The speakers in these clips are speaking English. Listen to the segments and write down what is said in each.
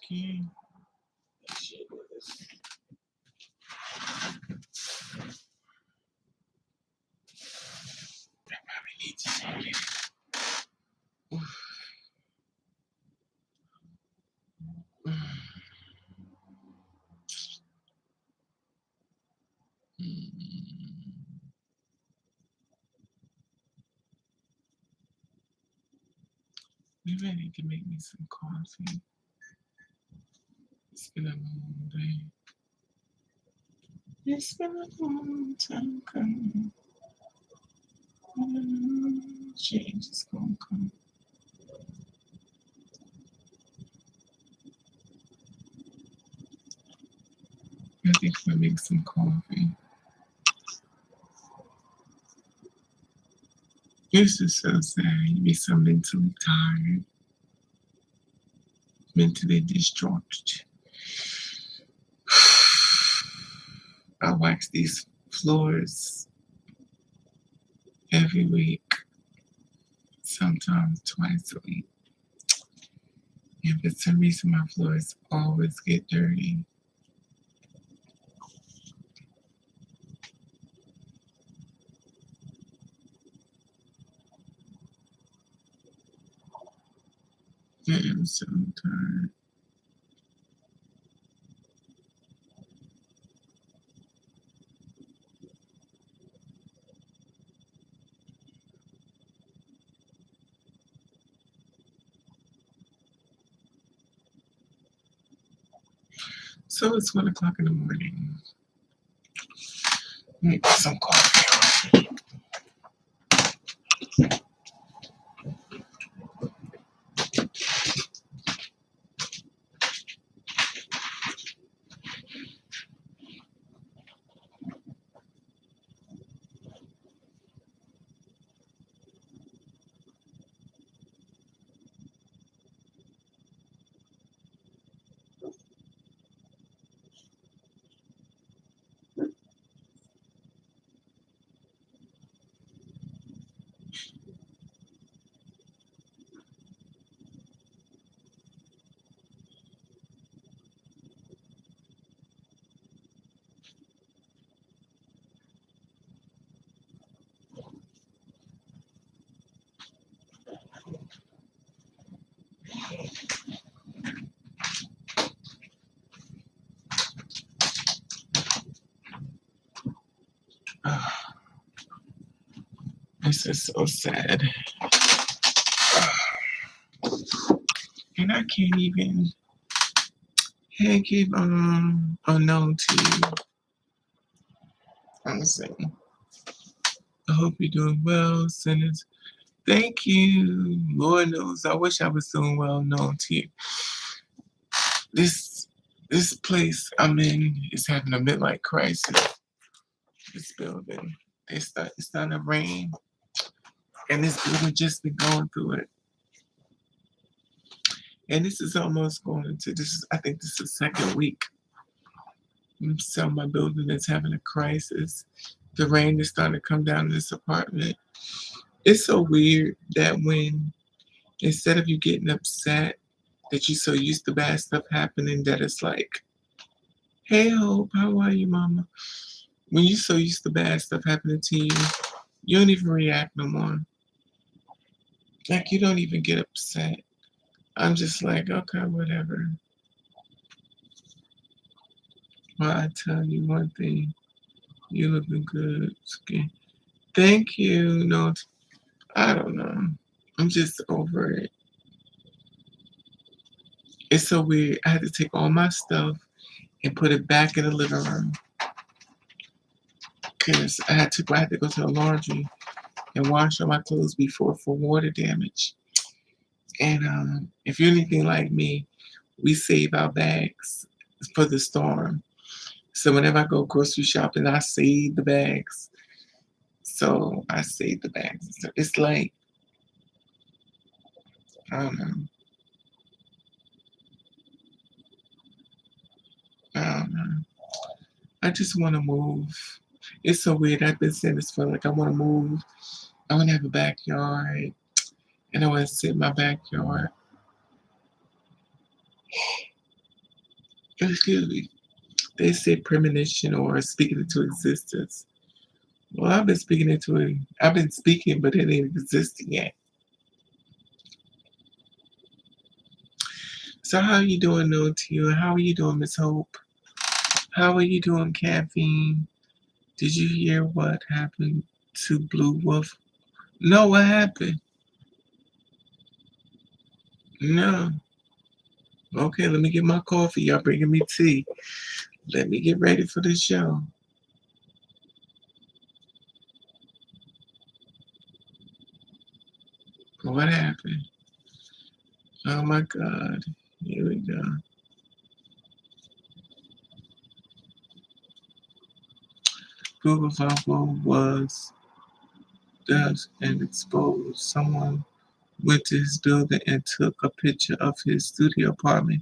Key. Shit with this. I probably need to take it. Maybe I need to make me some coffee. It's been a long day. It's been a long time coming. Change is gonna come. I think I'm gonna make some coffee. This is so sad. You be so mentally tired, mentally distraught. I wax these floors every week, sometimes twice a week. And for some reason, my floors always get dirty. I am so tired. So it's 1 o'clock in the morning. Make some coffee. This is so sad. And I can't even give unknown to you. Honestly. I hope you're doing well, sinners. Thank you. Lord knows I wish I was doing well known to you. This place I'm in is having a midlife crisis. This building. It's starting to rain. And this building just been going through it. And this is almost going into I think this is the second week. So my building is having a crisis. The rain is starting to come down in this apartment. It's so weird that when instead of you getting upset that you're so used to bad stuff happening that it's like, hey Hope, how are you, mama? When you're so used to bad stuff happening to you, you don't even react no more. Like you don't even get upset. I'm just like, okay, whatever. Well, I tell you one thing, you looking good. Okay. Thank you. No, I don't know. I'm just over it. It's so weird. I had to take all my stuff and put it back in the living room because I had to go to the laundry and wash all my clothes before for water damage. And if you're anything like me, we save our bags for the storm. So whenever I go grocery shopping, I save the bags. So I save the bags. So it's like, I don't know. I don't know. I just want to move. It's so weird. I've been saying this for like I want to move. I want to have a backyard. And I want to sit in my backyard. Excuse me. They say premonition or speaking into existence. Well, I've been speaking into it. I've been speaking, but it ain't existing yet. So how are you doing, no to you? How are you doing, Miss Hope? How are you doing, Caffeine? Did you hear what happened to Blue Wolf? No, what happened? No. Okay, let me get my coffee. Y'all bringing me tea. Let me get ready for the show. What happened? Oh my God. Here we go. Google photo was dust and exposed. Someone went to his building and took a picture of his studio apartment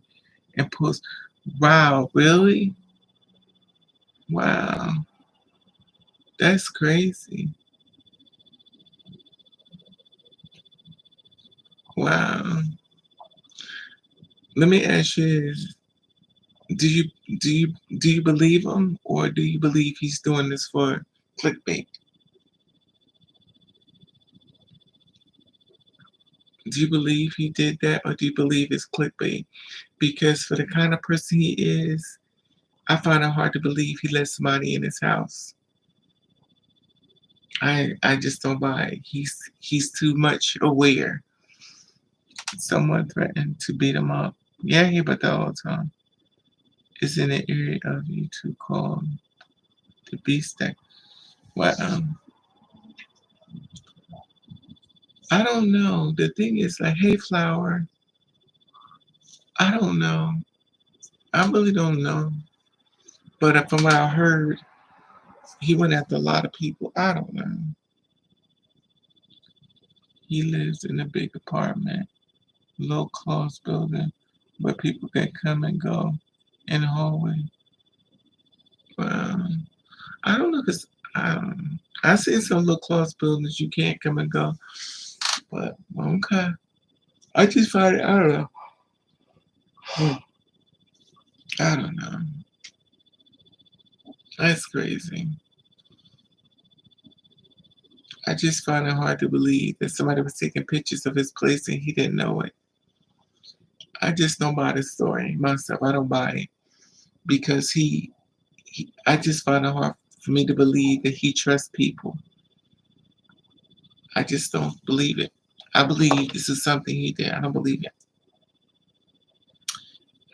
and posted. Wow, really? Wow, that's crazy. Wow. Let me ask you this. Do you do you believe him or do you believe he's doing this for clickbait? Do you believe he did that or do you believe it's clickbait? Because for the kind of person he is, I find it hard to believe he let somebody in his house. I just don't buy it. He's too much aware. Someone threatened to beat him up. Yeah, I hear about that all the time. It's in an area of YouTube called the Beefsteak. Well, I don't know. The thing is, like, hey, Flower, I don't know. I really don't know. But from what I heard, he went after a lot of people. I don't know. He lives in a big apartment, low cost building where people can come and go in the hallway. Well, I don't know because I seen some low cost buildings you can't come and go. But okay. I just find it, I don't know. I don't know. That's crazy. I just find it hard to believe that somebody was taking pictures of his place and he didn't know it. I just don't buy the story myself. I don't buy it because I just find it hard for me to believe that he trusts people. I just don't believe it. I believe this is something he did. I don't believe it.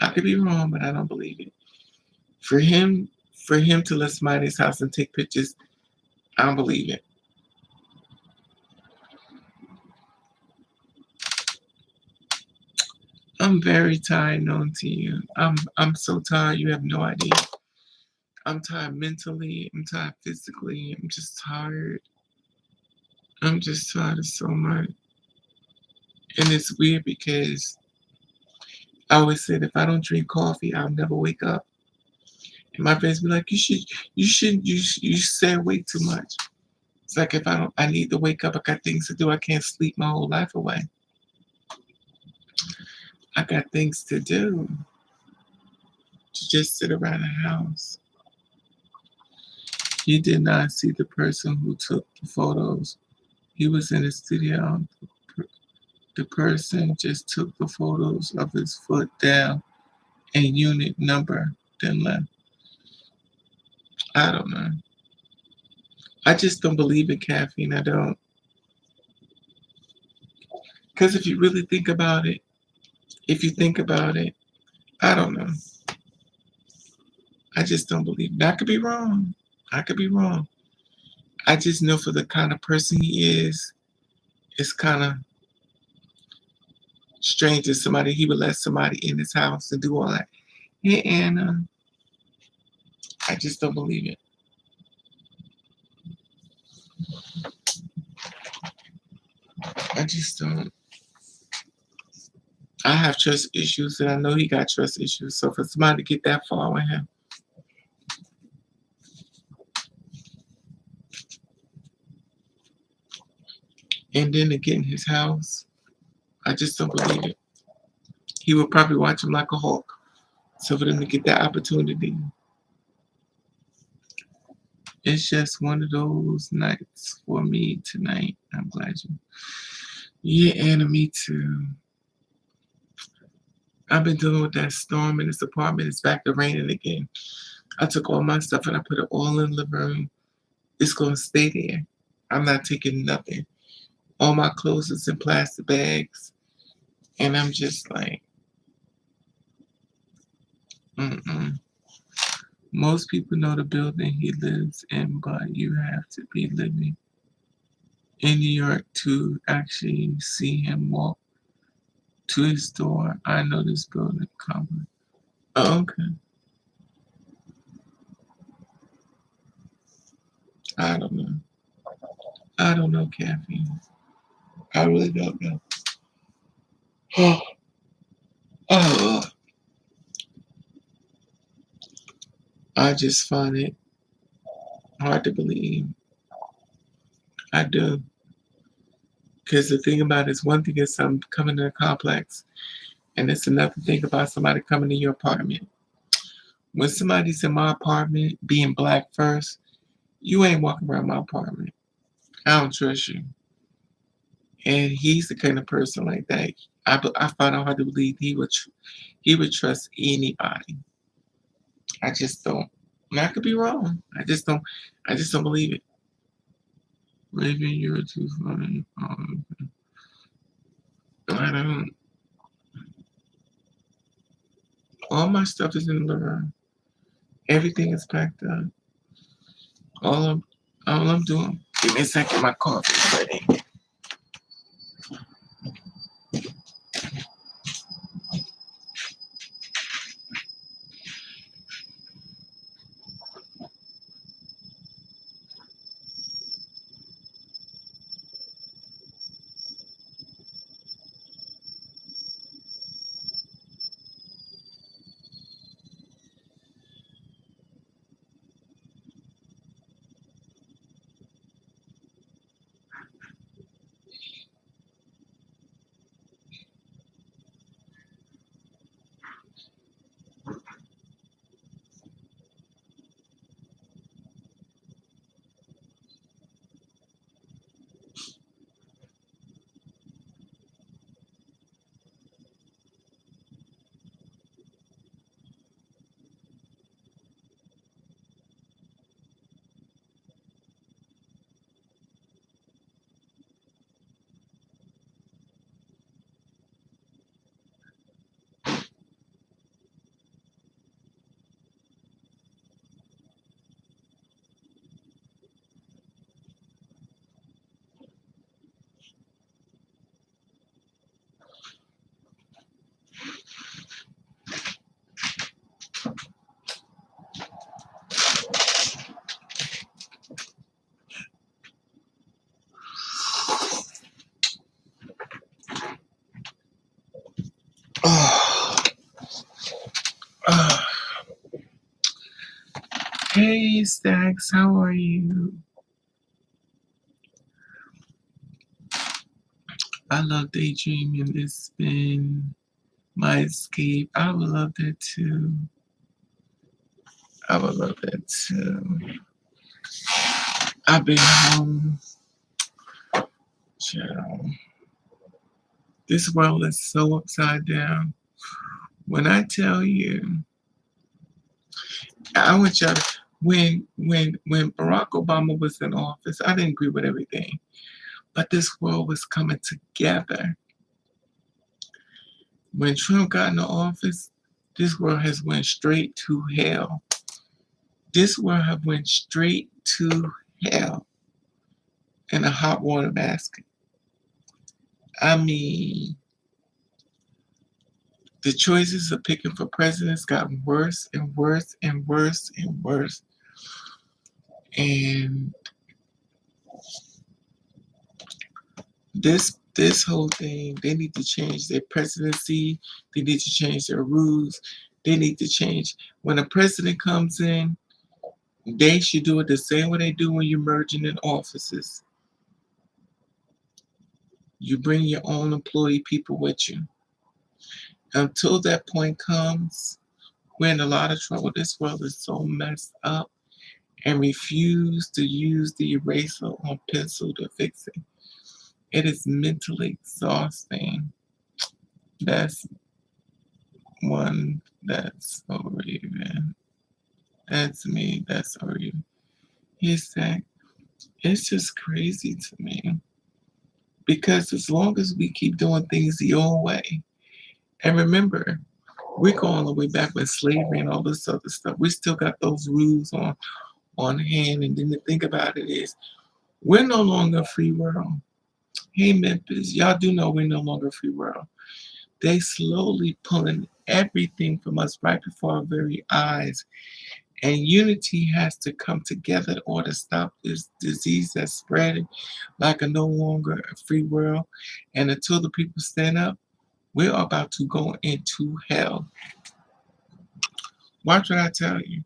I could be wrong, but I don't believe it. For him, for him to let somebody in his house and take pictures, I don't believe it. I'm very tired, known to you. I'm so tired. You have no idea. I'm tired mentally. I'm tired physically. I'm just tired. I'm just tired of so much. And it's weird because I always said if I don't drink coffee, I'll never wake up. And my friends be like, you stay awake too much. It's like if I don't, I need to wake up. I got things to do. I can't sleep my whole life away. I got things to do to just sit around the house. He did not see the person who took the photos. He was in the studio. The person just took the photos of his foot down and unit number, then left. I don't know. I just don't believe in caffeine. I don't. Because if you really think about it, if you think about it, I don't know. I just don't believe it. I could be wrong. I could be wrong. I just know for the kind of person he is, it's kind of strange that somebody he would let somebody in his house and do all that. Hey Anna, I just don't believe it. I just don't. I have trust issues, and I know he got trust issues. So for somebody to get that far with him, and then to get in his house, I just don't believe it. He would probably watch him like a hawk. So for them to get that opportunity, it's just one of those nights for me tonight. I'm glad you. Yeah, Anna, me too. I've been dealing with that storm in this apartment. It's back to raining again. I took all my stuff and I put it all in the room. It's going to stay there. I'm not taking nothing. All my clothes is in plastic bags. And I'm just like, mm-mm. Most people know the building he lives in, but you have to be living in New York to actually see him walk to his door. I know this building covered. Oh, okay. I don't know. I don't know, Kathy. I really don't know. Oh, oh, I just find it hard to believe. I do. Because the thing about it is, one thing is some coming to the complex, and it's another thing about somebody coming to your apartment. When somebody's in my apartment, being black first, you ain't walking around my apartment. I don't trust you. And he's the kind of person like that. I find it hard to believe he would trust anybody. I just don't. And I could be wrong. I just don't. I just don't believe it. Maybe you're too funny. I don't. All my stuff is in the room. Everything is packed up. All I'm, all I'm doing. Give me a second. My coffee's ready. Oh, oh. Hey, Stacks, how are you? I love daydreaming. It's been my escape. I would love that too. I would love that too. I've been home. Child. This world is so upside down. When I tell you, I want y'all to, when Barack Obama was in office, I didn't agree with everything, but this world was coming together. When Trump got into office, this world has went straight to hell. This world have went straight to hell in a hot water basket. I mean, the choices of picking for presidents gotten worse and worse and worse and worse. And this whole thing, they need to change their presidency. They need to change their rules. They need to change. When a president comes in, they should do it the same way they do when you're merging in offices. You bring your own employee people with you. Until that point comes, we're in a lot of trouble. This world is so messed up and refuse to use the eraser or pencil to fix it. It is mentally exhausting. That's one that's so Raven. That's me. That's so Raven. He said, it's just crazy to me because as long as we keep doing things the old way, and remember, we're going all the way back with slavery and all this other stuff. We still got those rules on hand. And then the thing about it is, we're no longer a free world. Hey, Memphis, y'all do know we're no longer a free world. They slowly pulling everything from us right before our very eyes. And unity has to come together in order to stop this disease that's spreading like a no longer a free world. And until the people stand up, we're about to go into hell. Watch what I tell you.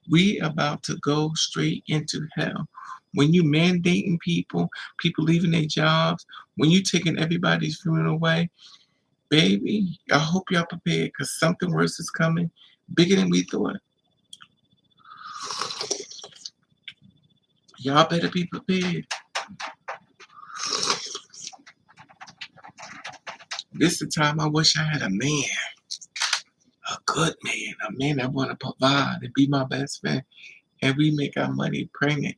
We about to go straight into hell. When you mandating people, people leaving their jobs, when you taking everybody's freedom away, baby, I hope y'all prepared because something worse is coming, bigger than we thought. Y'all better be prepared. This is the time I wish I had a man, a good man, a man that want to provide and be my best friend, and we make our money pregnant.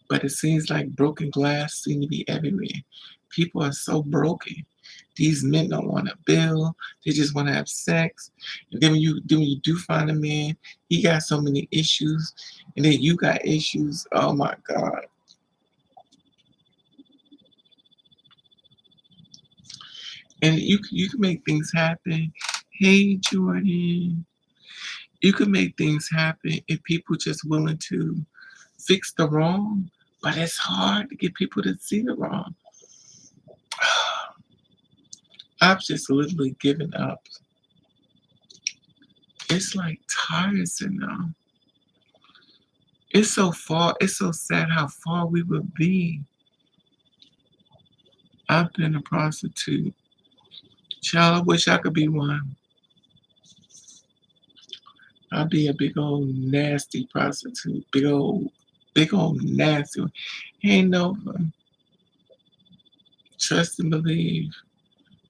But it seems like broken glass seem to be everywhere. People are so broken. These men don't want to build. They just want to have sex. And then when you do find a man, he got so many issues, and then you got issues. Oh my God! And you can make things happen. Hey Jordan, you can make things happen if people just willing to fix the wrong. But it's hard to get people to see the wrong. I've just literally given up. It's like tiresome now. It's so far, it's so sad how far we would be. I've been a prostitute. Child, I wish I could be one. I'd be a big old nasty prostitute. Big old nasty one. Ain't no trust and believe.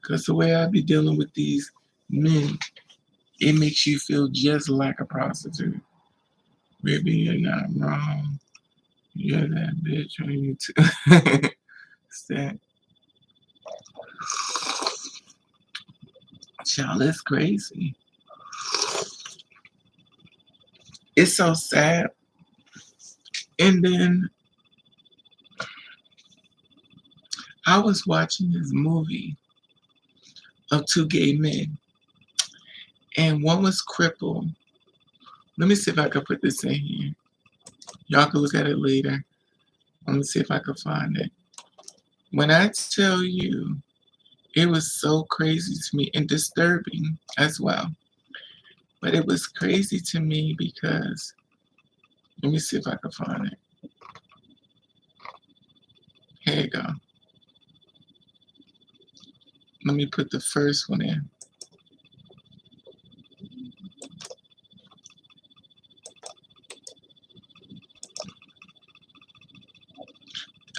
Because the way I be dealing with these men, it makes you feel just like a prostitute. Baby, you're not wrong. You're that bitch on YouTube. That child is crazy. It's so sad. And then I was watching this movie of two gay men, and one was crippled. Let me see if I can put this in here. Y'all can look at it later. Let me see if I can find it. When I tell you, it was so crazy to me and disturbing as well. But it was crazy to me because, let me see if I can find it. Here you go. Let me put the first one in.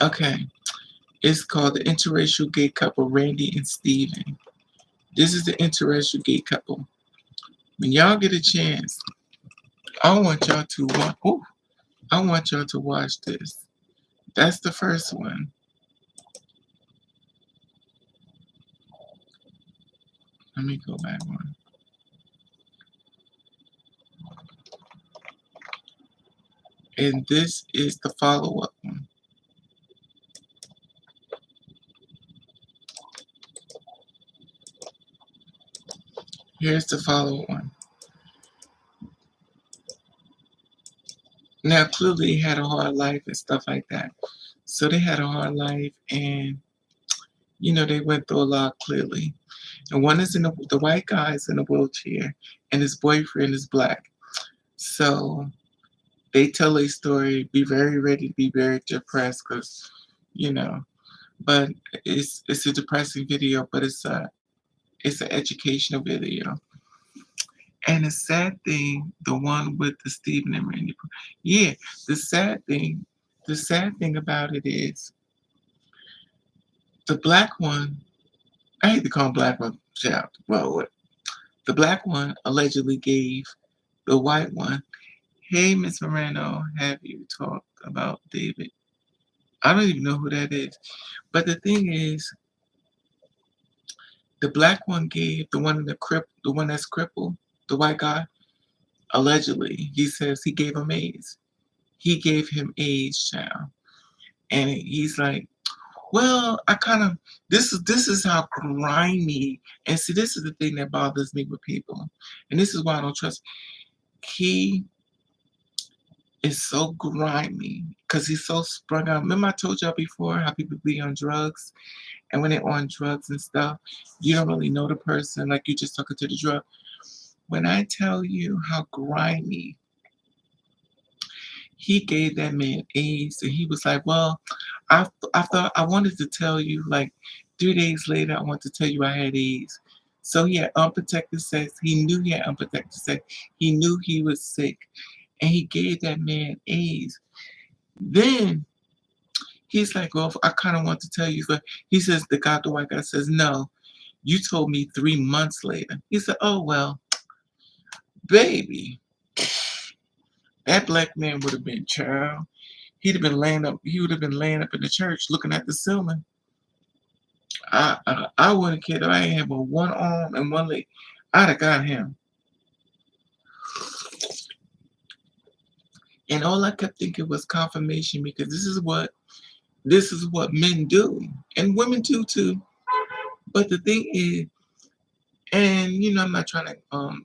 Okay. It's called the interracial gay couple, Randy and Steven. This is the interracial gay couple. When y'all get a chance, I want y'all to watch. Oh, I want y'all to watch this. That's the first one. Let me go back one. And this is the follow-up one. Here's the follow-up one. Now, clearly, they had a hard life and stuff like that. So they had a hard life, and they went through a lot clearly. And one is the white guy is in a wheelchair, and his boyfriend is black. So they tell a story. Be very ready to be very depressed, because you know but it's a depressing video, but it's an educational video. And the sad thing, the one with the Stephen and Randy, yeah, the sad thing, the sad thing about it is the black one. I hate to call him black one, child. Well, the black one allegedly gave the white one, "Hey, Miss Moreno, have you talked about David?" I don't even know who that is. But the thing is, the black one gave the one that's crippled, the white guy. Allegedly, he says he gave him AIDS. He gave him AIDS, child, and he's like, "Well, I kind of this is how grimy." And see, this is the thing that bothers me with people, and this is why I don't trust. He is so grimy because he's so sprung out. Remember, I told y'all before how people be on drugs, and when they're on drugs and stuff, you don't really know the person, like you just talking to the drug. When I tell you how grimy, he gave that man AIDS, and he was like, "Well, I thought I wanted to tell you like 3 days later. I wanted to tell you I had AIDS." So he had unprotected sex. He knew he had unprotected sex. He knew he was sick, and he gave that man AIDS. Then he's like, "Well, I kind of want to tell you," but he says the white guy says, "No, you told me 3 months later." He said, "Oh well, baby, that black man would have been child. He'd have been laying up. He would have been laying up in the church looking at the ceiling. I wouldn't care if I ain't had but one arm and one leg. I'd have got him." And all I kept thinking was confirmation because this is what men do and women do too. But the thing is, and I'm not trying to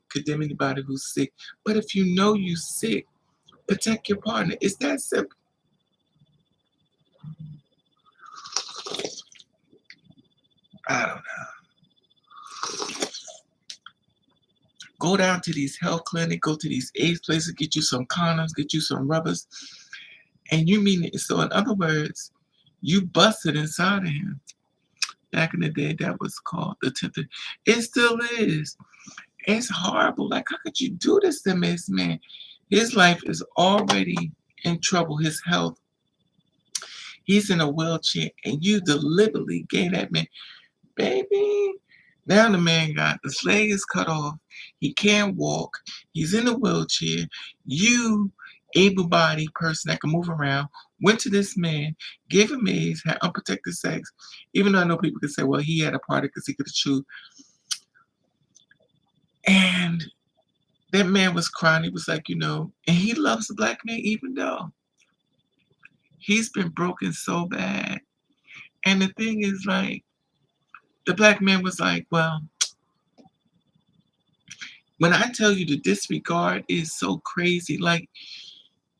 condemn anybody who's sick, but if you know you're sick, protect your partner. It's that simple. I don't know. Go down to these health clinics, go to these AIDS places, get you some condoms, get you some rubbers, and you mean it. So in other words, you busted inside of him. Back in the day, that was called the tempter. It still is. It's horrible. Like, how could you do this to this man? His life is already in trouble. His health. He's in a wheelchair, and you deliberately gave that man, baby. Now the man got his leg is cut off. He can't walk. He's in a wheelchair. You, able-bodied person that can move around, went to this man, gave him AIDS, had unprotected sex. Even though I know people can say, well, he had a party because he could have chewed. And that man was crying. He was like, and he loves the black man even though he's been broken so bad. And the thing is, like, the black man was like, well, when I tell you the disregard is so crazy, like,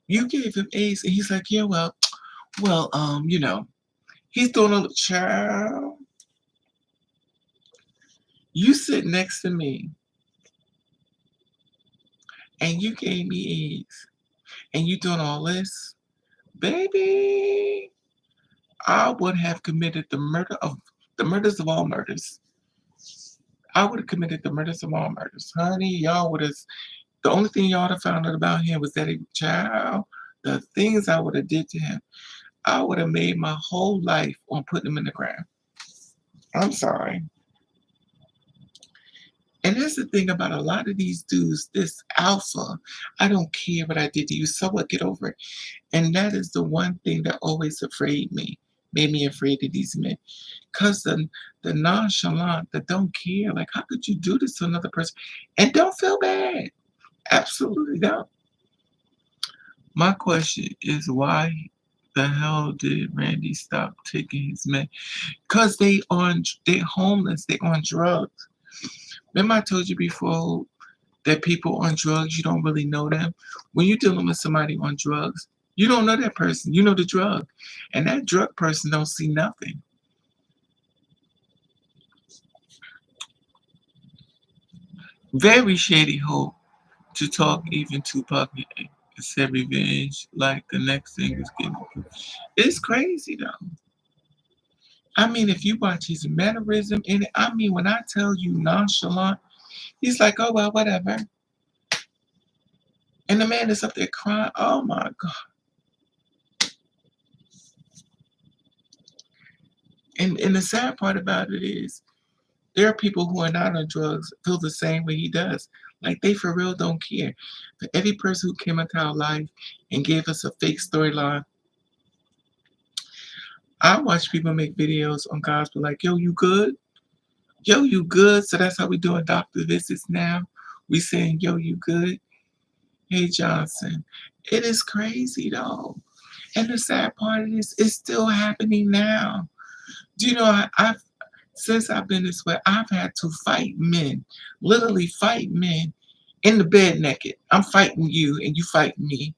you gave him AIDS, and he's like, yeah, well, he's doing a little child. You sit next to me, and you gave me AIDS, and you doing all this, baby. I would have committed the murders of all murders. I would have committed the murders of all murders, honey. Y'all would have. The only thing y'all would have found out about him was that he child. The things I would have did to him, I would have made my whole life on putting him in the ground. I'm sorry. And that's the thing about a lot of these dudes, this alpha, I don't care what I did to you, so what, get over it. And that is the one thing that always made me afraid of these men. Because the nonchalant, that don't care, like, how could you do this to another person? And don't feel bad. Absolutely don't. My question is why the hell did Randy stop taking his men? Because they homeless, they on drugs. Remember I told you before that people on drugs, you don't really know them. When you're dealing with somebody on drugs, you don't know that person. You know the drug. And that drug person don't see nothing. Very shady hope to talk even Tupac said revenge like the next thing is getting. It's crazy though. I mean, if you watch his mannerism in it, I mean, when I tell you nonchalant, he's like, oh, well, whatever. And the man is up there crying. Oh, my God. And the sad part about it is there are people who are not on drugs feel the same way he does. Like, they for real don't care. For every person who came into our life and gave us a fake storyline, I watch people make videos on gospel like, yo, you good? Yo, you good? So that's how we doing doctor visits now. We saying, yo, you good? Hey, Johnson. It is crazy, though. And the sad part is, it's still happening now. Do you know, I've since I've been this way, I've had to fight men, literally fight men in the bed naked. I'm fighting you and you fighting me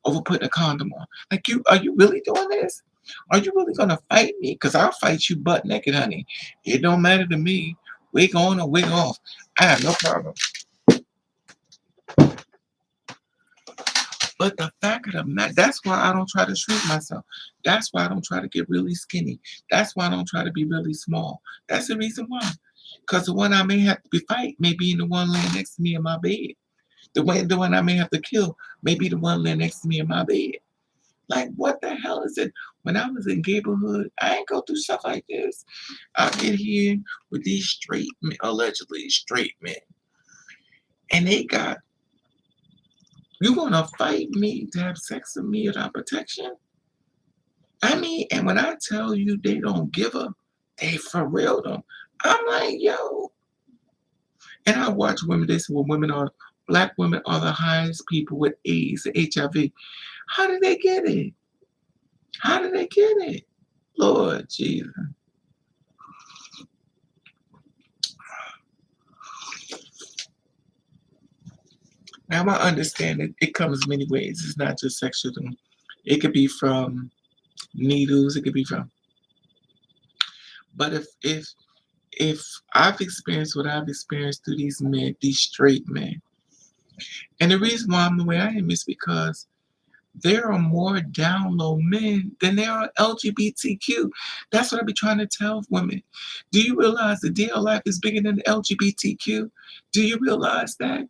over putting a condom on. Like, are you really doing this? Are you really gonna fight me? Because I'll fight you butt naked, honey. It don't matter to me. Wig on or wig off. I have no problem. But the fact of the matter, that's why I don't try to shrink myself. That's why I don't try to get really skinny. That's why I don't try to be really small. That's the reason why. Because the one I may have to be fight may be the one laying next to me in my bed. The one I may have to kill may be the one laying next to me in my bed. Like, what the hell is it? When I was in neighborhood, I ain't go through stuff like this. I get here with these straight men, allegedly straight men, and they got, you gonna fight me to have sex with me without protection? I mean, and when I tell you they don't give up, they for real though. I'm like, yo. And I watch women, they say, well, black women are the highest people with AIDS, HIV. How did they get it? How did they get it? Lord Jesus. Now I understand it comes many ways. It's not just sexual. It could be from needles. It could be from. But if I've experienced what I've experienced through these men, these straight men, and the reason why I'm the way I am is because there are more down low men than there are LGBTQ. That's what I be trying to tell women. Do you realize the DL life is bigger than the LGBTQ? Do you realize that?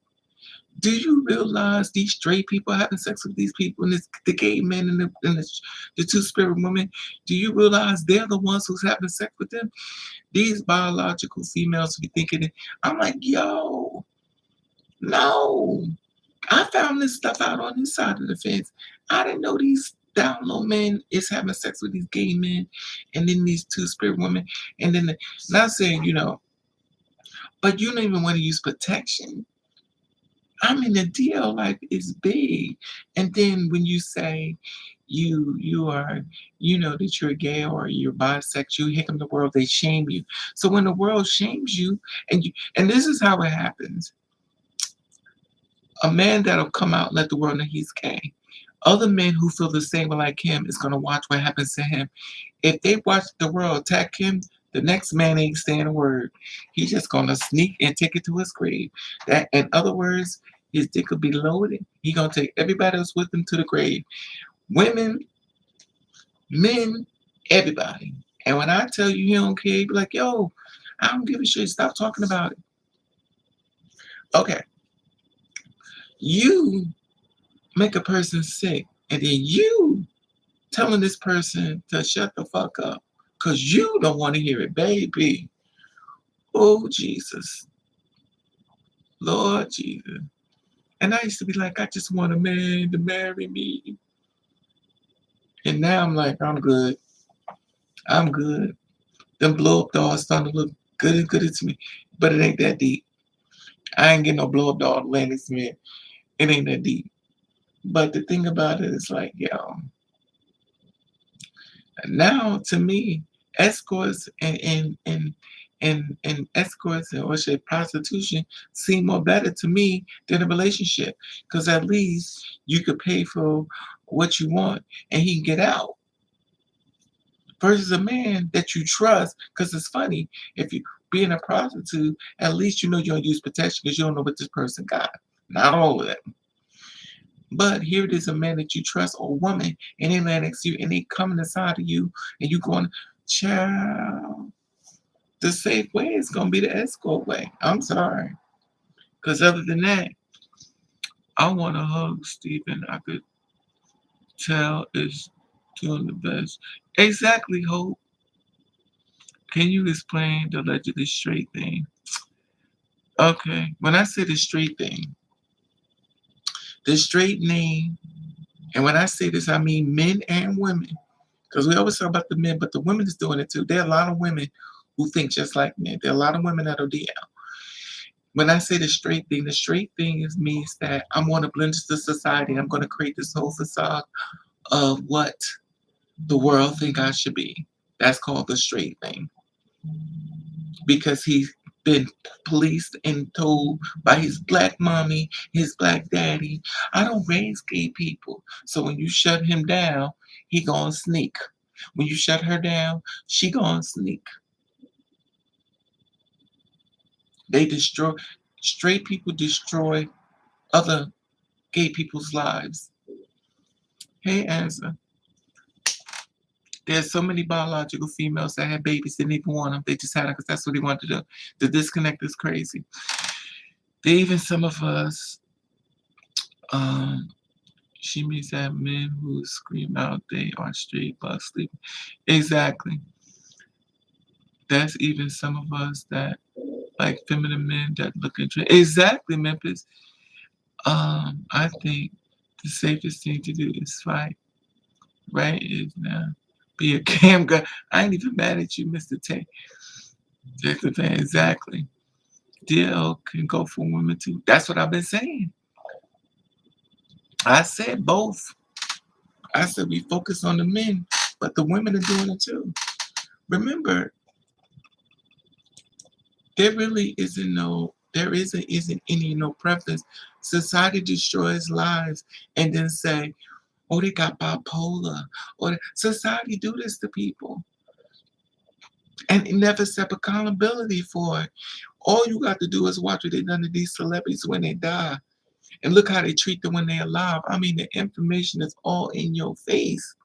Do you realize these straight people having sex with these people and the gay men and the two spirit women? Do you realize they're the ones who's having sex with them? These biological females be thinking, I'm like, yo, no. I found this stuff out on this side of the fence. I didn't know these down low men is having sex with these gay men and then these two spirit women. And then, not saying, but you don't even want to use protection. I mean, the DL life is big. And then when you say you are, that you're gay or you're bisexual, here come the world, they shame you. So when the world shames you, and this is how it happens. A man that'll come out and let the world know he's gay. Other men who feel the same way like him is gonna watch what happens to him. If they watch the world attack him, the next man ain't saying a word. He's just gonna sneak and take it to his grave. That, in other words, his dick will be loaded. He gonna take everybody else with him to the grave. Women, men, everybody. And when I tell you he don't care, he be like, yo, I don't give a shit. Stop talking about it. Okay. You make a person sick, and then you telling this person to shut the fuck up because you don't want to hear it, baby. Oh, Jesus. Lord Jesus. And I used to be like, I just want a man to marry me. And now I'm like, I'm good. I'm good. Them blow up dolls starting to look good and good to me. But it ain't that deep. I ain't getting no blow up doll landing me. It ain't that deep. But the thing about it is like, yo, now to me, escorts and escorts or say prostitution seem more better to me than a relationship. Because at least you could pay for what you want and he can get out. Versus a man that you trust, because it's funny, if you being a prostitute, at least you know you don't use protection because you don't know what this person got. Not all of them. But here it is a man that you trust or a woman, and they land next to you and they coming inside of you and you going, Child, the safe way is gonna be the escort way. I'm sorry. Because other than that, I want to hug Stephen. I could tell is doing the best. Exactly, Hope. Can you explain the allegedly straight thing? Okay. When I say the straight thing, the straight name, and when I say this, I mean men and women. Because we always talk about the men, but the women is doing it too. There are a lot of women who think just like men. There are a lot of women that are DL. When I say the straight thing is means that I'm going to blend into society. I'm going to create this whole facade of what the world think I should be. That's called the straight thing. Because he's been policed and told by his black mommy, his black daddy, I don't raise gay people. So when you shut him down, he gonna sneak. When you shut her down, she gonna sneak. They destroy straight people destroy other gay people's lives. Hey, Anza. There's so many biological females that had babies, didn't even want them. They just had them because that's what they wanted to do. The disconnect is crazy. There even some of us, um, she means that men who scream out they are straight but sleeping. Exactly. That's even some of us that like feminine men that look at exactly, Memphis. I think the safest thing to do is fight. Right is now. Be a cam guy. I ain't even mad at you, Mr. Tay. That's the thing, exactly. DL can go for women too. That's what I've been saying. I said both. I said we focus on the men, but the women are doing it too. Remember, there isn't any no preference. Society destroys lives and then say, oh, they got bipolar. Or society do this to people. And it never accept accountability for it. All you got to do is watch what they done to these celebrities when they die. And look how they treat them when they're alive. I mean, the information is all in your face.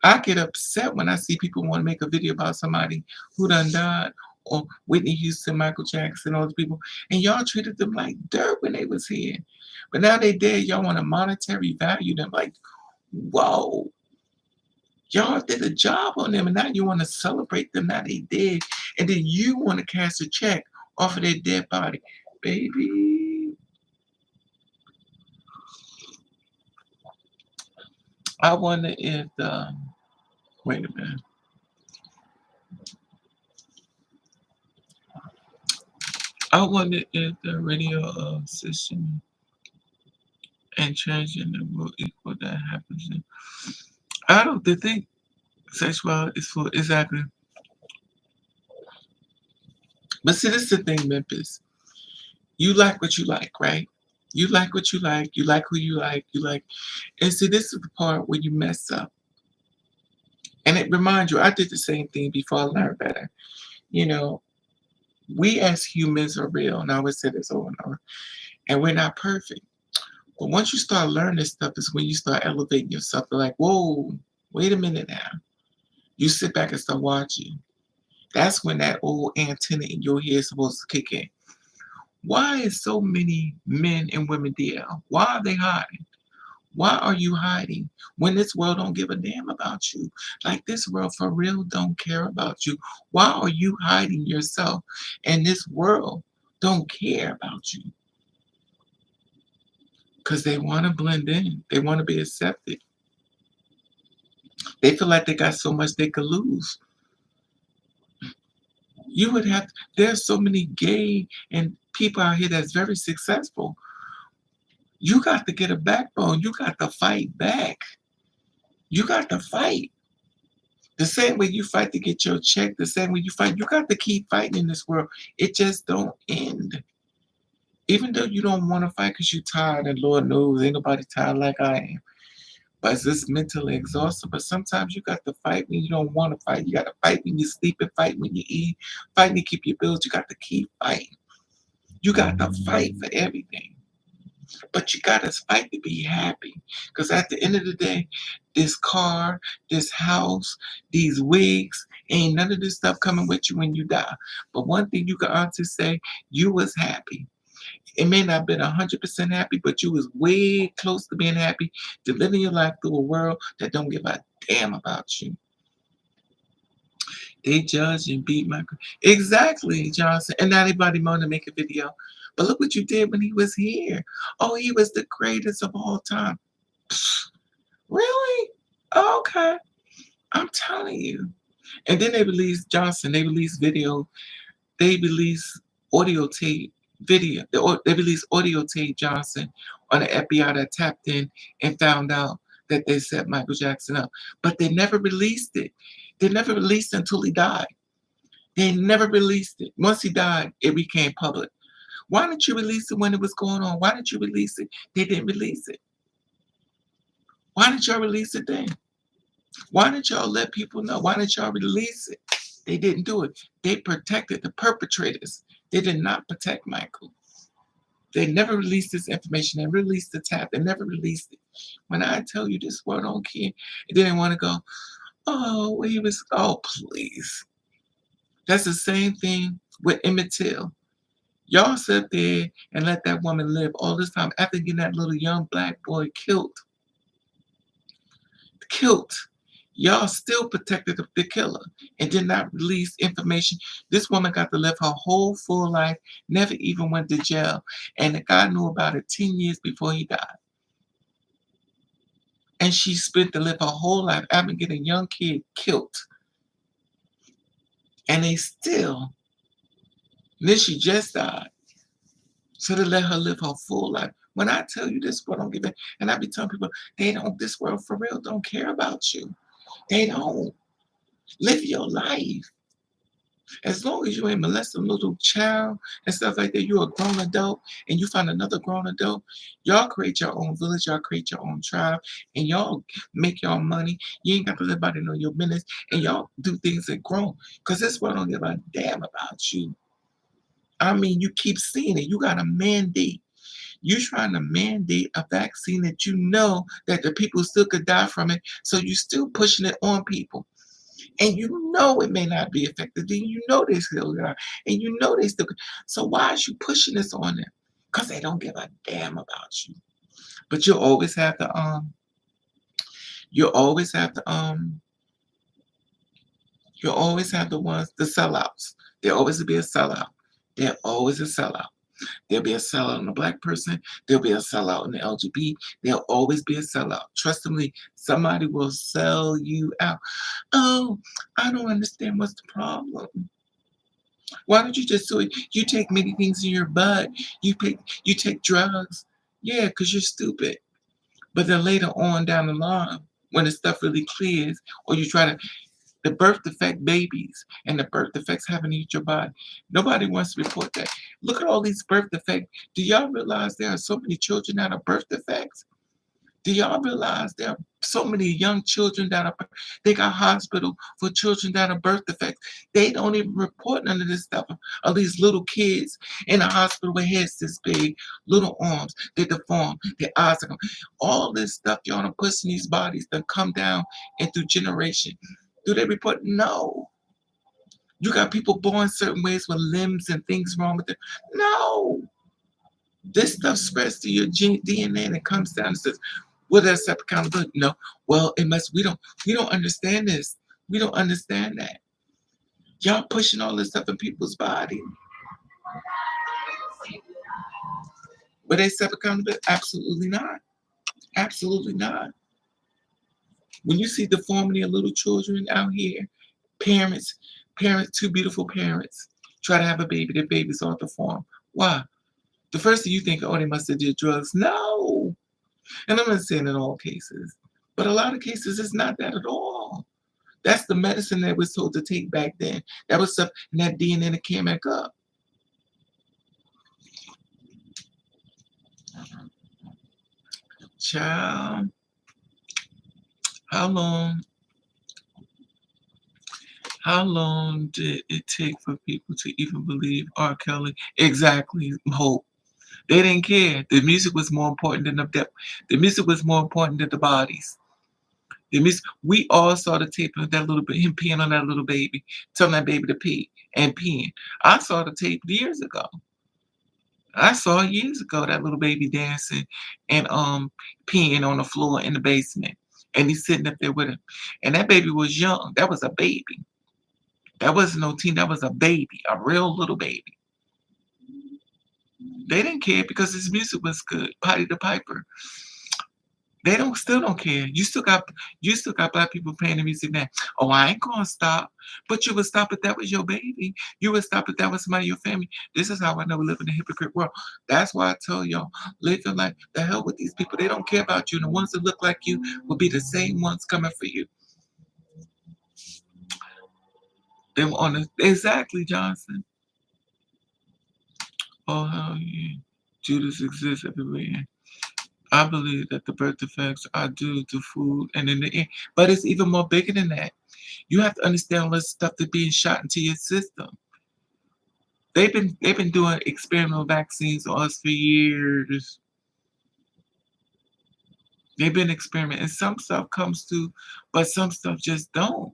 I get upset when I see people want to make a video about somebody who done died, or Whitney Houston, Michael Jackson, all those people, and y'all treated them like dirt when they was here. But now they dead, y'all want to monetary value them like, whoa, y'all did a job on them, and now you want to celebrate them. Now they dead, and then you want to cash a check off of their dead body, baby. I wonder if wait a minute. I wonder if the radio system and transgender will equal that happens. I don't think sexuality is for exactly. But see, this is the thing, Memphis. You like what you like, right? You like what you like. You like who you like. And see, this is the part where you mess up. And it reminds you, I did the same thing before I learned better. You know, we as humans are real, and I always say this over and over, and we're not perfect. But once you start learning this stuff, is when you start elevating yourself. You're like, whoa, wait a minute now. You sit back and start watching. That's when that old antenna in your head is supposed to kick in. Why is so many men and women DL? Why are they hiding? Why are you hiding when this world don't give a damn about you? Like this world for real don't care about you. Why are you hiding yourself? And this world don't care about you because they want to blend in. They want to be accepted. They feel like they got so much they could lose. You would have, there's so many gay and people out here that's very successful. You got to get a backbone. You got to fight back. You got to fight. The same way you fight to get your check, the same way you fight, you got to keep fighting in this world. It just don't end. Even though you don't want to fight because you're tired, and Lord knows ain't nobody tired like I am. But it's just mentally exhausted. But sometimes you got to fight when you don't want to fight. You got to fight when you sleep and fight when you eat. Fight to keep your bills. You got to keep fighting. You got to fight for everything. But you gotta fight to be happy. Because at the end of the day, this car, this house, these wigs, ain't none of this stuff coming with you when you die. But one thing you can honestly say, you was happy. It may not have been 100% happy, but you was way close to being happy to living your life through a world that don't give a damn about you. They judge and beat my exactly, Johnson. And not everybody wanted to make a video. But look what you did when he was here. Oh, he was the greatest of all time. Really? Okay. I'm telling you. And then they released Johnson. They released video. They released audio tape video. They released audio tape Johnson on the FBI that tapped in and found out that they set Michael Jackson up. But they never released it. They never released it until he died. They never released it. Once he died, it became public. Why didn't you release it when it was going on? Why didn't you release it? They didn't release it. Why didn't y'all release it then? Why didn't y'all let people know? Why didn't y'all release it? They didn't do it. They protected the perpetrators. They did not protect Michael. They never released this information. They released the tap. They never released it. When I tell you this world don't care, they didn't want to go, oh, well, he was, oh, please. That's the same thing with Emmett Till. Y'all sit there and let that woman live all this time after getting that little young black boy killed. Killed. Y'all still protected the killer and did not release information. This woman got to live her whole full life, never even went to jail. And the guy knew about it 10 years before he died. And she spent to live her whole life after getting a young kid killed. And they still, then she just died. So they let her live her full life. When I tell you this world don't give it, and I be telling people, they don't, this world for real don't care about you. They don't. Live your life. As long as you ain't molesting a little child and stuff like that, you're a grown adult and you find another grown adult, y'all create your own village, y'all create your own tribe, and y'all make y'all money. You ain't got to let everybody know your business, and y'all do things that grow. Because this world don't give a damn about you. I mean, you keep seeing it. You got a mandate. You're trying to mandate a vaccine that you know that the people still could die from it, so you're still pushing it on people. And you know it may not be effective. And you know they still die. And you know they still. So why is you pushing this on them? Because they don't give a damn about you. But you always have to you always have to you always have the ones, the sellouts. There'll always be a sellout. There's always a sellout. There'll be a sellout in a black person. There'll be a sellout in the LGBT. There'll always be a sellout. Trust me, somebody will sell you out. Oh, I don't understand what's the problem. Why don't you just do it? You take many things in your butt. You take drugs. Yeah, because you're stupid. But then later on down the line, when the stuff really clears, or you try to the birth defect babies and the birth defects happening in your body. Nobody wants to report that. Look at all these birth defects. Do y'all realize there are so many children that are birth defects? Do y'all realize there are so many young children that are, they got hospital for children that are birth defects. They don't even report none of this stuff of these little kids in a hospital with heads this big, little arms, they deform, their eyes are, all this stuff y'all done push in these bodies that come down and through generation. Do they report? No. You got people born certain ways with limbs and things wrong with them. No. This stuff spreads to your DNA and it comes down and says, well, that's self accountability. No. Well, it must, we don't understand this. We don't understand that. Y'all pushing all this stuff in people's body. Were they self accountability? Absolutely not. Absolutely not. When you see deformity of little children out here, parents, two beautiful parents, try to have a baby, their baby's all deformed. Why? The first thing you think, oh, they must have did drugs. No. And I'm not saying in all cases, but a lot of cases it's not that at all. That's the medicine that was told to take back then. That was stuff in that DNA that came back up. Child, how long did it take for people to even believe R. Kelly? Exactly, Hope. They didn't care. The music was more important than the music was more important than the bodies. The music, we all saw the tape of that little him peeing on that little baby, telling that baby to pee and peeing. I saw the tape years ago. I saw it years ago that little baby dancing and peeing on the floor in the basement. And he's sitting up there with him. And that baby was young. That was a baby. That wasn't no teen, that was a baby, a real little baby. They didn't care because his music was good. Potty the Piper. They still don't care. You still got black people playing the music now. Oh, I ain't gonna stop. But you would stop if that was your baby. You would stop if that was somebody in your family. This is how I know we live in a hypocrite world. That's why I tell y'all, live your life. The hell with these people. They don't care about you. And the ones that look like you will be the same ones coming for you. Them on the exactly, Johnson. Oh hell yeah. Judas exists everywhere. I believe that the birth defects are due to food and in the air. But it's even more bigger than that. You have to understand all this stuff that's being shot into your system. They've been doing experimental vaccines on us for years. They've been experimenting. And some stuff comes through, but some stuff just don't.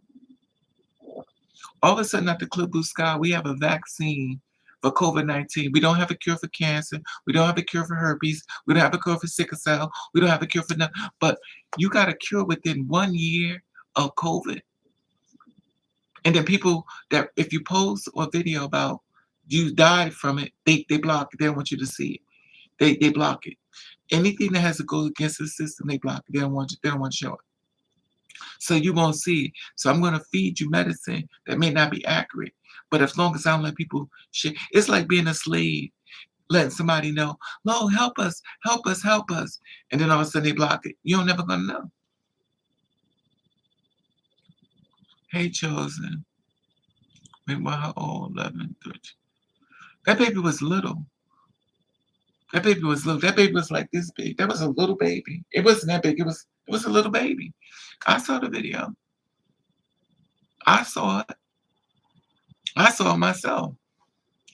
All of a sudden, at the clear blue sky, we have a vaccine for COVID-19. We don't have a cure for cancer. We don't have a cure for herpes. We don't have a cure for sickle cell. We don't have a cure for nothing. But you got a cure within 1 year of COVID. And then people that if you post a video about you died from it, they block it. They don't want you to see it. They block it. Anything that has to go against the system, they block it. They don't want to show it. So you won't see it. So I'm gonna feed you medicine that may not be accurate. But as long as I don't let people share, it's like being a slave, letting somebody know, Lord, help us, help us, help us. And then all of a sudden they block it. You're never gonna know. Hey, chosen. Wait, what how old? 11, 13. That baby was little. That baby was little. That baby was like this big. That was a little baby. It wasn't that big. It was a little baby. I saw the video. I saw it. I saw it myself.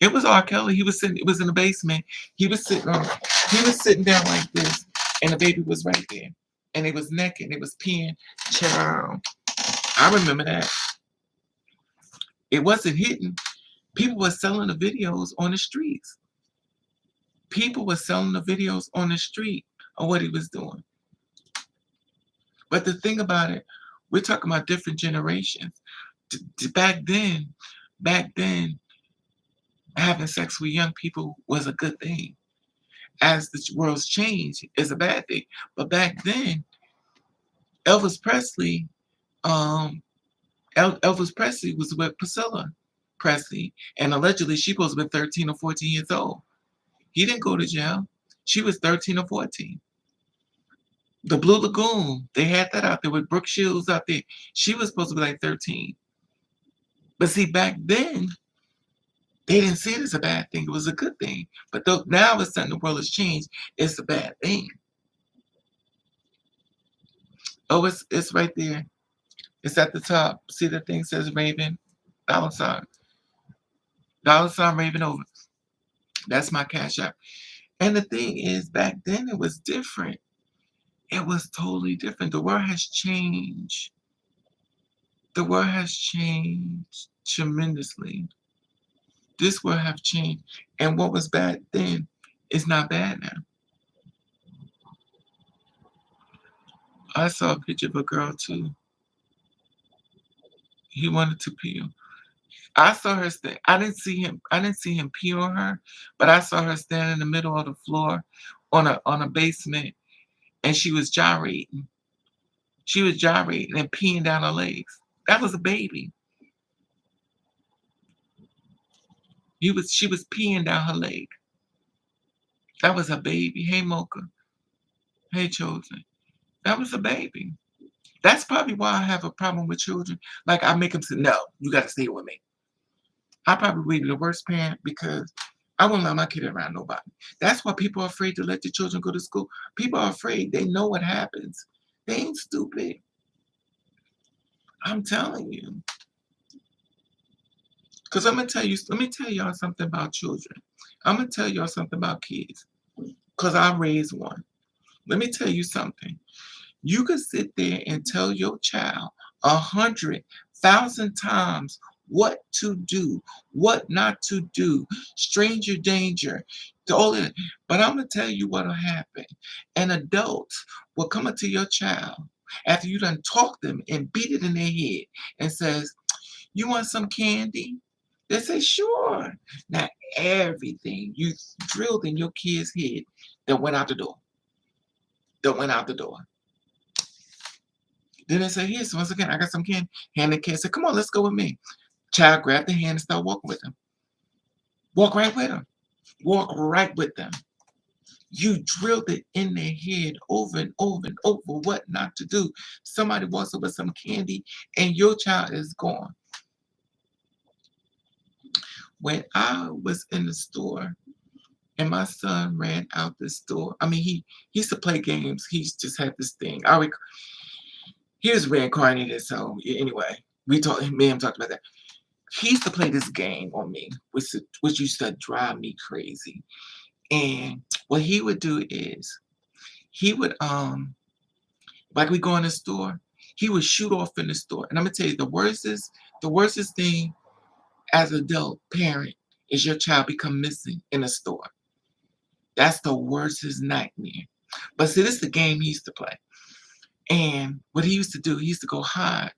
It was R. Kelly. He was sitting. It was in the basement. He was sitting on. He was sitting down like this, and the baby was right there, and it was naked. It was peeing. Child. I remember that. It wasn't hidden. People were selling the videos on the streets. People were selling the videos on the street of what he was doing. But the thing about it, we're talking about different generations. Back then, having sex with young people was a good thing. As the world's changed, it's a bad thing. But back then, Elvis Presley, um, Elvis Presley was with Priscilla Presley, and allegedly she was been 13 or 14 years old. He didn't go to jail. She was 13 or 14. The Blue Lagoon, they had that out there with Brooke Shields out there. She was supposed to be like 13. But see, back then, they didn't see it as a bad thing. It was a good thing. But now, all of a sudden, the world has changed. It's a bad thing. Oh, it's right there. It's at the top. See the thing says Raven, dollar sign, Ravenova. That's my cash app. And the thing is, back then it was different. It was totally different. The world has changed. The world has changed tremendously. This world have changed. And what was bad then is not bad now. I saw a picture of a girl too. He wanted to pee. I saw her stand. I didn't see him. I didn't see him pee on her, but I saw her stand in the middle of the floor on a basement, and she was gyrating. She was gyrating and peeing down her legs. That was a baby. She was peeing down her leg. That was a baby. Hey Mocha. Hey Chosen. That was a baby. That's probably why I have a problem with children. Like I make them say, no, you gotta stay with me. I probably be the worst parent because I wouldn't let my kid around nobody. That's why people are afraid to let their children go to school. People are afraid. They know what happens. They ain't stupid. I'm telling you. Because I'm gonna tell you, let me tell y'all something about children. I'm gonna tell y'all something about kids. because I raised one. Let me tell you something. You could sit there and tell your child 100,000 times what to do, what not to do, stranger danger, all that. But I'm gonna tell you what'll happen. An adult will come up to your child after you done talk them and beat it in their head and says, "You want some candy?" They say, "Sure." Now everything you drilled in your kid's head that went out the door. That went out the door. Then they say, "Here, so once again, I got some candy." Hand the kid, say, "Come on, let's go with me." Child grabbed the hand and start walking with them. Walk right with them. Walk right with them. You drilled it in their head over and over and over what not to do. Somebody walks up with some candy and your child is gone. When I was in the store and my son ran out the store, I mean, he used to play games. He's just had this thing. He was reincarnated, so anyway, me and him talked about that. He used to play this game on me, which used to drive me crazy. And what he would do is he would like we go in the store, he would shoot off in the store. And I'm gonna tell you the worstest thing as an adult parent is your child become missing in a store. That's the worstest nightmare. But see, this is the game he used to play. And what he used to do, he used to go hide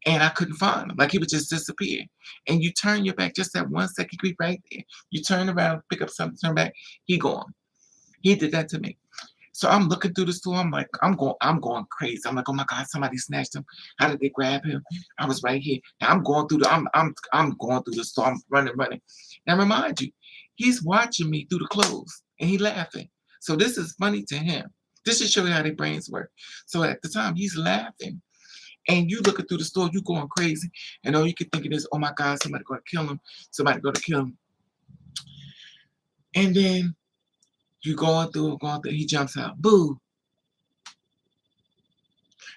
and I couldn't find him. Like he would just disappear. And you turn your back just that 1 second, he be right there. You turn around, pick up something, turn back, he gone. He did that to me. So I'm looking through the store. I'm like, I'm going crazy. I'm like, oh my God, somebody snatched him. How did they grab him? I was right here. Now I'm going through the store. I'm running. Now remind you, he's watching me through the clothes and he laughing. So this is funny to him. This should show you how their brains work. So at the time he's laughing and you looking through the store, you going crazy, and all you can think of is, oh my God, somebody gonna kill him. Somebody gonna kill him. And then you going through, he jumps out, boo.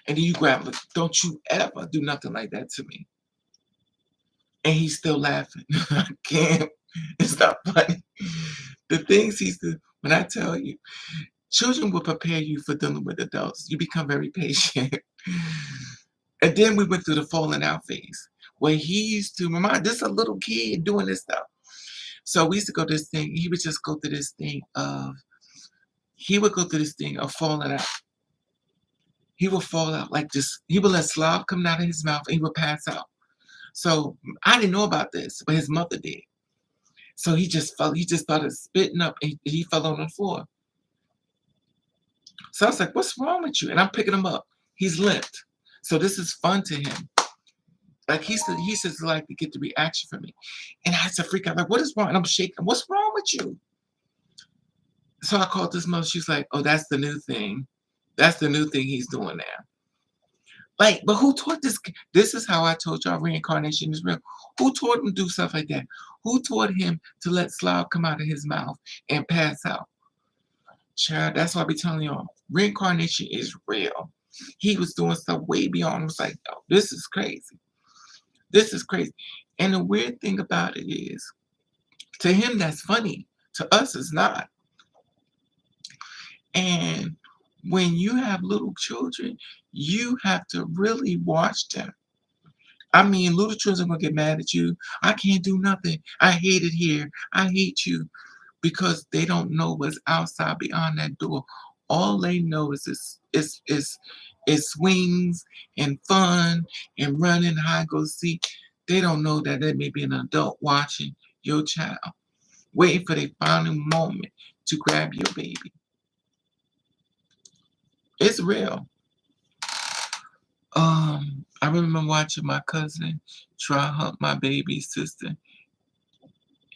And then you grab him. Don't you ever do nothing like that to me. And he's still laughing. I can't. It's not funny. The things he's do, when I tell you, children will prepare you for dealing with adults. You become very patient. And then we went through the falling out phase where he used to remind this a little kid doing this stuff. So we used to go to this thing, he would just go through this thing of falling out. He would fall out like this. He would let slob come out of his mouth and he would pass out. So I didn't know about this, but his mother did. So he just fell, he just started spitting up and he fell on the floor. So I was like, what's wrong with you? And I'm picking him up. He's limped. So this is fun to him. Like he says like to get the reaction from me. And I had to freak out, like, what is wrong? And I'm shaking. What's wrong with you? So I called this mother. She's like, oh, that's the new thing. That's the new thing he's doing now. Like, but who taught this? This is how I told y'all reincarnation is real. Who taught him to do stuff like that? Who taught him to let slob come out of his mouth and pass out? Child, that's why I be telling y'all, reincarnation is real. He was doing stuff way beyond. I was like, oh, this is crazy. This is crazy. And the weird thing about it is, to him, that's funny. To us, it's not. And when you have little children, you have to really watch them. I mean, little children are gonna get mad at you. I can't do nothing. I hate it here. I hate you because they don't know what's outside beyond that door. All they know is swings and fun and running, hide, go seek. They don't know that there may be an adult watching your child, waiting for their final moment to grab your baby. It's real. I remember watching my cousin try to hump my baby sister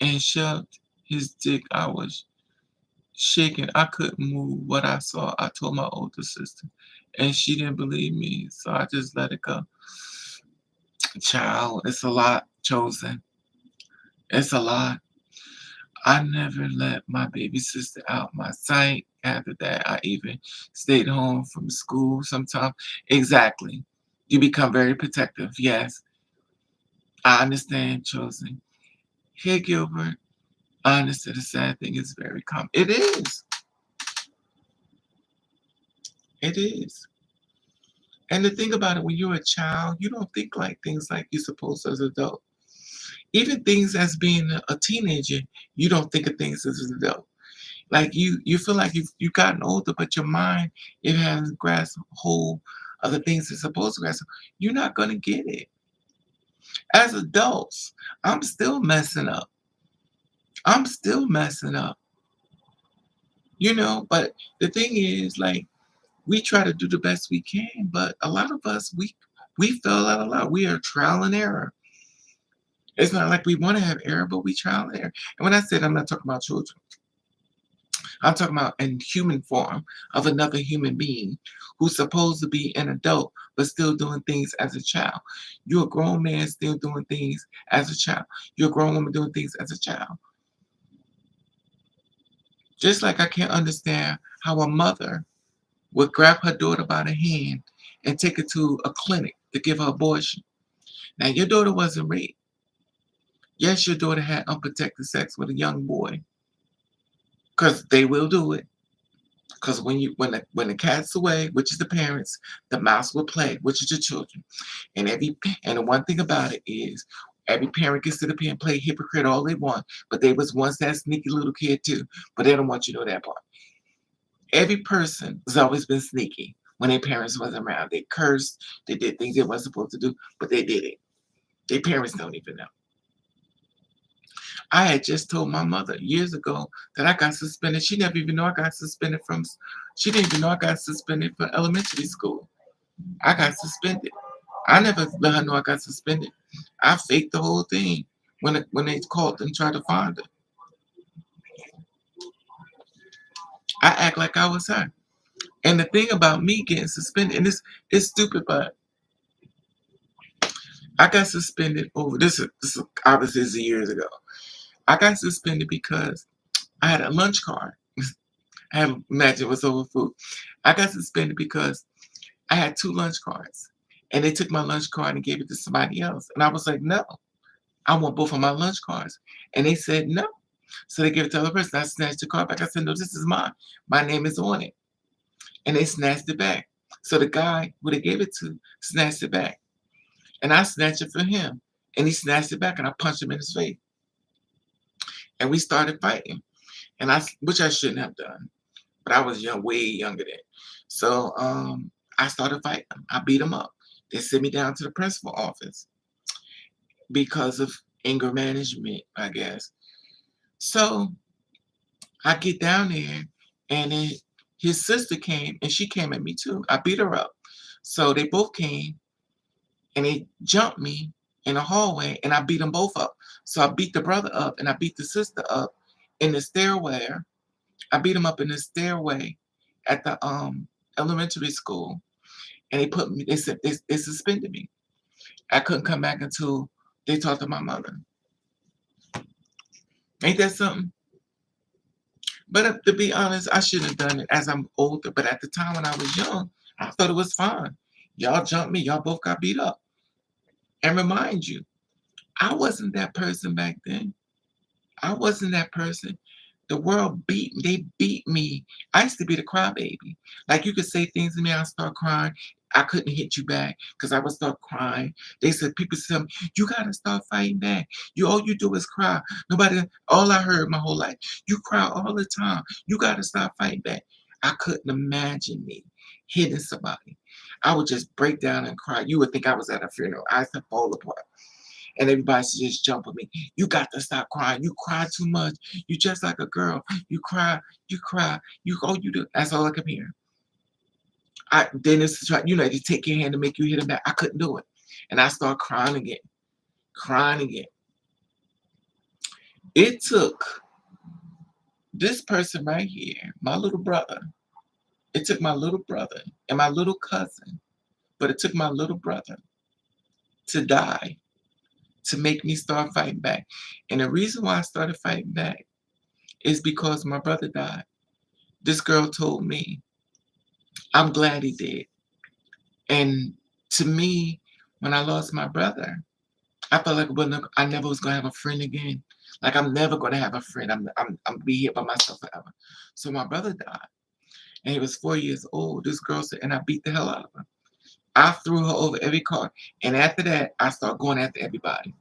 and shoved his dick. I was shaking. I couldn't move what I saw. I told my older sister, and she didn't believe me, so I just let it go. Child, it's a lot, chosen. It's a lot. I never let my baby sister out my sight. After that, I even stayed home from school sometimes. Exactly. You become very protective. Yes, I understand, chosen. Here, Gilbert, I understand the sad thing is very common. It is. It is. And the thing about it, when you're a child, you don't think like things like you're supposed to as an adult. Even things as being a teenager, you don't think of things as an adult. Like you feel like you've gotten older, but your mind, it hasn't grasped hold of the things it's supposed to grasp. You're not gonna get it. As adults, I'm still messing up. I'm still messing up. But the thing is, like, we try to do the best we can, but a lot of us, we fail at a lot. We are trial and error. It's not like we want to have error, but we trial and error. And when I said I'm not talking about children, I'm talking about in human form of another human being who's supposed to be an adult but still doing things as a child. You're a grown man still doing things as a child. You're a grown woman doing things as a child. Just like I can't understand how a mother would grab her daughter by the hand and take her to a clinic to give her abortion. Now, your daughter wasn't raped. Yes, your daughter had unprotected sex with a young boy, because they will do it. Because when the cat's away, which is the parents, the mouse will play, which is the children. And the one thing about it is, every parent can sit up here and play hypocrite all they want, but they was once that sneaky little kid too. But they don't want you to know that part. Every person has always been sneaky when their parents wasn't around. They cursed, they did things they weren't supposed to do, but they did it. Their parents don't even know. I had just told my mother years ago that I got suspended. She never even know I got suspended from. She didn't even know I got suspended from elementary school. I got suspended. I never let her know I got suspended. I faked the whole thing when they called and tried to find her. I act like I was her. And the thing about me getting suspended, and it's stupid, but I got suspended over this obviously is years ago. I got suspended because I had a lunch card. I have imagine what's over food. I got suspended because I had two lunch cards, and they took my lunch card and gave it to somebody else. And I was like, no, I want both of my lunch cards. And they said no. So they gave it to the other person. I snatched the card back. I said, no, this is mine. My name is on it. And they snatched it back. So the guy who they gave it to snatched it back. And I snatched it from him. And he snatched it back, and I punched him in his face. And we started fighting. Which I shouldn't have done. But I was young, way younger then. So I started fighting him. I beat him up. They sent me down to the principal office because of anger management, I guess. So I get down there, and then his sister came, and she came at me too. I beat her up. So they both came, and they jumped me in the hallway, and I beat them both up. So I beat the brother up, and I beat the sister up in the stairway. I beat him up in the stairway at the elementary school, and they put me. They said they suspended me. I couldn't come back until they talked to my mother. Ain't that something? But to be honest, I shouldn't have done it as I'm older. But at the time when I was young, I thought it was fine. Y'all jumped me. Y'all both got beat up. And remind you, I wasn't that person back then. I wasn't that person. The world beat me. They beat me. I used to be the crybaby. Like, you could say things to me, I start crying. I couldn't hit you back because I would start crying. People said, you gotta start fighting back. All you do is cry. All I heard my whole life, you cry all the time. You gotta start fighting back. I couldn't imagine me hitting somebody. I would just break down and cry. You would think I was at a funeral. I used to fall apart. And everybody should just jump with me. You got to stop crying. You cry too much. You just like a girl. You cry. You cry. You do. That's all I could hear. Then it's try. They take your hand to make you hit them back. I couldn't do it, and I start crying again, crying again. It took this person right here, my little brother. It took my little brother and my little cousin, but it took my little brother to die to make me start fighting back. And the reason why I started fighting back is because my brother died. This girl told me, I'm glad he did. And to me, when I lost my brother, I felt like I never was gonna have a friend again. Like, I'm never gonna have a friend. I'm be here by myself forever. So my brother died. And he was 4 years old. This girl said, and I beat the hell out of her. I threw her over every car. And after that, I started going after everybody.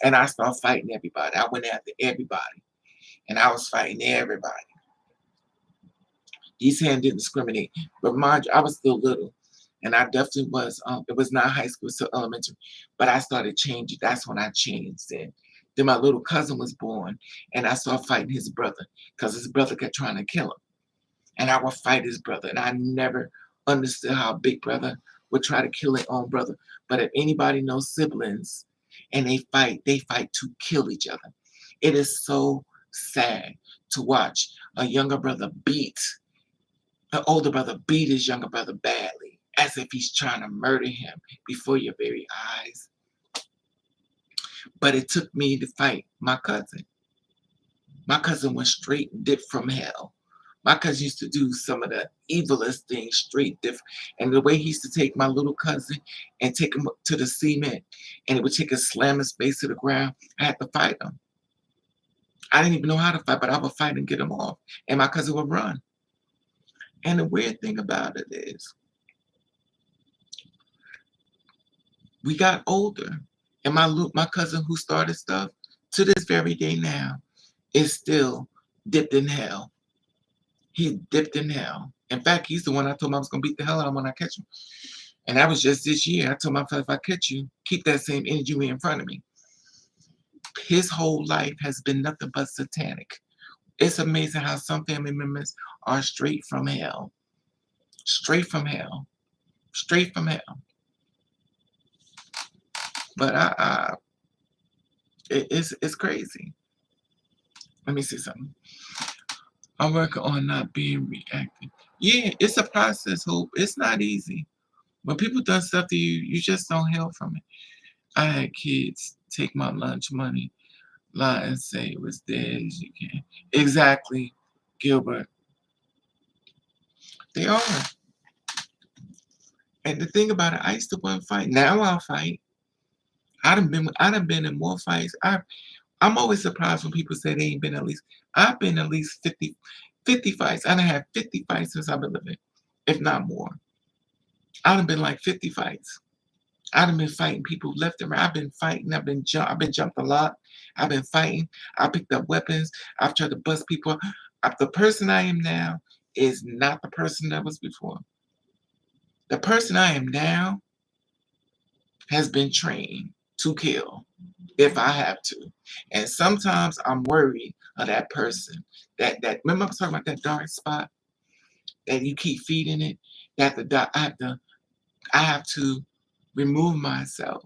And I started fighting everybody. I went after everybody. And I was fighting everybody. These hands didn't discriminate. But mind you, I was still little. And I definitely was, it was not high school, so elementary. But I started changing. That's when I changed. Then my little cousin was born. And I started fighting his brother. Because his brother kept trying to kill him. And I would fight his brother. And I never understood how a big brother would try to kill their own brother. But if anybody knows siblings and they fight to kill each other. It is so sad to watch a younger brother beat the older brother beat his younger brother badly, as if he's trying to murder him before your very eyes. But it took me to fight my cousin. My cousin went straight and dipped from hell. My cousin used to do some of the evilest things straight different. And the way he used to take my little cousin and take him to the cement, and it would take a slam his face to the ground, I had to fight him. I didn't even know how to fight, but I would fight and get him off. And my cousin would run. And the weird thing about it is, we got older. And my cousin who started stuff, to this very day now, is still dipped in hell. He dipped in hell. In fact, he's the one I told him I was going to beat the hell out of him when I catch him. And that was just this year. I told him, if I catch you, keep that same energy in front of me. His whole life has been nothing but satanic. It's amazing how some family members are straight from hell. Straight from hell. Straight from hell. But it's crazy. Let me see something. I'm working on not being reactive. Yeah, it's a process, Hope. It's not easy. When people done stuff to you, you just don't heal from it. I had kids take my lunch money, lie and say it was theirs. You can exactly, Gilbert. They are. And the thing about it, I used to want to fight. Now I'll fight. I done been in more fights. I'm always surprised when people say they ain't been at least. I've been at least 50 fights. I done had 50 fights since I've been living, if not more. I done been like 50 fights. I done been fighting people left and right. I've been fighting. I've been jumped a lot. I've been fighting. I picked up weapons. I've tried to bust people. The person I am now is not the person that was before. The person I am now has been trained to kill if I have to. And sometimes I'm worried of that person. That remember I was talking about that dark spot that you keep feeding it. I have to remove myself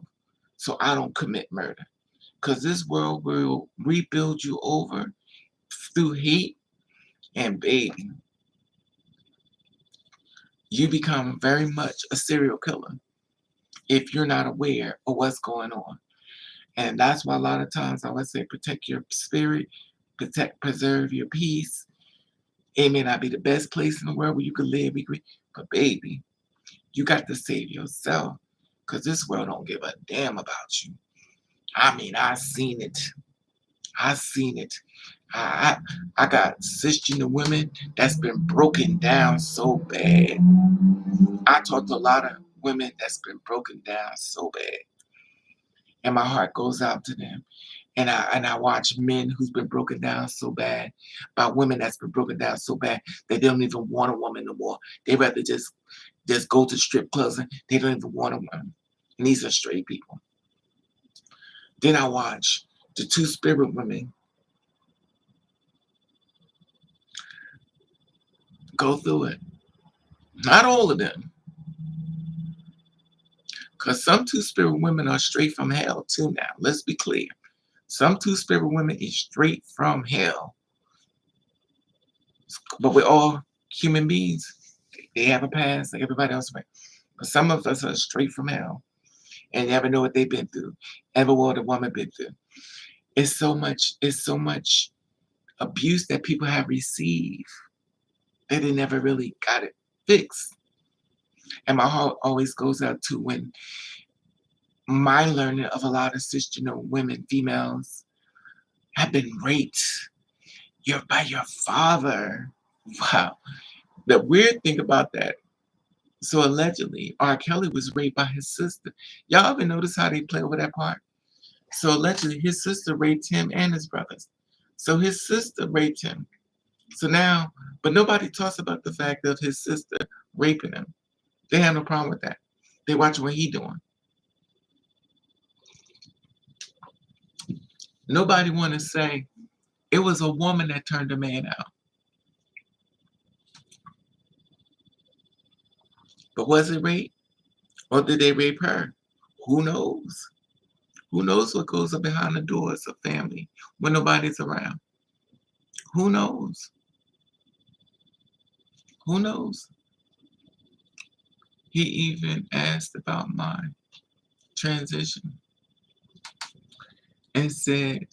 so I don't commit murder. Because this world will rebuild you over through hate, and baby, you become very much a serial killer if you're not aware of what's going on. And that's why a lot of times I would say protect your spirit, preserve your peace. It may not be the best place in the world where you can live, but baby, you got to save yourself, because this world don't give a damn about you. I mean, I seen it. I got cisgender women that's been broken down so bad. I talked to a lot of women that's been broken down so bad, and my heart goes out to them. And I watch men who's been broken down so bad by women that's been broken down so bad that they don't even want a woman no more. They rather just go to strip clubs, and they don't even want a woman. And these are straight people. Then I watch the two spirit women go through it. Not all of them. Because some two spirit women are straight from hell too now. Let's be clear. Some two spirit women is straight from hell. But we're all human beings. They have a past like everybody else. But some of us are straight from hell. And you never know what they've been through. Ever what a woman been through. It's so much abuse that people have received that they never really got it fixed. And my heart always goes out to when my learning of a lot of cisgender women, females, have been raped by your father. Wow. The weird thing about that, so allegedly, R. Kelly was raped by his sister. Y'all ever notice how they play over that part? So allegedly, his sister raped him and his brothers. So his sister raped him. So now, but nobody talks about the fact of his sister raping him. They have no problem with that. They watch what he doing. Nobody want to say it was a woman that turned the man out. But was it rape? Or did they rape her? Who knows? Who knows what goes on behind the doors of family when nobody's around? Who knows? Who knows? He even asked about my transition and said,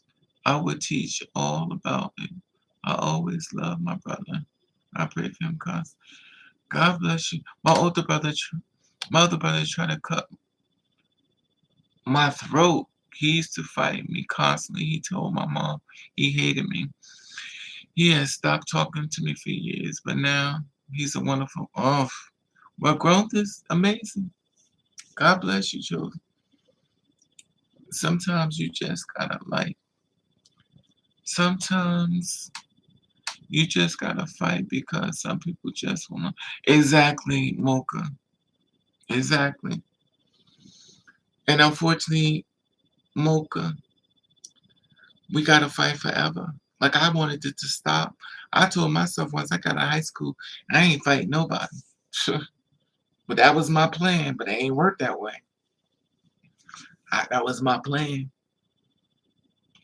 I would teach all about it. I always love my brother. I pray for him because God bless you. My older brother tried to cut my throat. He used to fight me constantly. He told my mom he hated me. He had stopped talking to me for years, but now he's a wonderful off. Well, growth is amazing. God bless you, children. Sometimes you just gotta sometimes you just gotta fight because some people just wanna. Exactly, Mocha. Exactly. And unfortunately, Mocha, we gotta fight forever. Like I wanted it to stop. I told myself once I got out of high school, I ain't fighting nobody. But that was my plan, but it ain't worked that way. That was my plan.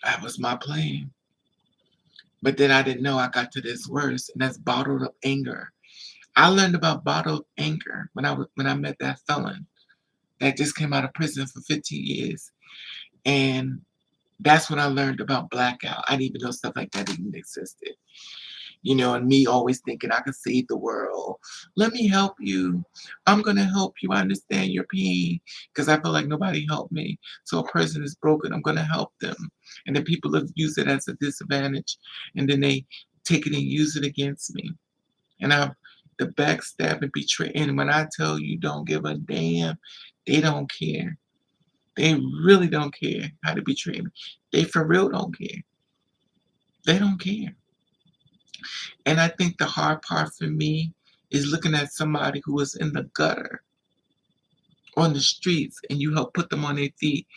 That was my plan. But then I didn't know I got to this worse, and that's bottled up anger. I learned about bottled anger when I met that felon that just came out of prison for 15 years. And that's when I learned about blackout. I didn't even know stuff like that even existed. You know, and me always thinking I can save the world. Let me help you. I'm gonna help you. I understand your pain because I feel like nobody helped me. So a person is broken. I'm gonna help them, and then people have used it as a disadvantage, and then they take it and use it against me. And I, the backstab and betray. And when I tell you, don't give a damn, they don't care. They really don't care how to betray me. They for real don't care. They don't care. And I think the hard part for me is looking at somebody who is in the gutter on the streets and you help put them on their feet.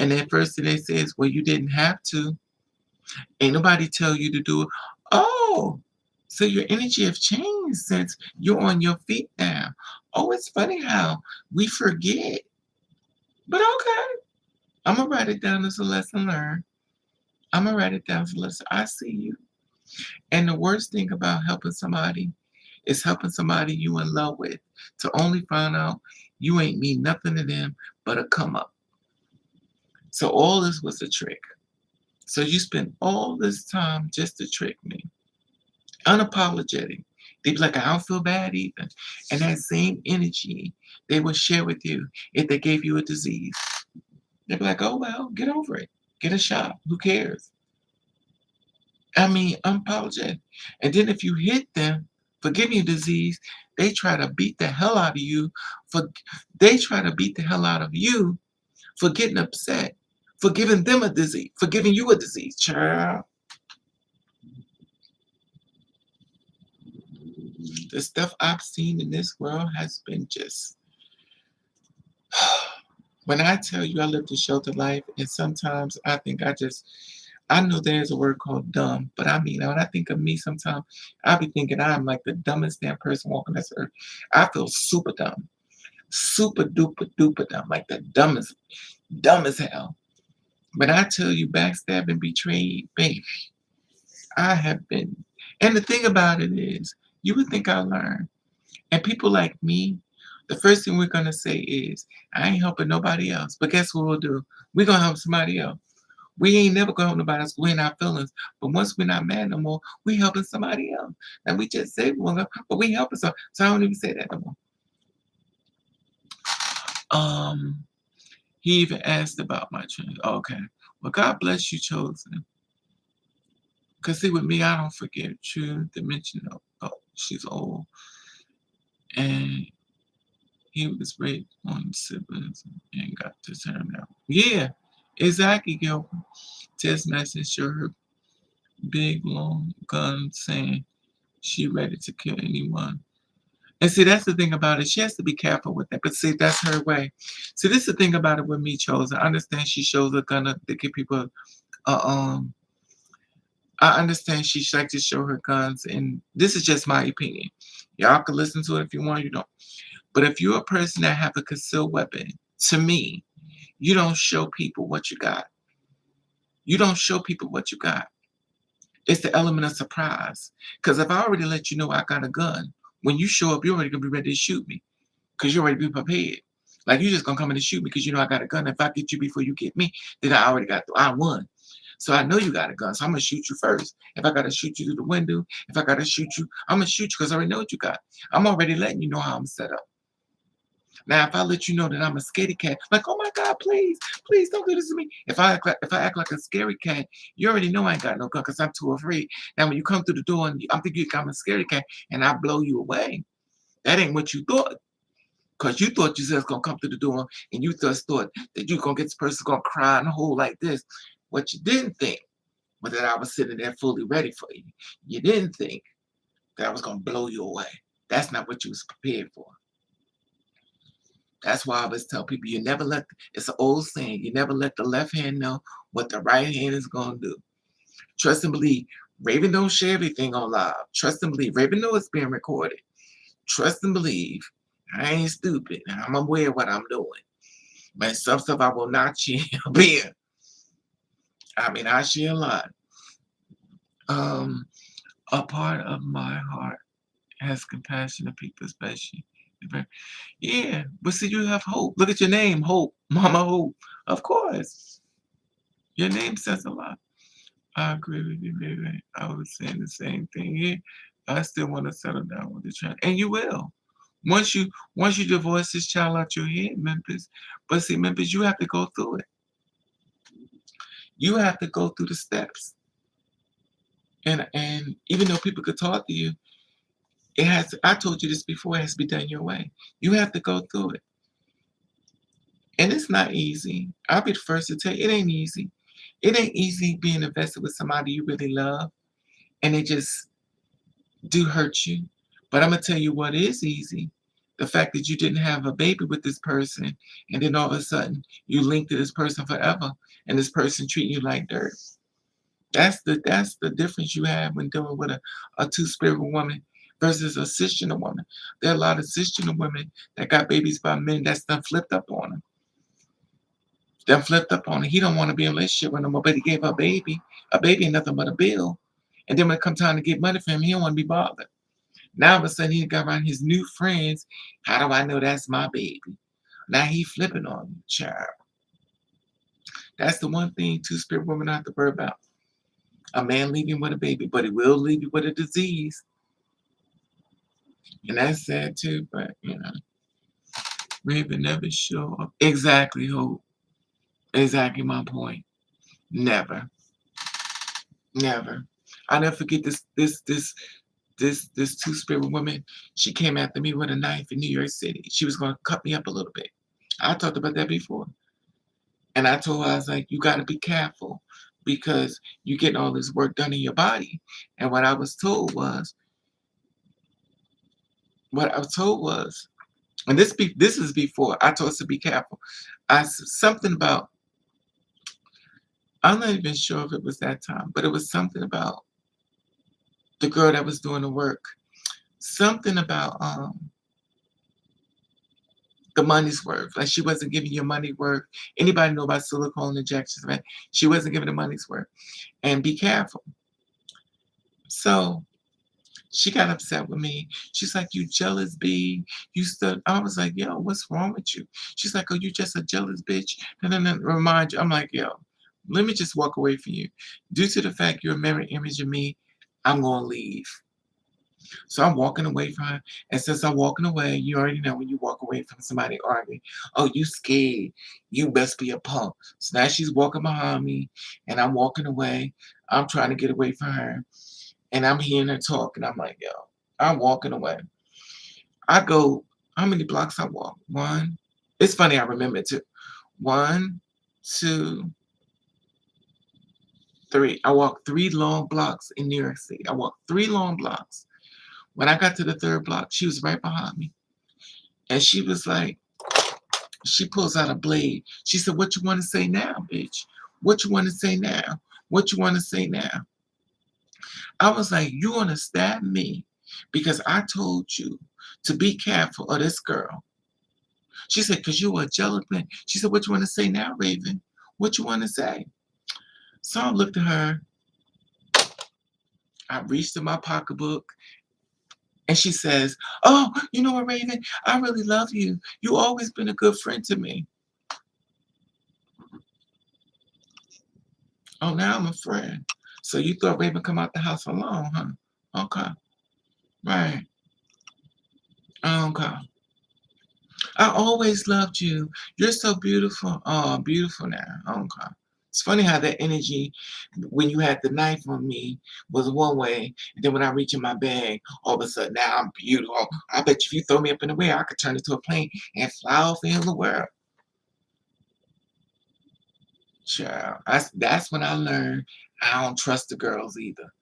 And then first thing they say is, well, you didn't have to. Ain't nobody tell you to do it. Oh, so your energy have changed since you're on your feet now. Oh, it's funny how we forget. But okay, I'm going to write it down as a lesson learned. I'm going to write it down as a lesson. I see you. And the worst thing about helping somebody is helping somebody you in love with to only find out you ain't mean nothing to them but a come up. So all this was a trick. So you spend all this time just to trick me. Unapologetic. They'd be like, I don't feel bad either. And that same energy they would share with you if they gave you a disease. They'd be like, oh well, get over it. Get a shot. Who cares? I mean, unapologetic. And then if you hit them for giving you disease, they try to beat the hell out of you for they try to beat the hell out of you for getting upset, for giving them a disease, for giving you a disease, child. The stuff I've seen in this world has been just when I tell you I lived a sheltered life, and sometimes I think I know there's a word called dumb, but I mean, when I think of me, sometimes I be thinking I'm like the dumbest damn person walking this earth. I feel super dumb, super duper duper dumb, like the dumbest, dumb as hell. But I tell you, backstab and betrayed, baby, I have been. And the thing about it is, you would think I learned. And people like me, the first thing we're gonna say is, I ain't helping nobody else. But guess what we'll do? We're gonna help somebody else. We ain't never gonna help nobody else. We in our feelings. But once we're not mad no more, we helping somebody else. And we just say we want to, but we helping some. So I don't even say that no more. He even asked about my training. Okay. Well, God bless you, chosen. Cause see, with me, I don't forget true dimensional. Oh, She's old. And he was raped on siblings and got to turn out. Yeah, exactly, Gilbert. Text message show her big long gun saying she ready to kill anyone. And see, that's the thing about it. She has to be careful with that. But see, that's her way. See, this is the thing about it with me, Chosen. I understand she shows a gun to give people um I understand she likes to show her guns, and this is just my opinion. Y'all can listen to it if you want, you don't. But if you're a person that have a concealed weapon, to me, you don't show people what you got. You don't show people what you got. It's the element of surprise. Because if I already let you know I got a gun, when you show up, you're already gonna be ready to shoot me. Because you're already be prepared. Like you're just gonna come in and shoot me because you know I got a gun. If I get you before you get me, then I won. So I know you got a gun. So I'm gonna shoot you first. If I gotta shoot you through the window, if I gotta shoot you, I'm gonna shoot you because I already know what you got. I'm already letting you know how I'm set up. Now, if I let you know that I'm a scaredy cat, like, oh my God, please, please don't do this to me. If I act like a scary cat, you already know I ain't got no gun because I'm too afraid. Now, when you come through the door and I'm thinking I'm a scaredy cat and I blow you away, that ain't what you thought. Because you thought you was gonna come through the door and you just thought that you gonna get this person gonna cry in a hole like this. What you didn't think was that I was sitting there fully ready for you. You didn't think that I was gonna blow you away. That's not what you was prepared for. That's why I always tell people you never let it's an old saying, you never let the left hand know what the right hand is gonna do. Trust and believe. Raven don't share everything on live. Trust and believe. Raven know it's being recorded. Trust and believe. I ain't stupid. I'm aware of what I'm doing. But some stuff I will not share here. I mean, I share a lot. Um, a part of my heart has compassion of people, especially. Yeah, but see, you have hope. Look at your name, Hope, Mama Hope. Of course, your name says a lot. I agree with you, baby. I was saying the same thing here. I still want to settle down with the child, and you will. Once you divorce this child out your head, Memphis. But see, Memphis, you have to go through it. You have to go through the steps. And even though people could talk to you, it has to, I told you this before, it has to be done your way. You have to go through it. And it's not easy. I'll be the first to tell you it ain't easy. It ain't easy being invested with somebody you really love and they just do hurt you. But I'm gonna tell you what is easy. The fact that you didn't have a baby with this person and then all of a sudden you link to this person forever and this person treating you like dirt. That's the difference you have when dealing with a two-spirit woman versus a cisgender woman. There are a lot of cisgender women that got babies by men that's done flipped up on them. Done flipped up on it. He don't want to be in a relationship with him, but he gave her a baby. A baby ain't nothing but a bill. And then when it comes time to get money from him, he don't want to be bothered. Now all of a sudden he got around his new friends. How do I know that's my baby? Now he flipping on you, child. That's the one thing two-spirit women have to worry about. A man leaving with a baby, but he will leave you with a disease. And that's sad too, but Raven never show up. Exactly, Hope. Exactly my point. Never. Never. I'll never forget this two-spirit woman. She came after me with a knife in New York City. She was gonna cut me up a little bit. I talked about that before. And I told her, I was like, you gotta be careful because you're getting all this work done in your body. And what I was told was, and this is before I told us to be careful. Something about, I'm not even sure if it was that time, but it was something about the girl that was doing the work. Something about the money's worth. Like she wasn't giving you money worth. Anybody know about silicone injections, right? She wasn't giving the money's worth. And be careful. So she got upset with me. She's like, you jealous B. You stood. I was like, yo, what's wrong with you? She's like, oh, you just a jealous bitch. And then remind you, I'm like, yo, let me just walk away from you. Due to the fact you're a mirror image of me, I'm gonna leave. So I'm walking away from her. And since I'm walking away, you already know when you walk away from somebody arguing, oh, you scared. You best be a punk. So now she's walking behind me and I'm walking away. I'm trying to get away from her. And I'm hearing her talk, and I'm like, yo, I'm walking away. I go, how many blocks I walk? One. It's funny, I remember it too. 1, 2, 3. I walked 3 long blocks in New York City. I walked 3 long blocks. When I got to the 3rd block, she was right behind me. And she was like, she pulls out a blade. She said, "What you want to say now, bitch? What you want to say now? What you want to say now?" I was like, "You want to stab me because I told you to be careful of this girl." She said, "Because you were a jealous man." She said, "What you want to say now, Raven? What you want to say?" So I looked at her. I reached in my pocketbook. And she says, "Oh, you know what, Raven? I really love you. You always been a good friend to me." "Oh, now I'm a friend. So you thought Raven come out the house alone, huh? Okay. Right. Okay. I always loved you. You're so beautiful. Oh, beautiful now. Okay." It's funny how that energy, when you had the knife on me, was one way, and then when I reach in my bag, all of a sudden now I'm beautiful. I bet you if you throw me up in the air, I could turn into a plane and fly off in the world. Child, that's when I learned I don't trust the girls either.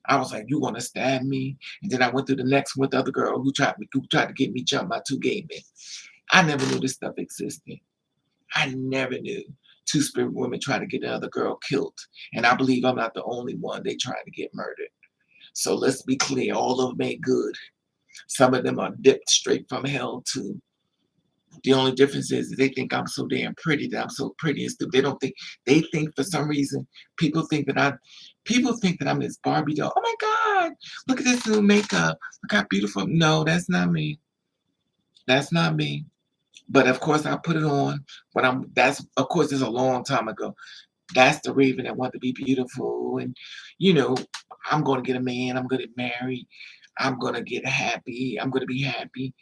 I was like, "You gonna stab me?" And then I went through the next one with the other girl who tried to get me jumped by 2 gay men. I never knew this stuff existed. I never knew 2 spirit women try to get another girl killed. And I believe I'm not the only one they trying to get murdered. So let's be clear, all of them ain't good. Some of them are dipped straight from hell too. The only difference is they think I'm so damn pretty that I'm so pretty and stupid. They don't think they think for some reason people think that I'm this Barbie doll. "Oh my God, look at this new makeup. Look how beautiful." No, that's not me. That's not me. But of course I put it on. But that's of course it's a long time ago. That's the Raven that want to be beautiful and you know, I'm gonna get a man, I'm gonna get married, I'm gonna get happy, I'm gonna be happy.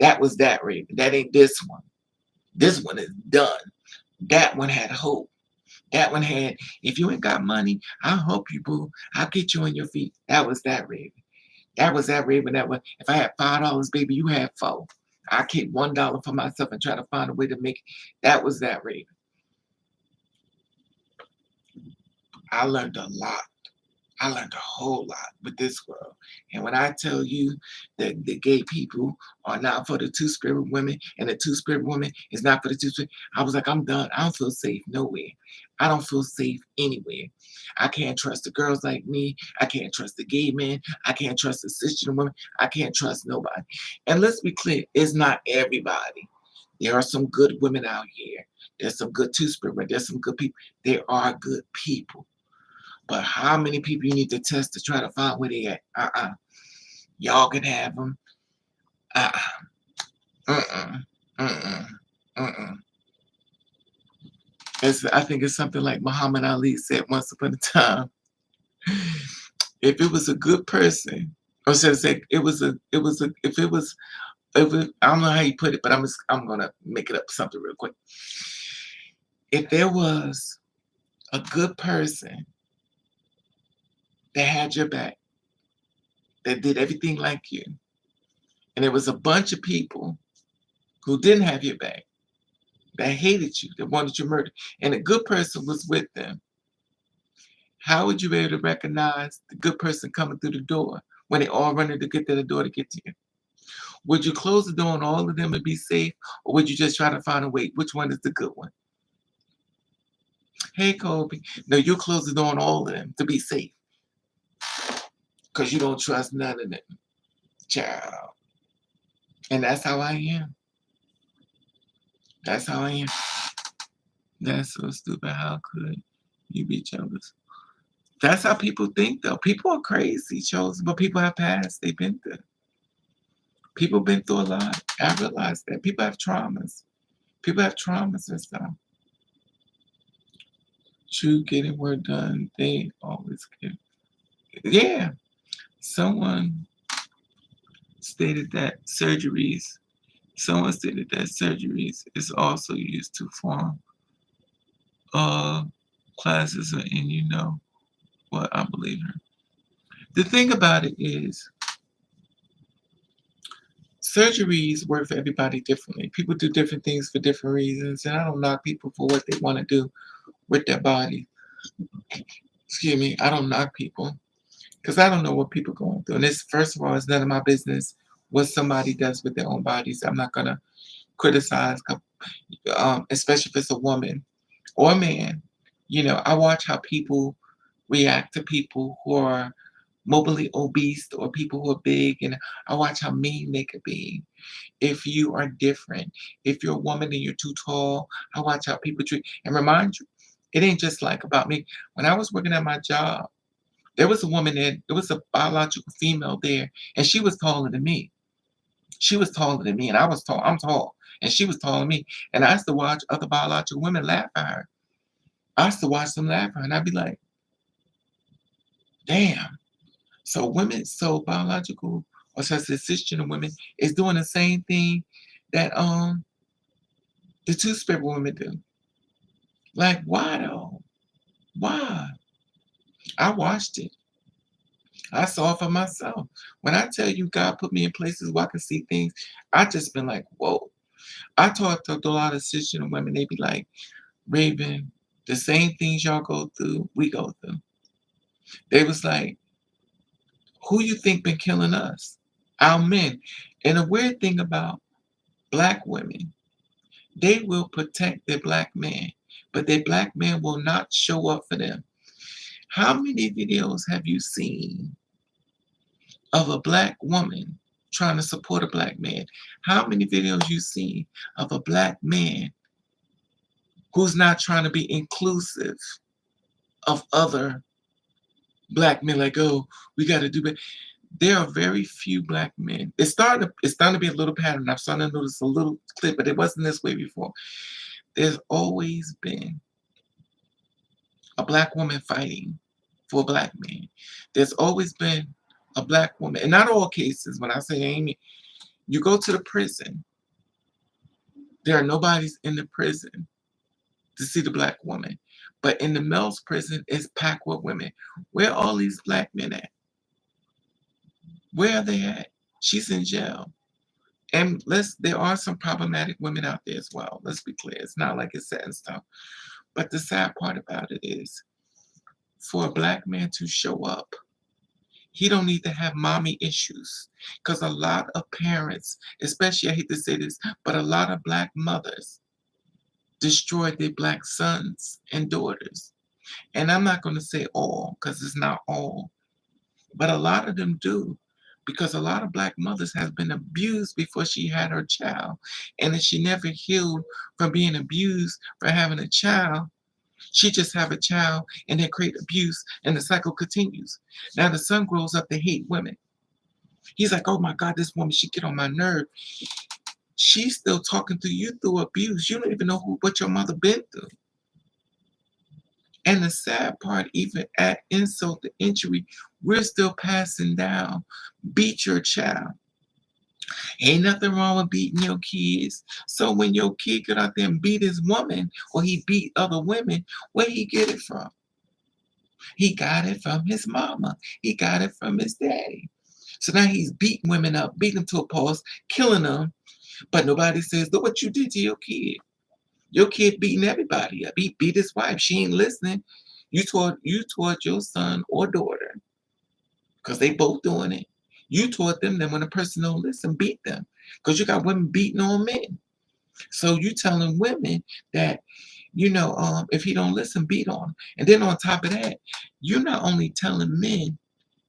That was that Raven. That ain't this one. This one is done. That one had hope. That one had, if you ain't got money, I'll help you, boo. I'll get you on your feet. That was that Raven. That was that Raven. That one. If I had $5, baby, you had 4. I keep $1 for myself and try to find a way to make it. That was that Raven. I learned a lot. I learned a whole lot with this world. And when I tell you that the gay people are not for the 2 spirit women and the 2 spirit woman is not for the 2 spirit, I was like, I'm done. I don't feel safe nowhere. I don't feel safe anywhere. I can't trust the girls like me. I can't trust the gay men. I can't trust the cisgender women. I can't trust nobody. And let's be clear, it's not everybody. There are some good women out here. There's some good 2 spirit women. There's some good people. There are good people. But how many people you need to test to try to find where they at? Y'all can have them. Uh-uh. Uh-uh. Uh-uh. Uh-uh. I think it's something like Muhammad Ali said once upon a time. If it was a good person, or should I say, I don't know how you put it, but I'm gonna make it up something real quick. If there was a good person that had your back, that did everything like you, and there was a bunch of people who didn't have your back, that hated you, that wanted you murdered, and a good person was with them, how would you be able to recognize the good person coming through the door when they all running to get to the door to get to you? Would you close the door on all of them and be safe, or would you just try to find a way? Which one is the good one? Hey, Kobe. No, you close the door on all of them to be safe because you don't trust none of them, child. And that's how I am. That's how I am. That's so stupid. How could you be jealous? That's how people think, though. People are crazy, chosen, but people have passed. They've been through. People been through a lot. I realize that. People have traumas. People have traumas and stuff. True, getting work done. They always get. Yeah. Someone stated that surgeries. Someone stated that surgeries is also used to form classes, and you know what I believe her. The thing about it is, Surgeries work for everybody differently. People do different things for different reasons, and I don't knock people for what they want to do with their body. Excuse me, I don't knock people because I don't know what people going through. And this, first of all, it's none of my business what somebody does with their own bodies. I'm not gonna criticize, especially if it's a woman or a man. I watch how people react to people who are morbidly obese or people who are big, and I watch how mean they could be. If you are different, if you're a woman and you're too tall, I watch how people treat and remind you, it ain't just like about me. When I was working at my job, there was a woman there was a biological female there, and she was taller than me. She was taller than me, and I was tall. I'm tall, and she was taller than me. And I used to watch other biological women laugh at her. I used to watch them laugh at her, and I'd be like, damn. So biological or such as cisgender women is doing the same thing that the two-spirit women do. Like, why though? Why? I watched it. I saw it for myself. When I tell you God put me in places where I can see things, I just been like, whoa. I talk to a lot of cisgender women, they be like, Raven, the same things y'all go through, we go through. They was like, who you think been killing us? Our men. And the weird thing about black women, they will protect their black man, but their black man will not show up for them. How many videos have you seen of a black woman trying to support a black man? How many videos you seen of a black man who's not trying to be inclusive of other black men? Like, oh, we got to do it. There are very few black men. It's starting to be a little pattern. I'm starting to notice a little clip, but it wasn't this way before. There's always been a black woman fighting for a black man. There's always been a black woman, and not all cases. When I say Amy, you go to the prison, there are nobodies in the prison to see the black woman. But in the male's prison, it's packed with women. Where are all these black men at? Where are they at? She's in jail. And there are some problematic women out there as well. Let's be clear. It's not like it's set in stone. But the sad part about it is, for a black man to show up, he don't need to have mommy issues. Because a lot of parents, especially, I hate to say this, but a lot of black mothers destroyed their black sons and daughters. And I'm not going to say all, because it's not all, but a lot of them do. Because a lot of black mothers has been abused before she had her child. And if she never healed from being abused for having a child, she just have a child and then create abuse and the cycle continues. Now the son grows up to hate women. He's like, oh my God, this woman, she get on my nerve. She's still talking to you through abuse. You don't even know what your mother been through. And the sad part, even at insult to injury, we're still passing down. Beat your child. Ain't nothing wrong with beating your kids. So when your kid get out there and beat his woman or he beat other women, where he get it from? He got it from his mama. He got it from his daddy. So now he's beating women up, beating them to a pulse, killing them. But nobody says, look what you did to your kid. Your kid beating everybody up. He beat his wife. She ain't listening. You taught your son or daughter, because they both doing it. You taught them that when a person don't listen, beat them. Because you got women beating on men. So you telling women that, if he don't listen, beat on him. And then on top of that, you're not only telling men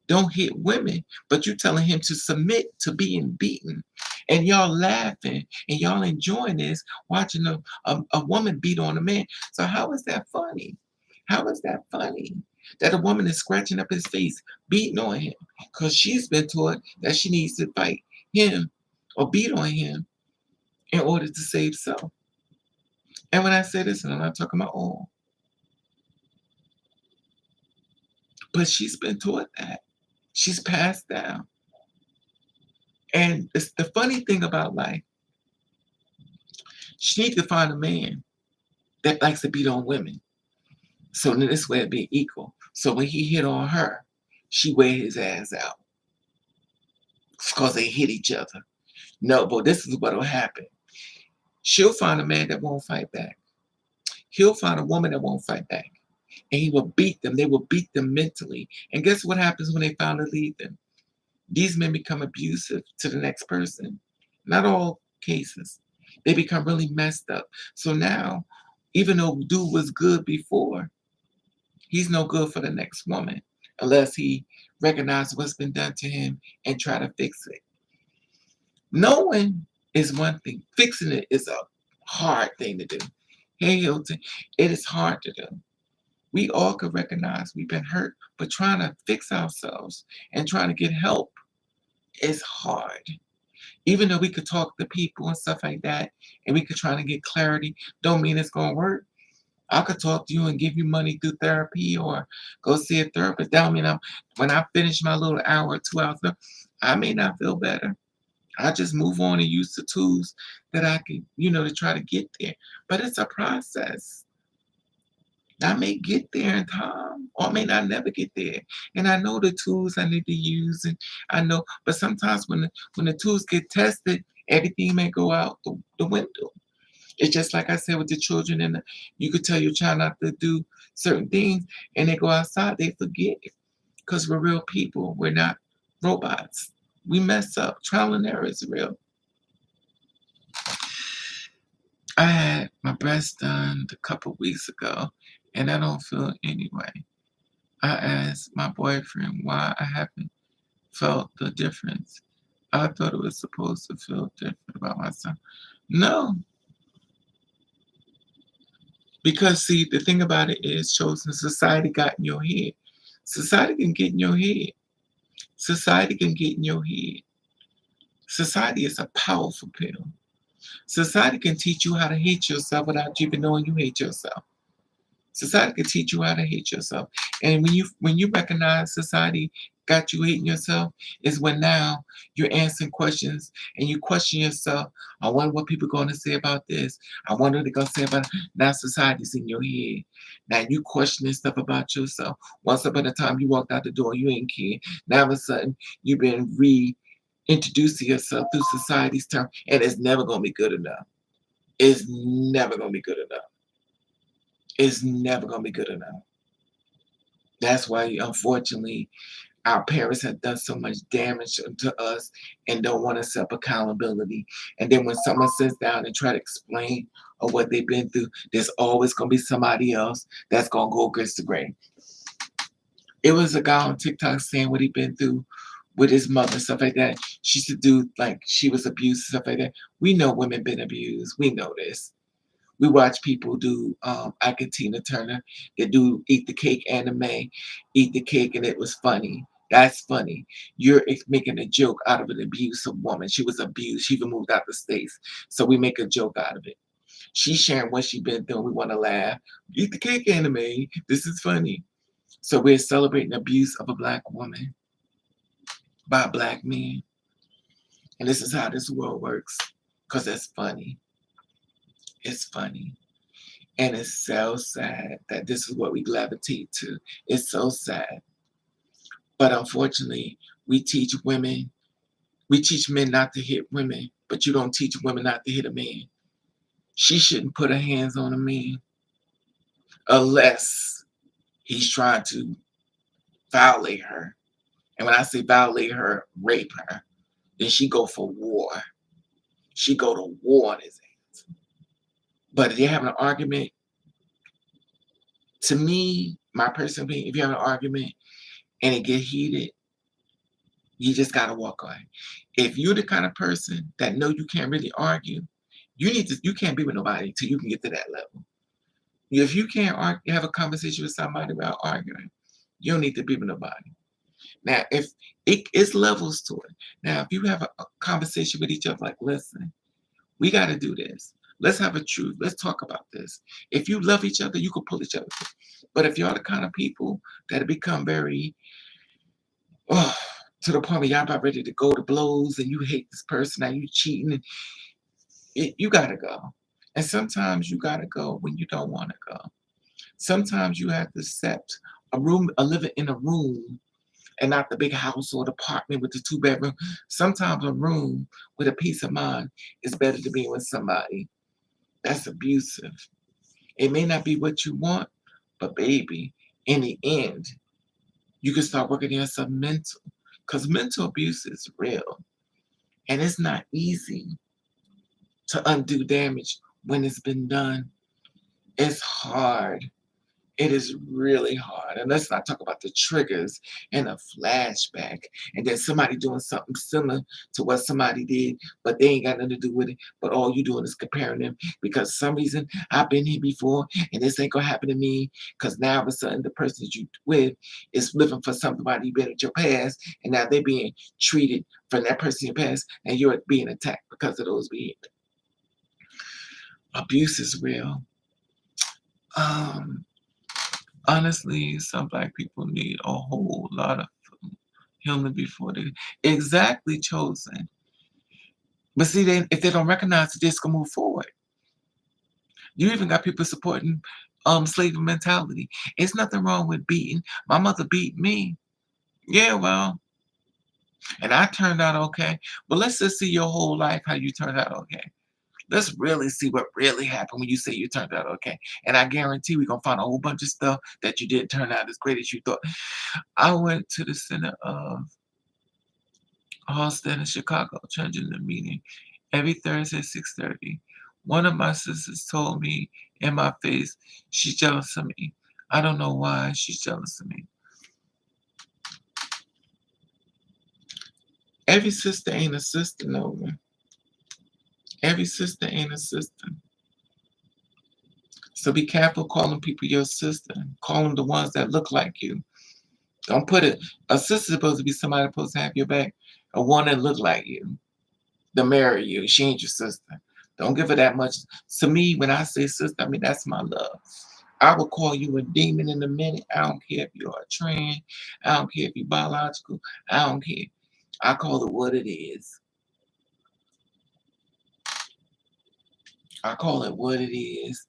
don't hit women, but you're telling him to submit to being beaten. And y'all laughing and y'all enjoying this, watching a woman beat on a man. So how is that funny? How is that funny? That a woman is scratching up his face, beating on him, because she's been taught that she needs to fight him or beat on him in order to save self. And when I say this, and I'm not talking about all, but she's been taught that. She's passed down. And it's the funny thing about life, she needs to find a man that likes to beat on women. So then this way it be equal. So when he hit on her, she wear his ass out. It's because they hit each other. No, but this is what'll happen. She'll find a man that won't fight back. He'll find a woman that won't fight back. And he will beat them. They will beat them mentally. And guess what happens when they finally leave them? These men become abusive to the next person. Not all cases. They become really messed up. So now, even though dude was good before, he's no good for the next woman unless he recognizes what's been done to him and try to fix it. Knowing is one thing. Fixing it is a hard thing to do. Hey, Hilton, it is hard to do. We all could recognize we've been hurt, but trying to fix ourselves and trying to get help is hard. Even though we could talk to people and stuff like that, and we could try to get clarity, don't mean it's gonna work. I could talk to you and give you money through therapy or go see a therapist. That don't mean when I finish my little hour or 2 hours, I may not feel better. I just move on and use the tools that I can, to try to get there. But it's a process. I may get there in time, or I may not never get there. And I know the tools I need to use, and I know. But sometimes when the tools get tested, everything may go out the window. It's just like I said with the children, and you could tell your child not to do certain things, and they go outside, they forget because we're real people. We're not robots. We mess up. Trial and error is real. I had my breast done a couple weeks ago, and I don't feel it anyway. I asked my boyfriend why I haven't felt the difference. I thought it was supposed to feel different about myself. No, because see, the thing about it is, chosen society got in your head. Society can get in your head. Society can get in your head. Society is a powerful pill. Society can teach you how to hate yourself without you even knowing you hate yourself. Society can teach you how to hate yourself. And when you recognize society got you hating yourself, is when now you're answering questions and you question yourself. I wonder what people are going to say about this. I wonder what they're going to say about it. Now society's in your head. Now you questioning stuff about yourself. Once upon a time you walked out the door, you ain't care. Now all of a sudden you've been reintroducing yourself through society's term, and it's never going to be good enough. It's never going to be good enough. It's never going to be good enough. That's why, unfortunately, our parents have done so much damage to us and don't want to accept accountability. And then when someone sits down and try to explain of what they've been through, there's always going to be somebody else that's going to go against the grain. It was a guy on TikTok saying what he'd been through with his mother and stuff like that. She used to do like she was abused and stuff like that. We know women been abused. We know this. We watch people do Ike and Tina Turner. They do Eat the Cake anime, Eat the Cake, and it was funny. That's funny. You're making a joke out of an abusive woman. She was abused. She even moved out the States. So we make a joke out of it. She's sharing what she's been through. We want to laugh. Eat the Cake anime. This is funny. So we're celebrating abuse of a black woman by black men. And this is how this world works. Because it's funny. It's funny. And it's so sad that this is what we gravitate to. It's so sad. But unfortunately, we teach men not to hit women, but you don't teach women not to hit a man. She shouldn't put her hands on a man unless he's trying to violate her. And when I say violate her, rape her, then she go for war. She go to war on his hands. But if you're having an argument, to me, my personal opinion, if you have an argument and it get heated, you just gotta walk away. If you're the kind of person that know you can't really argue, you can't be with nobody until you can get to that level. If you can't have a conversation with somebody without arguing, you don't need to be with nobody. Now, if it's levels to it. Now, if you have a conversation with each other, like, listen, we got to do this. Let's have a truth. Let's talk about this. If you love each other, you can pull each other through. But if you're the kind of people that have become very, oh, to the point where y'all about ready to go to blows and you hate this person and you cheating, you got to go. And sometimes you got to go when you don't want to go. Sometimes you have to accept living in a room and not the big house or the apartment with the two-bedroom. Sometimes a room with a peace of mind is better to be with somebody that's abusive. It may not be what you want, but baby, in the end, you can start working on some mental, because mental abuse is real, and it's not easy to undo damage when it's been done. It's hard. It is really hard. And let's not talk about the triggers and a flashback and then somebody doing something similar to what somebody did, but they ain't got nothing to do with it. But all you doing is comparing them because for some reason I've been here before and this ain't gonna happen to me because now all of a sudden the person that you with is living for somebody better at your past and now they're being treated from that person in your past and you're being attacked because of those behaviors. Abuse is real. Um, Honestly, some black people need a whole lot of healing before they exactly chosen. But see, if they don't recognize it, they're just gonna move forward. You even got people supporting slavery mentality. It's nothing wrong with beating. My mother beat me. Yeah, well, and I turned out okay. But let's just see your whole life how you turned out okay. Let's really see what really happened when you say you turned out okay. And I guarantee we're gonna find a whole bunch of stuff that you didn't turn out as great as you thought. I went to the center of Halstead in Chicago, changing the meeting every Thursday at 6:30. One of my sisters told me in my face, she's jealous of me. I don't know why she's jealous of me. Every sister ain't a sister, Nova. Every sister ain't a sister. So be careful calling people your sister. Call them the ones that look like you. Don't put it. A sister's supposed to be somebody supposed to have your back. A one that look like you, to marry you. She ain't your sister. Don't give her that much. To me, when I say sister, I mean that's my love. I will call you a demon in a minute. I don't care if you're a trans. I don't care if you're biological. I don't care. I call it what it is. I call it what it is.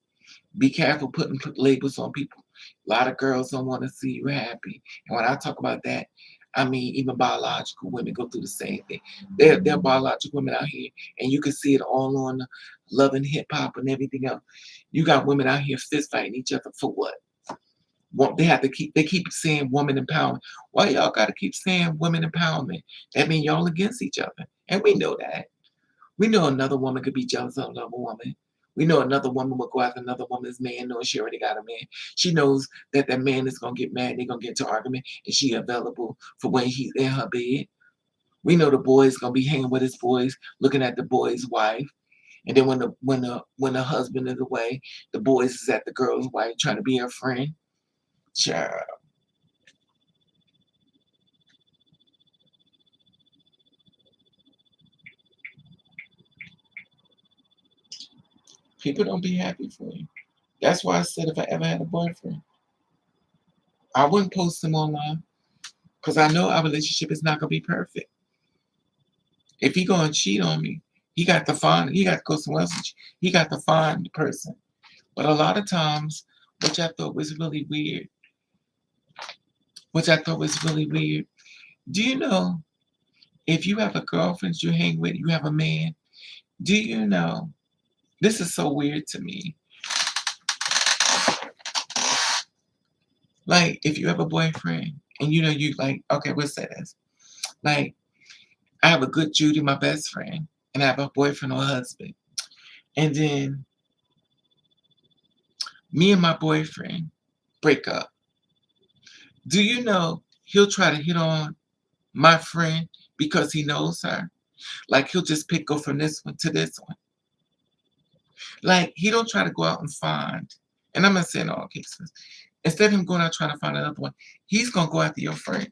Be careful putting labels on people. A lot of girls don't want to see you happy. And when I talk about that, I mean even biological women go through the same thing. There are biological women out here, and you can see it all on Love and Hip Hop and everything else. You got women out here fist fighting each other for what? They keep saying woman empowerment. Why y'all gotta keep saying women empowerment? That means y'all against each other. And we know that. We know another woman could be jealous of another woman. We know another woman will go after another woman's man knowing she already got a man. She knows that that man is gonna get mad, they're gonna get into argument, and she available for when he's in her bed. We know the boy's gonna be hanging with his boys, looking at the boy's wife. And then when the husband is away, the boys is at the girl's wife trying to be her friend. Child, people don't be happy for you. That's why I said if I ever had a boyfriend, I wouldn't post him online because I know our relationship is not gonna be perfect. If he gonna cheat on me, he got to find. He got to go somewhere else. He got to find the person. But a lot of times, which I thought was really weird, which I thought was really weird. Do you know if you have a girlfriend you hang with, you have a man? Do you know? This is so weird to me. Like if you have a boyfriend and you know you like, okay, we'll say this. Like I have a good Judy, my best friend, and I have a boyfriend or a husband. And then me and my boyfriend break up. Do you know he'll try to hit on my friend because he knows her? Like he'll just go from this one to this one. Like he don't try to go out and find, and I'm not saying all cases. Instead of him going out trying to find another one, he's gonna go after your friend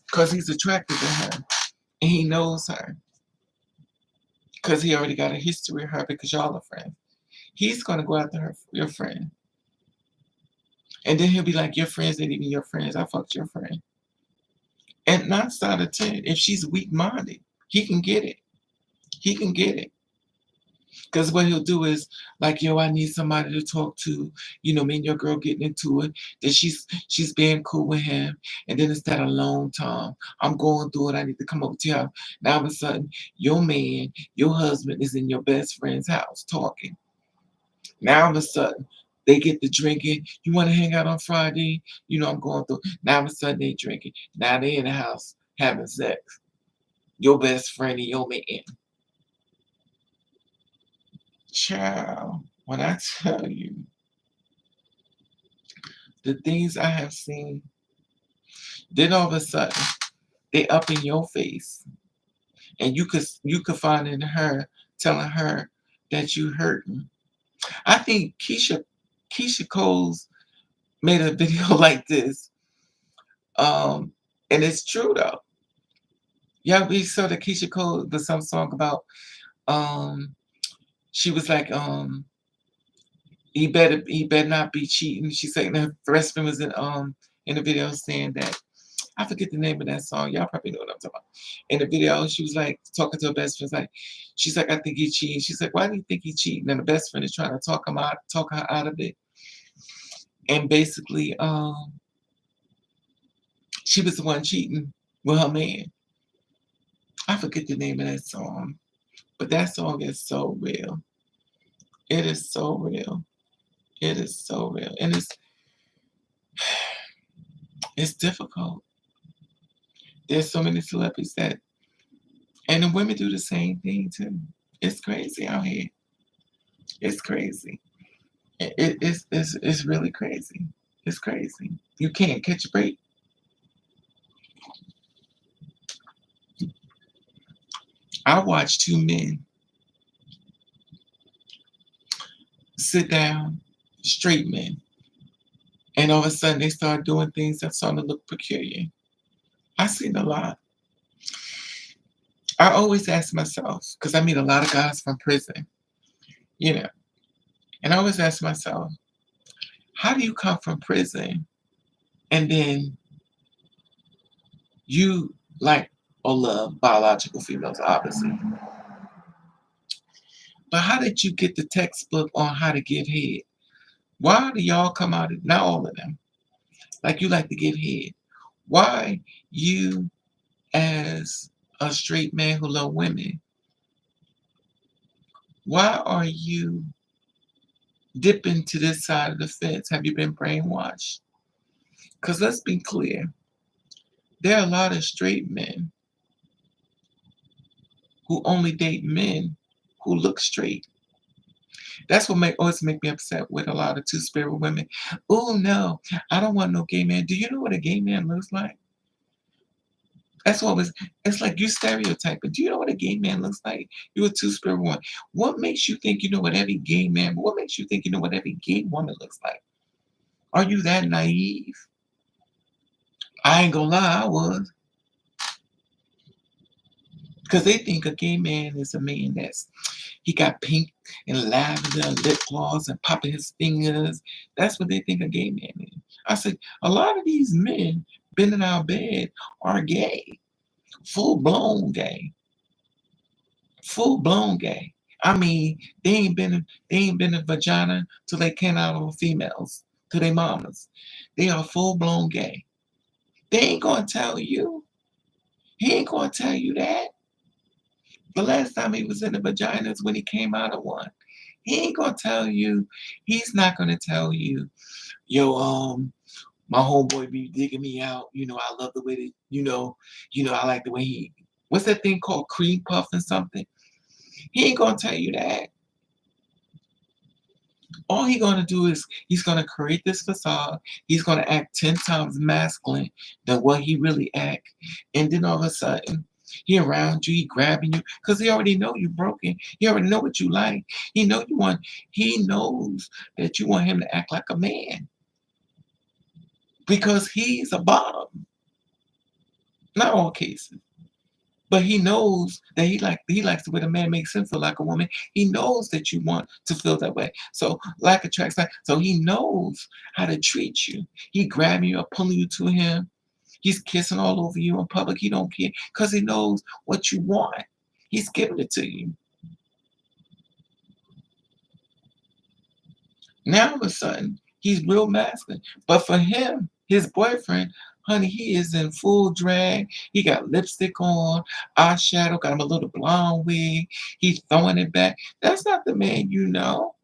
because he's attracted to her and he knows her because he already got a history of her because y'all are friends. He's gonna go after your friend, and then he'll be like, "Your friends ain't even your friends. I fucked your friend." And 9 out of 10, if she's weak-minded, he can get it. He can get it. Because what he'll do is like, yo, I need somebody to talk to. Me and your girl getting into it. Then she's being cool with him. And then it's that alone time. I'm going through it. I need to come over to you. Now all of a sudden, your man, your husband is in your best friend's house talking. Now all of a sudden, they get to drinking. You want to hang out on Friday? I'm going through. Now all of a sudden they drinking. Now they in the house having sex. Your best friend and your man. Child, when I tell you the things I have seen, then all of a sudden they up in your face, and you could find in her telling her that you hurting. I think Keisha Cole's made a video like this, um, and it's true though. Yeah, we saw the Keisha Cole, the some song about um, she was like he better not be cheating. She said the rest of was in the video saying that I forget the name of that song. Y'all probably know what I'm talking about. In the video, she was like talking to her best friend. She's like, I think he cheating. She's like, why do you think he cheating? And the best friend is trying to talk her out of it. And basically, she was the one cheating with her man. I forget the name of that song, but that song is so real. It is so real. It is so real, and it's difficult. There's so many celebrities and the women do the same thing too. It's crazy out here. It's crazy. It's really crazy. It's crazy. You can't catch a break. I watched two men sit down, straight men, and all of a sudden they start doing things that started to look peculiar. I seen a lot. I always ask myself, because I meet a lot of guys from prison, you know, and I always ask myself, how do you come from prison and then you like or love biological females, obviously, but how did you get the textbook on how to give head? Why do y'all come out of, not all of them, like you like to give head? Why you, as a straight man who love women, why are you dipping to this side of the fence? Have you been brainwashed? Because let's be clear, there are a lot of straight men who only date men who look straight. That's what always make me upset with a lot of two-spirit women. Oh no, I don't want no gay man. Do you know what a gay man looks like? That's what was. It's like you stereotyping. Do you know what a gay man looks like? You're a two-spirit woman. What makes you think you know what every gay man? What makes you think you know what every gay woman looks like? Are you that naive? I ain't gonna lie, I was. Because they think a gay man is a man he got pink and lavender and lip gloss and popping his fingers. That's what they think a gay man is. I said, a lot of these men been in our bed are gay. Full blown gay. Full blown gay. I mean, they ain't been a vagina till they came out of females, to their mamas. They are full blown gay. They ain't gonna tell you. He ain't gonna tell you that. The last time he was in the vagina is when he came out of one. He ain't gonna tell you. He's not gonna tell you, yo, my homeboy be digging me out. I love the way that, I like the way what's that thing called, cream puff and something? He ain't gonna tell you that. All he gonna do is he's gonna create this facade. He's gonna act 10 times masculine than what he really act, and then all of a sudden he around you, he grabbing you, cause he already know you broken. He already know what you like. He know you want. He knows that you want him to act like a man because he's a bottom. Not all cases. But he knows that he likes the way the man makes him feel like a woman. He knows that you want to feel that way. So like attracts like. So he knows how to treat you. He grabbing you or pulling you to him. He's kissing all over you in public. He don't care because he knows what you want. He's giving it to you. Now all of a sudden, he's real masculine. But for him, his boyfriend, honey, he is in full drag. He got lipstick on, eyeshadow, got him a little blonde wig. He's throwing it back. That's not the man you know.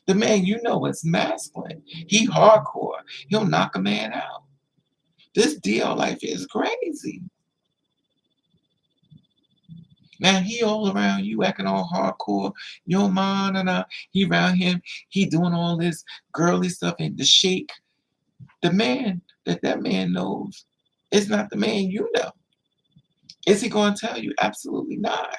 The man you know is masculine. He hardcore. He'll knock a man out. This DL life is crazy. Now he all around you acting all hardcore. Yo man and he around him, he doing all this girly stuff and the shake. The man that man knows is not the man you know. Is he going to tell you? Absolutely not.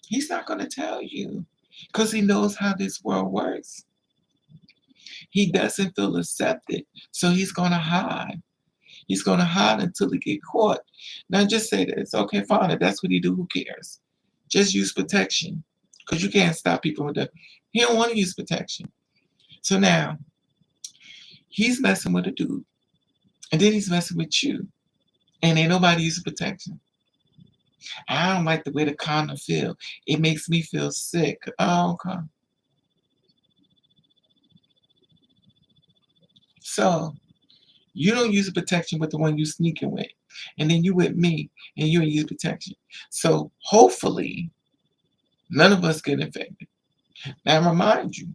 He's not going to tell you because he knows how this world works. He doesn't feel accepted, so he's going to hide. He's going to hide until he get caught. Now just say this. Okay, fine. If that's what he do, who cares? Just use protection because you can't stop people with that. He don't want to use protection. So now he's messing with a dude, and then he's messing with you, and ain't nobody using protection. I don't like the way the condom feel. It makes me feel sick. Oh, okay. So you don't use protection with the one you sneaking with, and then you with me, and you ain't use protection. So hopefully none of us get infected. Now remind you,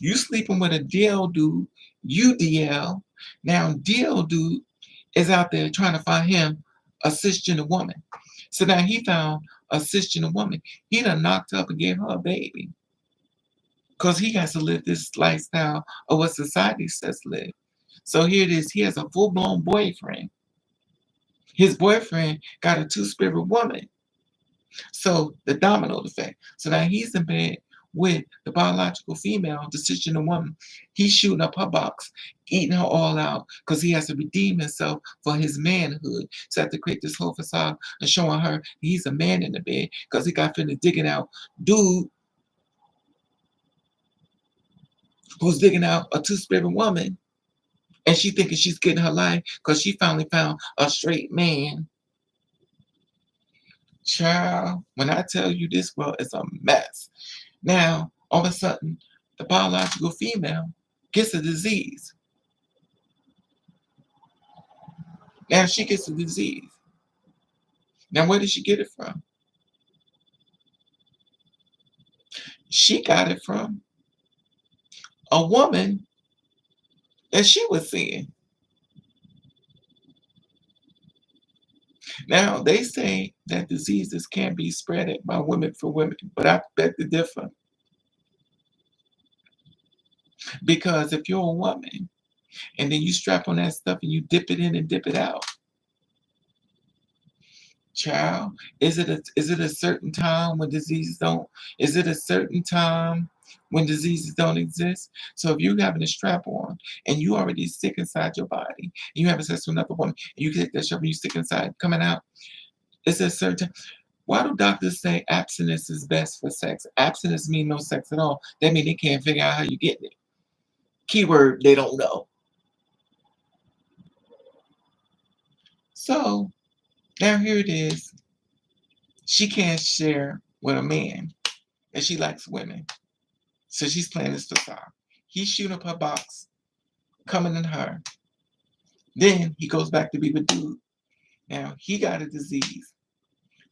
you sleeping with a DL dude, you DL. Now DL dude is out there trying to find him a cisgender woman. So now he found a cisgender woman. He done knocked up and gave her a baby. Because he has to live this lifestyle of what society says live. So here it is. He has a full-blown boyfriend. His boyfriend got a two-spirit woman. So the domino effect. So now he's in bed with the biological female, the cisgender woman. He's shooting up her box, eating her all out because he has to redeem himself for his manhood. So I have to create this whole facade and showing her he's a man in the bed because he got finished digging out dude who's digging out a two-spirit woman. And she thinking she's getting her life because she finally found a straight man. Child, when I tell you this world is a mess. Now, all of a sudden, the biological female gets a disease. Now she gets a disease. Now where did she get it from? She got it from a woman that she was seeing. Now they say that diseases can be spread by women for women, but I beg to differ. Because if you're a woman and then you strap on that stuff and you dip it in and dip it out, child, is it a certain time when diseases don't? Is it a certain time when diseases don't exist? So if you're having a strap on and you already sick inside your body, and you having sex with another woman, and you take that strap and you stick inside coming out, is it a certain time? Why do doctors say abstinence is best for sex? Abstinence means no sex at all. That means they can't figure out how you getting it. Keyword, they don't know. So now here it is. She can't share with a man and she likes women. So she's playing this facade. He's shooting up her box, coming in her. Then he goes back to be with dude. Now he got a disease.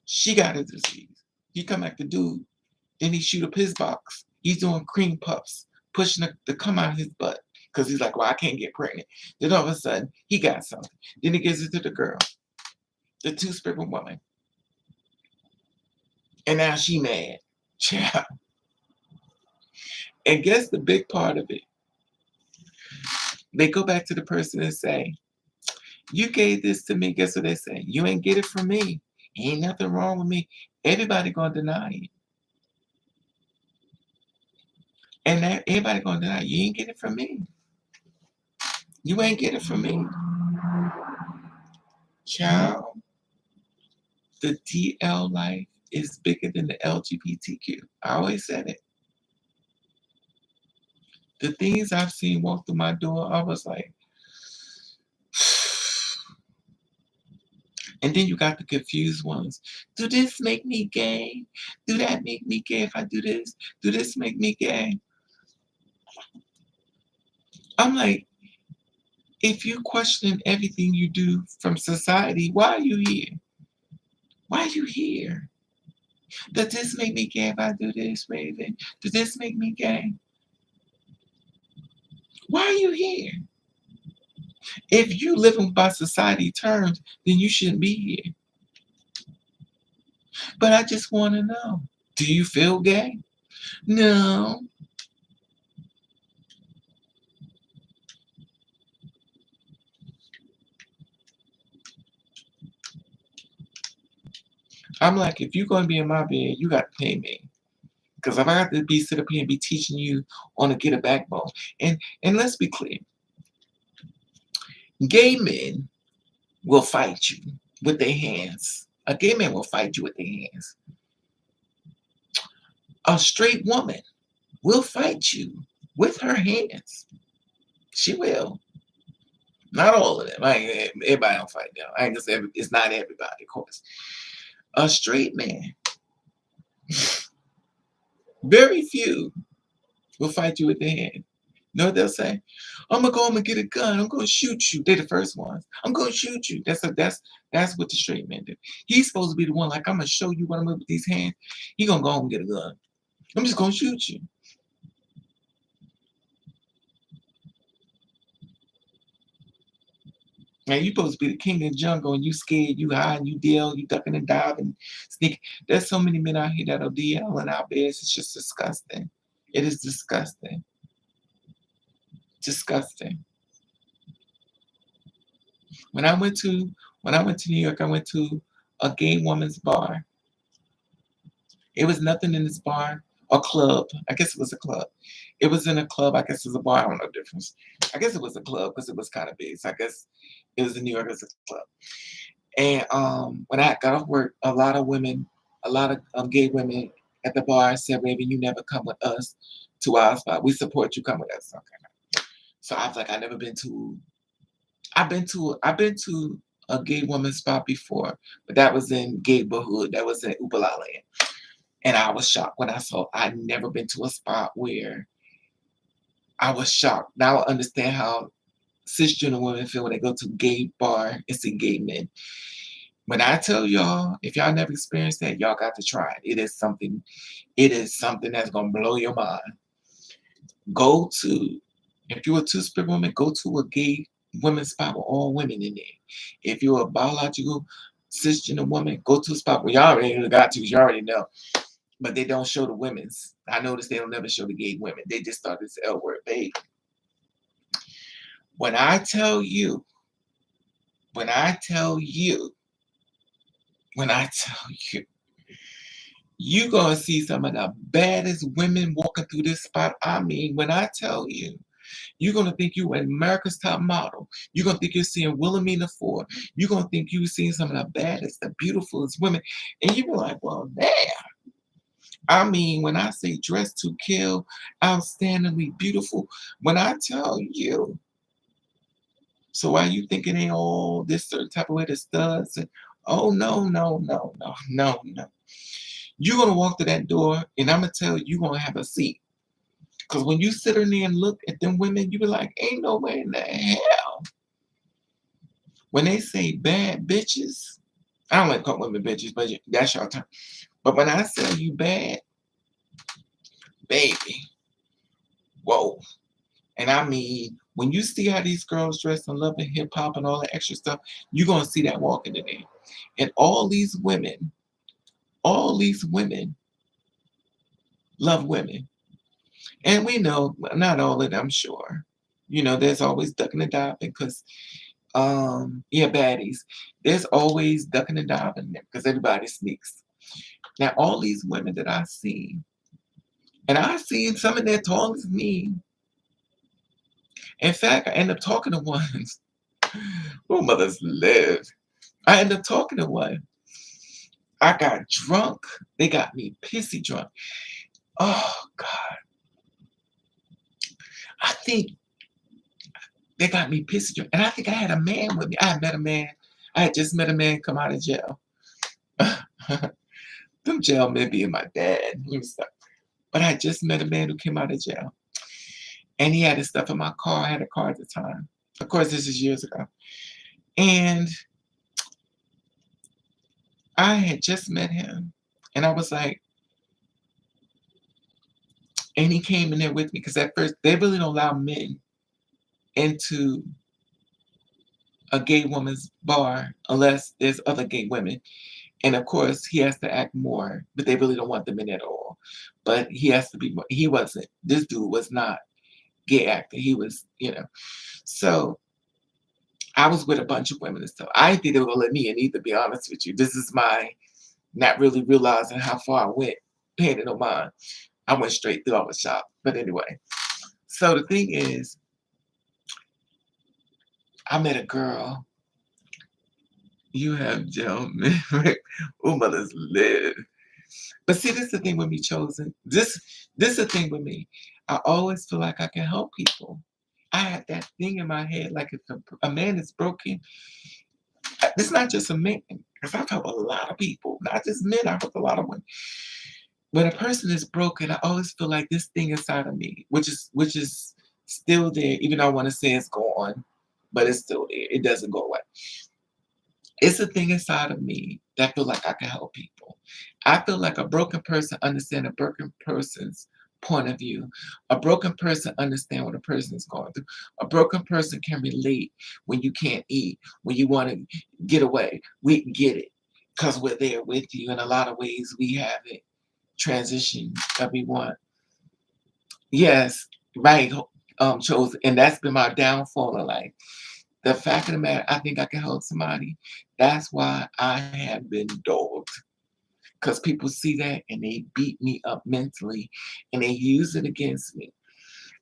She got a disease. He come back to dude. Then he shoot up his box. He's doing cream puffs, pushing the come out of his butt. Because he's like, well, I can't get pregnant. Then all of a sudden, he got something. Then he gives it to the girl, the two-spirit woman. And now she mad. Child. And guess the big part of it. They go back to the person and say, you gave this to me. Guess what they say? You ain't get it from me. Ain't nothing wrong with me. Everybody gonna deny it. And that everybody gonna deny it. You ain't get it from me. You ain't get it from me. Child, the DL life is bigger than the LGBTQ. I always said it. The things I've seen walk through my door, I was like, and then you got the confused ones. Do this make me gay? Do that make me gay if I do this? Do this make me gay? I'm like, if you question everything you do from society, why are you here? Why are you here? Does this make me gay if I do this, Raven? Does this make me gay? Why are you here? If you living by society terms, then you shouldn't be here. But I just want to know, do you feel gay? No. I'm like, if you're going to be in my bed, you got to pay me. Because if I got to be sit up here and be teaching you on to get a backbone, and let's be clear, gay men will fight you with their hands. A gay man will fight you with their hands. A straight woman will fight you with her hands. She will. Not all of them. Everybody don't fight them. I ain't just it's not everybody, of course. A straight man, very few will fight you with their hand. You know what they'll say? I'm gonna go home and get a gun. I'm gonna shoot you. They're the first ones. I'm gonna shoot you. That's what the straight man do. He's supposed to be the one like I'm gonna show you what I'm doing with these hands. He gonna go home and get a gun. I'm just gonna shoot you. Man, you supposed to be the king of the jungle and you scared, you hide, you deal, you ducking and diving, sneak. There's so many men out here that'll DL in our beds. It's just disgusting. It is disgusting. Disgusting. When I went to New York, I went to a gay woman's bar. It was nothing in this bar. A club. I guess it was a club. It was in a club. I guess it was a bar. I don't know the difference. I guess it was a club because it was kind of big. So I guess it was in New York as a club. And when I got off work, a lot of women, a lot of gay women at the bar said, Raven, you never come with us to our spot. We support you, come with us. Okay. So I was like, I've been to a gay woman's spot before, but that was in Gayborhood. That was in Upala Land. And I was shocked when I saw I'd never been to a spot where I was shocked. Now I understand how cisgender women feel when they go to a gay bar and see gay men. When I tell y'all, if y'all never experienced that, y'all got to try it. It is something that's gonna blow your mind. Go to, if you're a two-spirit woman, go to a gay women's spot with all women in there. If you're a biological cisgender woman, go to a spot where y'all already got to, because you already know. But they don't show the women's. I noticed they don't never show the gay women. They just start this L word, babe. When I tell you, when I tell you, when I tell you, you gonna see some of the baddest women walking through this spot. I mean, when I tell you, you're gonna think you are America's Top Model. You're gonna think you're seeing Wilhelmina Ford. You're gonna think you're seeing some of the baddest, the beautifulest women, and you be like, well, damn. I mean, when I say dressed to kill, outstandingly beautiful, when I tell you, so why you think it ain't all this certain type of way the studs? Oh no, no, no, no, no, no. You're gonna walk to that door, and I'm gonna tell you, you're gonna have a seat. Cause when you sit in there and look at them women, you be like, ain't no way in the hell. When they say bad bitches, I don't like to call women bitches, but that's your term. But when I say you bad, baby, whoa. And I mean, when you see how these girls dress and love and hip hop and all that extra stuff, you're gonna see that walking in there. And all these women love women. And we know not all of them, I'm sure. You know, there's always ducking and diving because yeah, baddies. There's always ducking and diving there because everybody sneaks. Now all these women that I've seen, and I've seen some of them tall as me. In fact, I end up talking to ones. Oh, mothers live. I end up talking to one. I got drunk. They got me pissy drunk. Oh God. I think they got me pissy drunk. And I think I had a man with me. I had met a man. I had just met a man come out of jail. Them jail men being my dad. Let me stop. But I just met a man who came out of jail. And he had his stuff in my car. I had a car at the time. Of course, this is years ago. And I had just met him. And I was like, and he came in there with me because at first they really don't allow men into a gay woman's bar unless there's other gay women. And of course, he has to act more, but they really don't want them in at all. But he has to be more. He wasn't. This dude was not gay actor. He was, So I was with a bunch of women and stuff. I didn't think they were gonna let me in either, to be honest with you. This is my not really realizing how far I went, paying it no mind. I went straight through all the shop. But anyway, so the thing is, I met a girl. You have gentlemen who mothers live. But see, this is the thing with me, chosen. This is the thing with me. I always feel like I can help people. I had that thing in my head, like if a man is broken, it's not just a man, because I've helped a lot of people, not just men, I've helped a lot of women. When a person is broken, I always feel like this thing inside of me, which is still there, even though I want to say it's gone, but it's still there. It doesn't go away. It's a thing inside of me that feel like I can help people. I feel like a broken person understands a broken person's point of view. A broken person understands what a person is going through. A broken person can relate when you can't eat, when you want to get away. We can get it because we're there with you. In a lot of ways, we have it transition that we want. Yes, right, chosen. And that's been my downfall in life. The fact of the matter, I think I can help somebody. That's why I have been dogged. Because people see that and they beat me up mentally and they use it against me.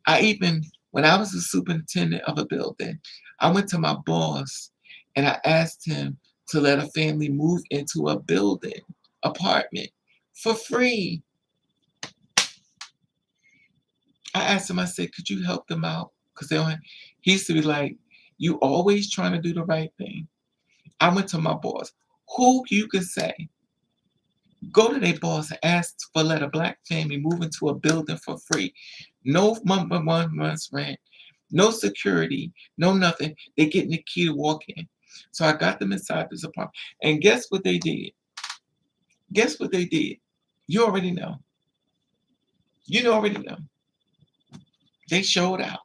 When I was the superintendent of a building, I went to my boss and I asked him to let a family move into a building, apartment, for free. I asked him, I said, could you help them out? Because he used to be like, you always trying to do the right thing. I went to my boss. Who you could say, go to their boss and ask for let a black family move into a building for free. No 1 month's rent, no security, no nothing. They getting the key to walk in. So I got them inside this apartment. And guess what they did? Guess what they did? You already know. You already know. They showed out.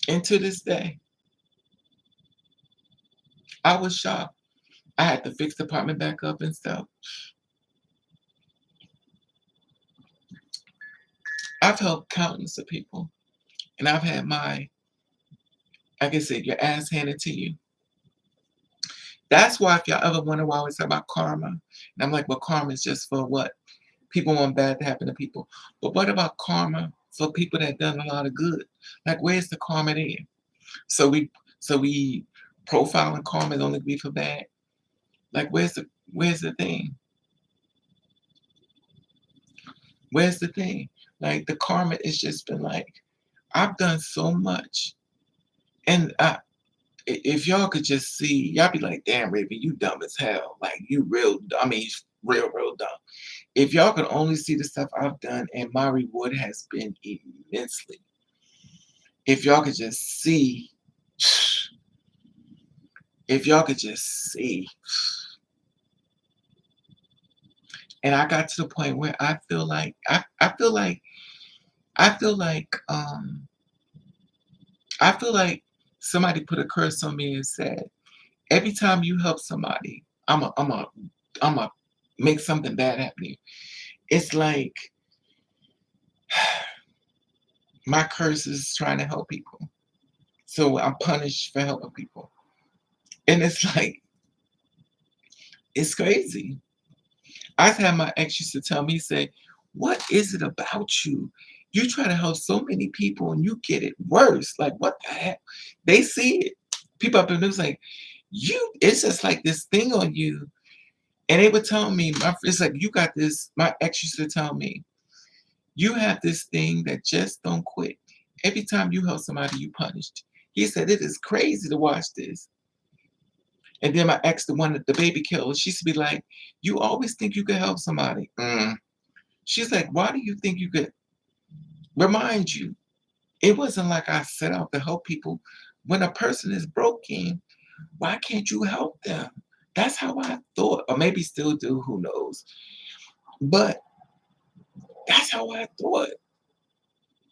And to this day, I was shocked. I had to fix the apartment back up and stuff. I've helped countless of people. And I've had like I said, your ass handed to you. That's why if y'all ever wonder why I always talk about karma, and I'm like, well, karma is just for what? People want bad to happen to people. But what about karma for people that done a lot of good? Like, where's the karma there? So we profiling karma is only be for bad. Like, where's the thing? Where's the thing? Like, the karma has just been like, I've done so much. And if y'all could just see, y'all be like, damn, Raven, you dumb as hell. Like, you real dumb. If y'all could only see the stuff I've done, and my reward has been immensely. If y'all could just see, if y'all could just see. And I got to the point where I feel like somebody put a curse on me and said, every time you help somebody, I'm a make something bad happen to you. It's like my curse is trying to help people. So I'm punished for helping people. And it's like, it's crazy. I've had my ex used to tell me, he said, what is it about you? You try to help so many people and you get it worse. Like, what the heck? They see it. People up in there like, it's just like this thing on you. And they would tell me, it's like, you got this, my ex used to tell me, you have this thing that just don't quit. Every time you help somebody, you punished. He said, it is crazy to watch this. And then my ex, the one that the baby killed, she used to be like, you always think you can help somebody. She's like, why do you think you could remind you? It wasn't like I set out to help people. When a person is broken, why can't you help them? That's how I thought, or maybe still do, who knows? But that's how I thought.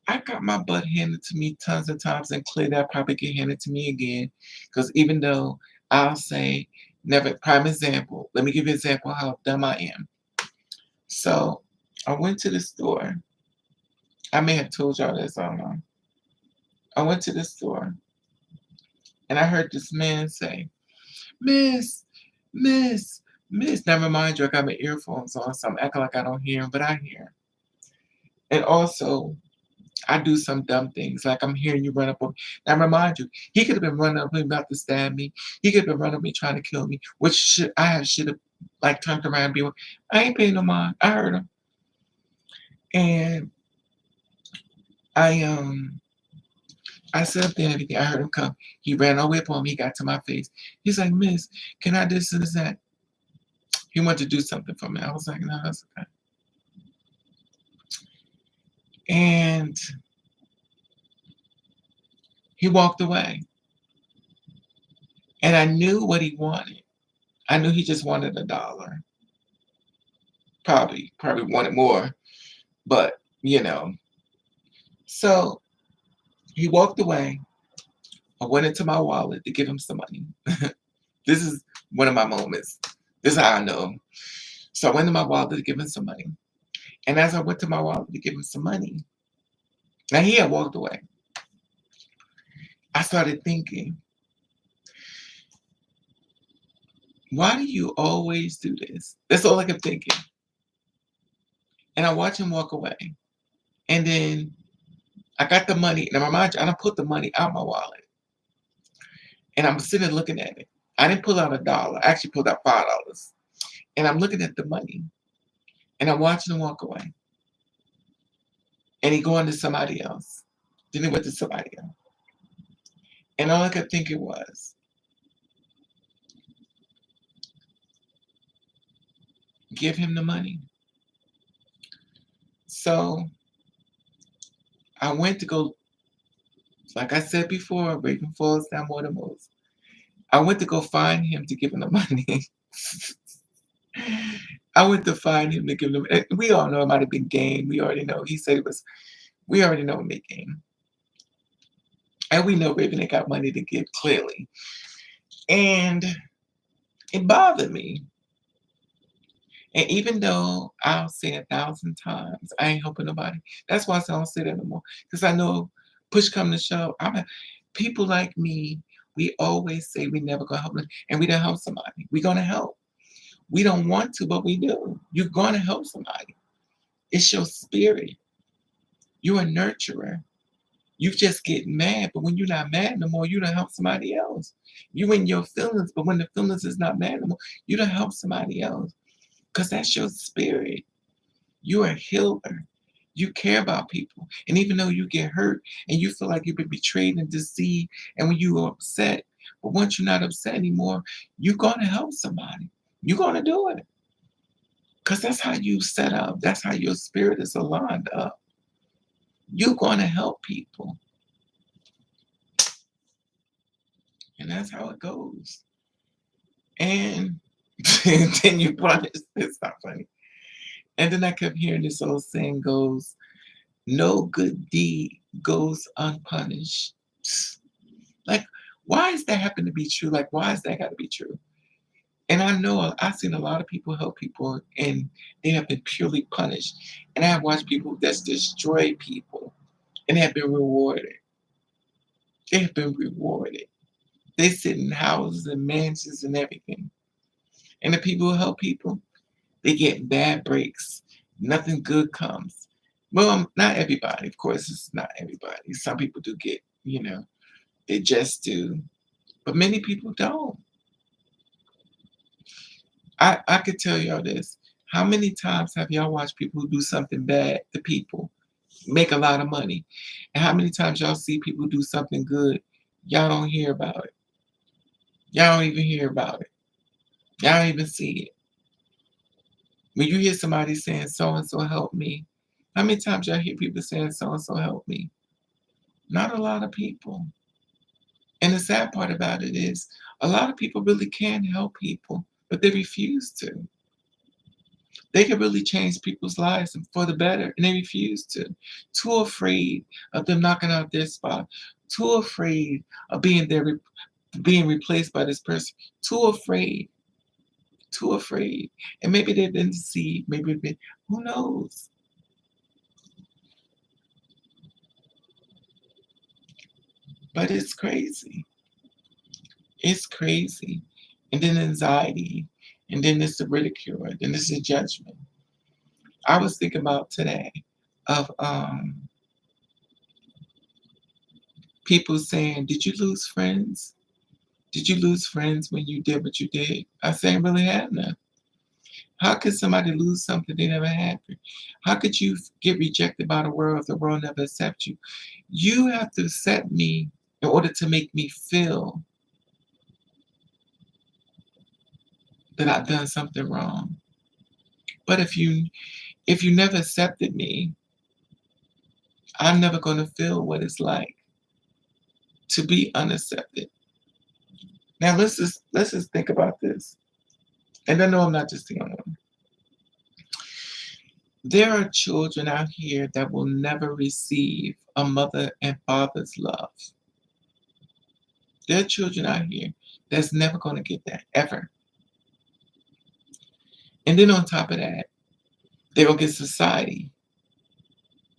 I got my butt handed to me tons of times, and clearly that probably get handed to me again. Because even though I'll say, never, prime example, let me give you an example of how dumb I am. So I went to the store. I may have told y'all this, I don't know. I went to the store and I heard this man say, Miss, Miss, Miss. Never mind you, I got my earphones on, so I'm acting like I don't hear him, but I hear him. And also, I do some dumb things, like I'm hearing you run up on me. Now, remind you, he could have been running up on me about to stab me. He could have been running up on me trying to kill me, which should have like turned around and be like, I ain't paying no mind. I heard him. And I I said up there and everything. I heard him come. He ran all the way up on me. He got to my face. He's like, Miss, can I this and that? He wanted to do something for me. I was like, no, that's okay. And he walked away. And I knew what he wanted. I knew he just wanted $1. Probably wanted more. But, you know. So he walked away. I went into my wallet to give him some money. This is one of my moments. This is how I know. So I went to my wallet to give him some money. And as I went to my wallet to give him some money, now he had walked away. I started thinking, why do you always do this? That's all I kept thinking. And I watched him walk away. And then I got the money. Now, remind you, I done put the money out my wallet. And I'm sitting looking at it. I didn't pull out $1. I actually pulled out $5. And I'm looking at the money. And I'm watching him walk away. And he going to somebody else. Then he went to somebody else. And all I kept thinking was, give him the money. So I went to go, like I said before, Raven falls down more than most. I went to go find him to give him the money. I went to find him to give him. We all know it might have been game. We already know. He said it was. We already know it made game, and we know Raven ain't got money to give clearly, and it bothered me. And even though I'll say 1,000 times, I ain't helping nobody. That's why I don't say that no more. Because I know push come to shove. People like me, we always say we never gonna help them, and we don't help somebody. We gonna help. We don't want to, but we do. You're gonna help somebody. It's your spirit. You're a nurturer. You just get mad, but when you're not mad no more, you don't help somebody else. You in your feelings, but when the feelings is not mad no more, you don't help somebody else. Because that's your spirit. You're a healer. You care about people. And even though you get hurt and you feel like you've been betrayed and deceived, and when you are upset, but once you're not upset anymore, you're going to help somebody. You're going to do it. Because that's how you set up. That's how your spirit is aligned up. You're going to help people. And that's how it goes. And then you punish. It's not funny. And then I kept hearing this old saying goes, no good deed goes unpunished. Like, why is that happen to be true? Like, why is that got to be true? And I know I've seen a lot of people help people and they have been purely punished. And I have watched people that's destroyed people and have been rewarded. They have been rewarded. They sit in houses and mansions and everything. And the people who help people, they get bad breaks. Nothing good comes. Well, not everybody. Of course, it's not everybody. Some people do get, they just do. But many people don't. I could tell y'all this. How many times have y'all watched people who do something bad to people, make a lot of money? And how many times y'all see people do something good, y'all don't hear about it? Y'all don't even hear about it. Y'all don't even see it. When you hear somebody saying so and so help me, how many times y'all hear people saying so and so help me? Not a lot of people. And the sad part about it is a lot of people really can help people, but they refuse to. They can really change people's lives for the better, and they refuse to. Too afraid of them knocking out their spot. Too afraid of being replaced by this person. Too afraid. Too afraid. And maybe they've been deceived. Maybe they've been, who knows? But it's crazy. It's crazy. And then anxiety. And then there's the ridicule. And then there's the judgment. I was thinking about today of people saying, did you lose friends? Did you lose friends when you did what you did? I say I really had none. How could somebody lose something they never had? How could you get rejected by the world if the world never accepts you? You have to accept me in order to make me feel that I've done something wrong. But if you never accepted me, I'm never going to feel what it's like to be unaccepted. Now let's just think about this. And I know I'm not just the only one. There are children out here that will never receive a mother and father's love. There are children out here that's never going to get that, ever. And then on top of that, they're going to get society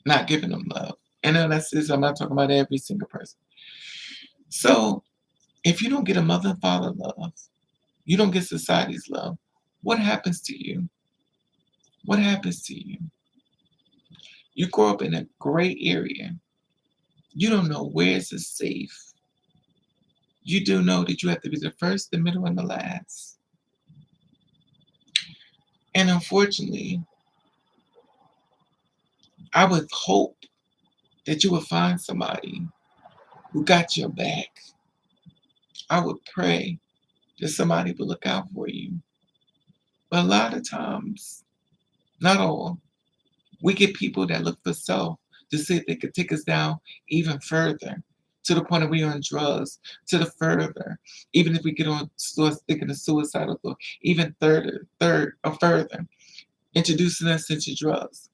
not giving them love. And then that's this, I'm not talking about every single person. So if you don't get a mother and father love, you don't get society's love, what happens to you? What happens to you? You grow up in a gray area. You don't know where is safe. You do know that you have to be the first, the middle, and the last. And unfortunately, I would hope that you would find somebody who got your back. I would pray that somebody would look out for you. But a lot of times, not all, we get people that look for self to see if they could take us down even further, to the point of we on drugs, to the further, even if we get on thinking of suicidal thought, even third or further, introducing us into drugs.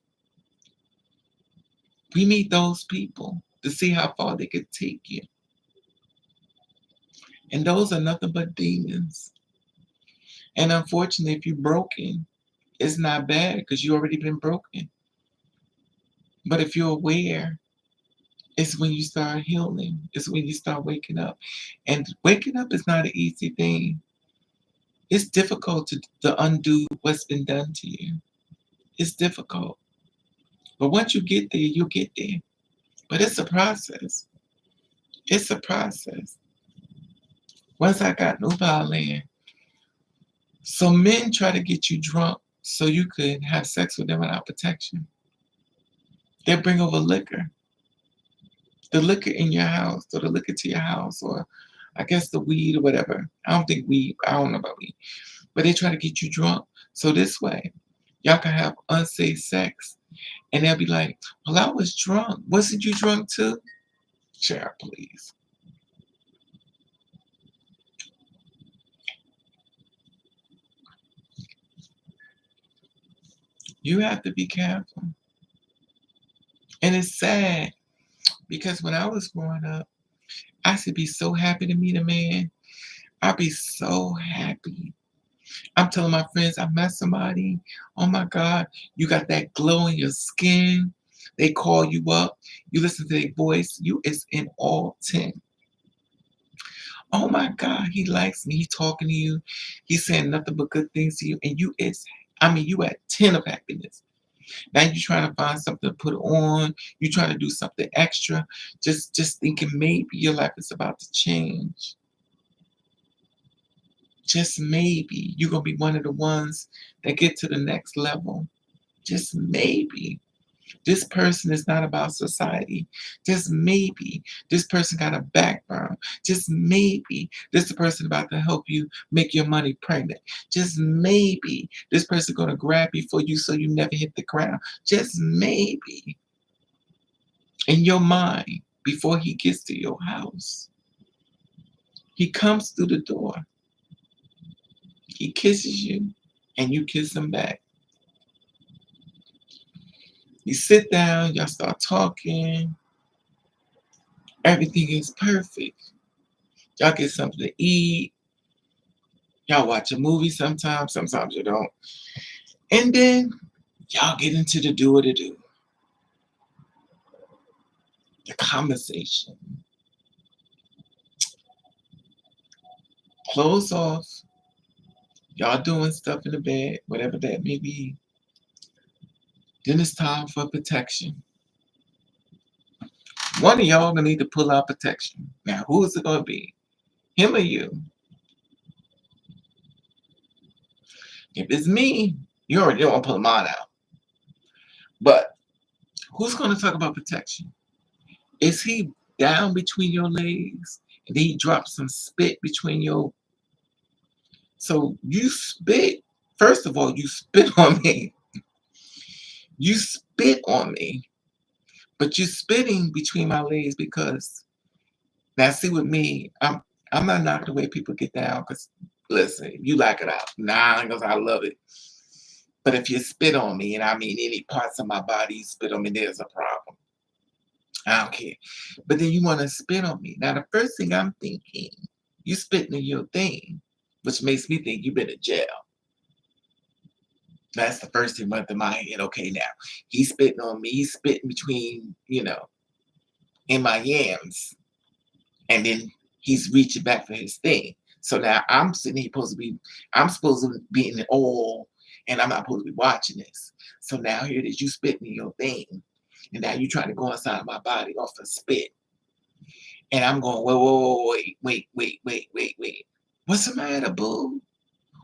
We meet those people to see how far they could take you. And those are nothing but demons. And unfortunately, if you're broken, it's not bad because you already been broken. But if you're aware, it's when you start healing. It's when you start waking up. And waking up is not an easy thing. It's difficult to undo what's been done to you. It's difficult. But once you get there, you'll get there. But it's a process. It's a process. Once I got Nubile land, so men try to get you drunk so you could have sex with them without protection. They bring over liquor. The liquor in your house, or the liquor to your house, or I guess the weed or whatever. I don't know about weed. But they try to get you drunk. So this way, y'all can have unsafe sex. And they'll be like, well, I was drunk. Wasn't you drunk too? Child, please. You have to be careful. And it's sad because when I was growing up, I used to be so happy to meet a man. I'd be so happy. I'm telling my friends, I met somebody. Oh my God, you got that glow in your skin. They call you up. You listen to their voice. You is in all 10. Oh my God, he likes me. He talking to you. He's saying nothing but good things to you. And you at 10 of happiness. Now you're trying to find something to put on. You're trying to do something extra. Just thinking maybe your life is about to change. Just maybe you're going to be one of the ones that get to the next level. Just maybe. This person is not about society. Just maybe this person got a background. Just maybe this person about to help you make your money pregnant. Just maybe this person gonna grab you for you so you never hit the ground. Just maybe in your mind before he gets to your house. He comes through the door. He kisses you and you kiss him back. You sit down, y'all start talking. Everything is perfect. Y'all get something to eat. Y'all watch a movie sometimes you don't. And then y'all get into the do what to do. The conversation. Clothes off. Y'all doing stuff in the bed, whatever that may be. Then it's time for protection. One of y'all gonna need to pull out protection. Now, who is it gonna be? Him or you? If it's me, you already don't want to pull mine out. But who's gonna talk about protection? Is he down between your legs and then he drops some spit between your. So you spit. First of all, you spit on me. You spit on me, but you're spitting between my legs because now see with me, I'm not the way people get down because listen, you like it out. Nah, because I love it. But if you spit on me, and I mean any parts of my body you spit on me, there's a problem. I don't care. But then you want to spit on me. Now the first thing I'm thinking, you spitting in your thing, which makes me think you've been in jail. That's the first thing went through my head. Okay, now he's spitting on me. He's spitting between, in my yams, and then he's reaching back for his thing. So now I'm sitting here I'm supposed to be in the oil, and I'm not supposed to be watching this. So now here it is, you spitting in your thing, and now you trying to go inside of my body off the spit, and I'm going, whoa, wait. What's the matter, boo?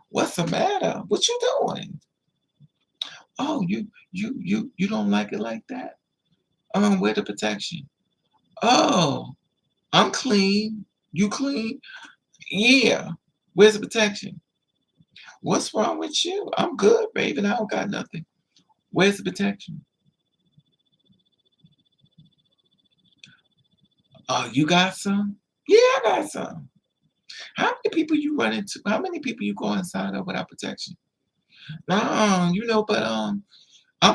What's the matter? What you doing? Oh, you don't like it like that? Where the protection? Oh, I'm clean. You clean? Yeah. Where's the protection? What's wrong with you? I'm good, baby. I don't got nothing. Where's the protection? Oh, you got some? Yeah, I got some. How many people you run into? How many people you go inside of without protection? No, but I'm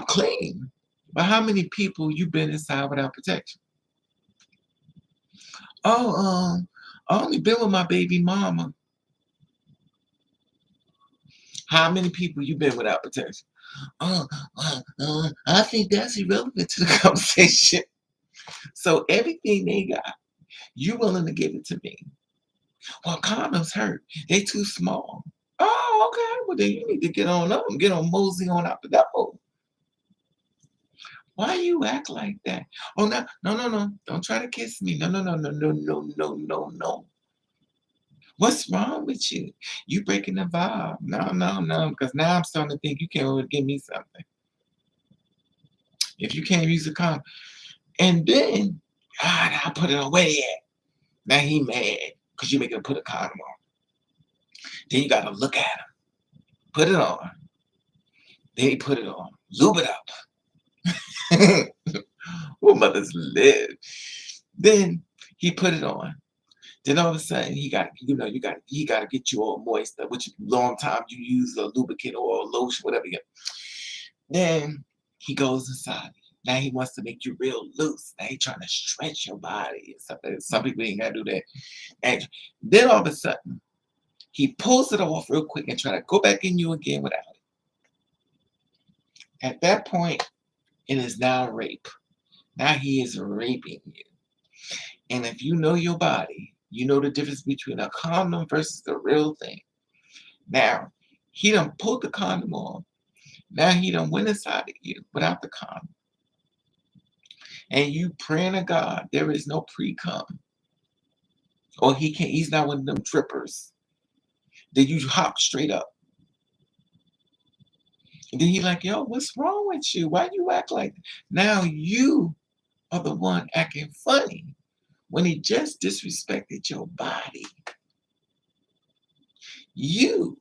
clean. But how many people you been inside without protection? Oh, I only been with my baby mama. How many people you been without protection? I think that's irrelevant to the conversation. So everything they got, you willing to give it to me. Well, condoms hurt. They too small. Oh, okay. Well, then you need to get on up and get on mosey on out the door. Why you act like that? Oh, no. Don't try to kiss me. No. What's wrong with you? You breaking the vibe. No. Because now I'm starting to think you can't really give me something. If you can't use a condom. And then, God, I put it away. Now he mad because you make him put a condom on. Then you got to look at him. Put it on. Then he put it on. Lube it up. Well, mothers live. Then he put it on. Then all of a sudden he got to get you all moist, which long time you use a lubricant or a lotion, whatever. Then he goes inside. Now he wants to make you real loose. Now he trying to stretch your body and stuff. Some people ain't gotta do that. And then all of a sudden, he pulls it off real quick and try to go back in you again without it. At that point, it is now rape. Now he is raping you. And if you know your body, you know the difference between a condom versus the real thing. Now, he done pulled the condom off. Now he done went inside of you without the condom. And you praying to God, there is no pre-cum. Or he's not one of them trippers. Then you hop straight up. And then he like, yo, what's wrong with you? Why you act like that? Now you are the one acting funny when he just disrespected your body. You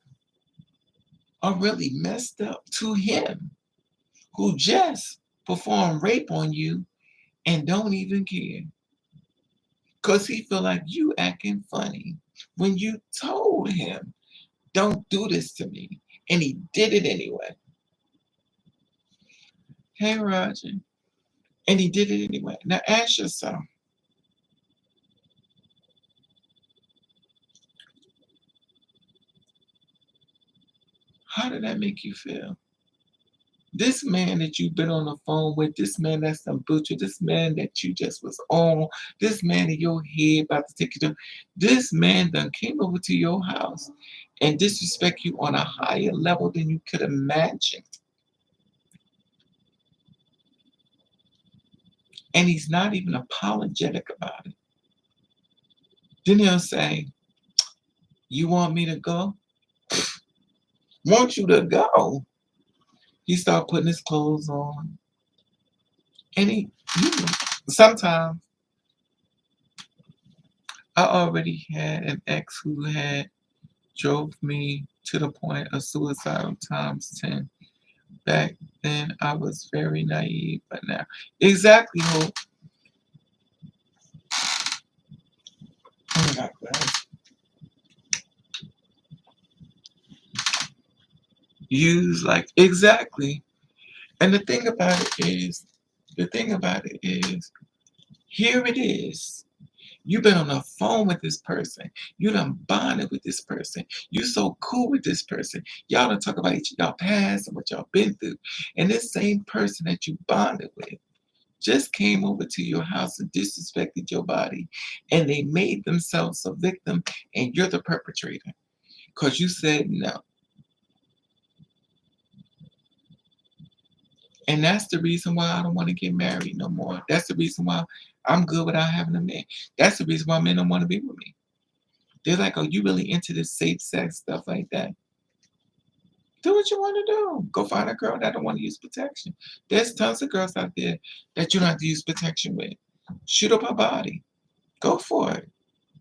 are really messed up to him who just performed rape on you and don't even care. Because he feel like you acting funny when you told him, don't do this to me. And he did it anyway. Hey, Roger. And he did it anyway. Now ask yourself, how did that make you feel? This man that you've been on the phone with, this man that's some butcher, this man that you just was on, this man in your head about to take you to, this man done came over to your house and disrespect you on a higher level than you could imagine. And he's not even apologetic about it. Then he'll say, you want me to go? Want you to go? He start putting his clothes on. And sometimes I already had an ex who had drove me to the point of suicidal times 10. Back then, I was very naive, but now, exactly, Hope. Oh my God. Use like, exactly. And the thing about it is, here it is. You've been on the phone with this person. You done bonded with this person. You so cool with this person. Y'all done talk about y'all past and what y'all been through. And this same person that you bonded with just came over to your house and disrespected your body. And they made themselves a victim and you're the perpetrator. Because you said no. And that's the reason why I don't want to get married no more. That's the reason why I'm good without having a man. That's the reason why men don't want to be with me. They're like, oh, you really into this safe sex stuff like that? Do what you want to do. Go find a girl that don't want to use protection. There's tons of girls out there that you don't have to use protection with. Shoot up her body. Go for it.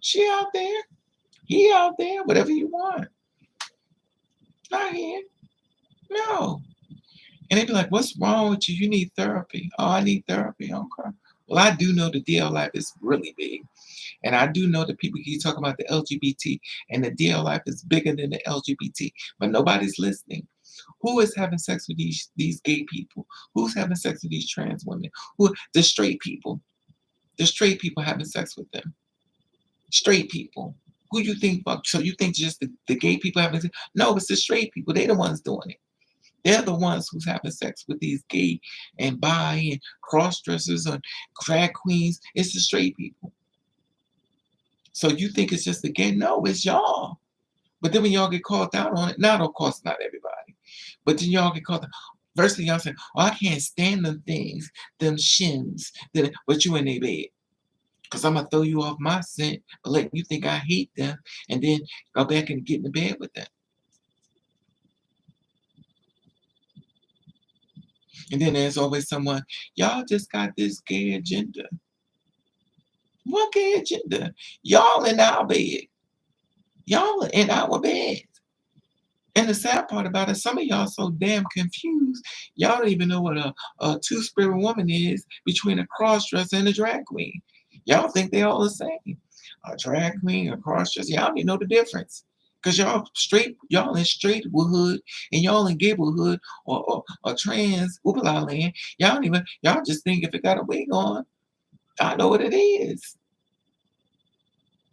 She out there. He out there. Whatever you want. Not here. No. And they be like, what's wrong with you? You need therapy. Oh, I need therapy. Okay. Well, I do know the DL life is really big. And I do know that people keep talking about the LGBT and the DL life is bigger than the LGBT, but nobody's listening. Who is having sex with these gay people? Who's having sex with these trans women? Who the straight people? The straight people having sex with them. Straight people. Who you think fuck? So you think just the gay people having sex? No, it's the straight people. They're the ones doing it. They're the ones who's having sex with these gay and bi and cross dressers and drag queens. It's the straight people. So you think it's just the gay? No, it's y'all. But then when y'all get called out on it, now of course not everybody, but then y'all get called out. First thing y'all say, oh, I can't stand them things, them shims, but you in their bed. Because I'm going to throw you off my scent, but let you think I hate them, and then go back and get in the bed with them. And then there's always someone, y'all just got this gay agenda. What gay agenda? Y'all in our bed. Y'all in our bed. And the sad part about it, some of y'all so damn confused, y'all don't even know what a two-spirit woman is between a cross-dresser and a drag queen. Y'all think they all the same. A drag queen, a cross-dresser, y'all don't even know the difference. Because y'all in straight wood and y'all in gay wood or trans oopala land. Y'all just think if it got a wig on, I know what it is.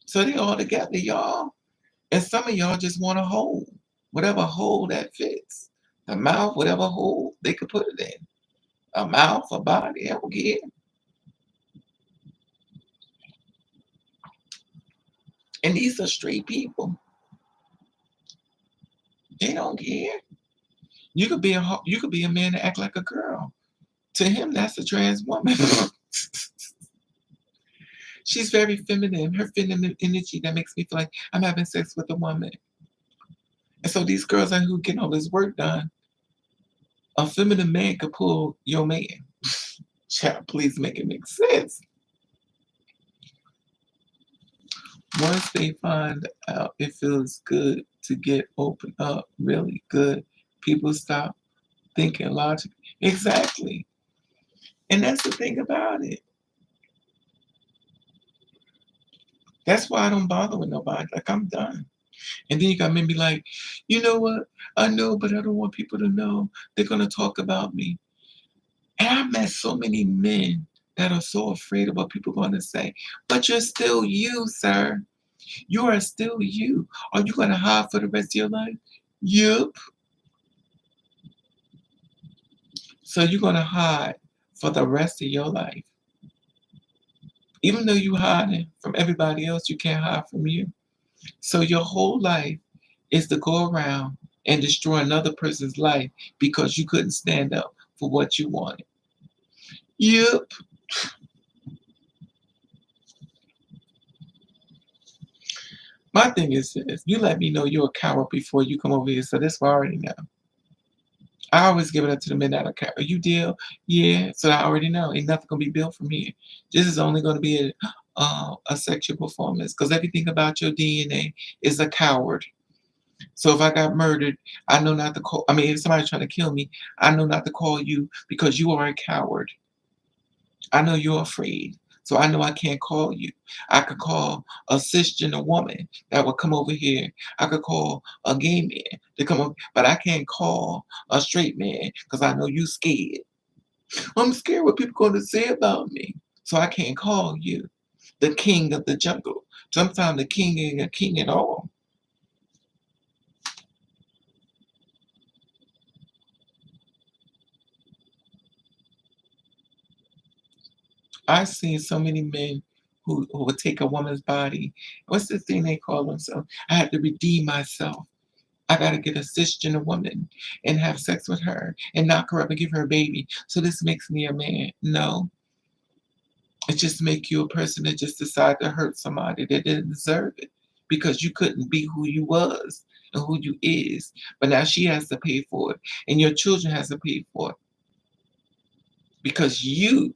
So they all together, y'all. And some of y'all just want a hole, whatever hole that fits. The mouth, whatever hole they could put it in. A mouth, a body, I don't care. And these are straight people. They don't care. You could be a man that act like a girl. To him, that's a trans woman. She's very feminine. Her feminine energy that makes me feel like I'm having sex with a woman. And so these girls are who getting all this work done. A feminine man could pull your man. Child, please make it make sense. Once they find out it feels good to get opened up, really good, people stop thinking logically. Exactly. And that's the thing about it. That's why I don't bother with nobody. Like, I'm done. And then you got men be like, you know what? I know, but I don't want people to know. They're going to talk about me. And I've met so many men that are so afraid of what people are going to say. But you're still you, sir. You are still you. Are you going to hide for the rest of your life? Yup. So you're going to hide for the rest of your life. Even though you hiding from everybody else, you can't hide from you. So your whole life is to go around and destroy another person's life because you couldn't stand up for what you wanted. Yep. My thing is this, you let me know you're a coward before you come over here, so that's why I already know. I always give it up to the men that are coward. You deal? Yeah, so I already know. Ain't nothing gonna be built from here. This is only gonna be a sexual performance because everything about your DNA is a coward. So if I got murdered, I know not to call. I mean, if somebody's trying to kill me, I know not to call you because you are a coward. I know you're afraid. So I know I can't call you. I could call a cisgender woman that would come over here. I could call a gay man to come over, but I can't call a straight man because I know you scared. I'm scared what people going to say about me. So I can't call you the king of the jungle. Sometimes the king ain't a king at all. I've seen so many men who would take a woman's body. What's the thing they call themselves? I have to redeem myself. I gotta get a cisgender woman and have sex with her and knock her up and give her a baby. So this makes me a man. No, it just make you a person that just decided to hurt somebody that didn't deserve it because you couldn't be who you was and who you is. But now she has to pay for it, and your children has to pay for it because you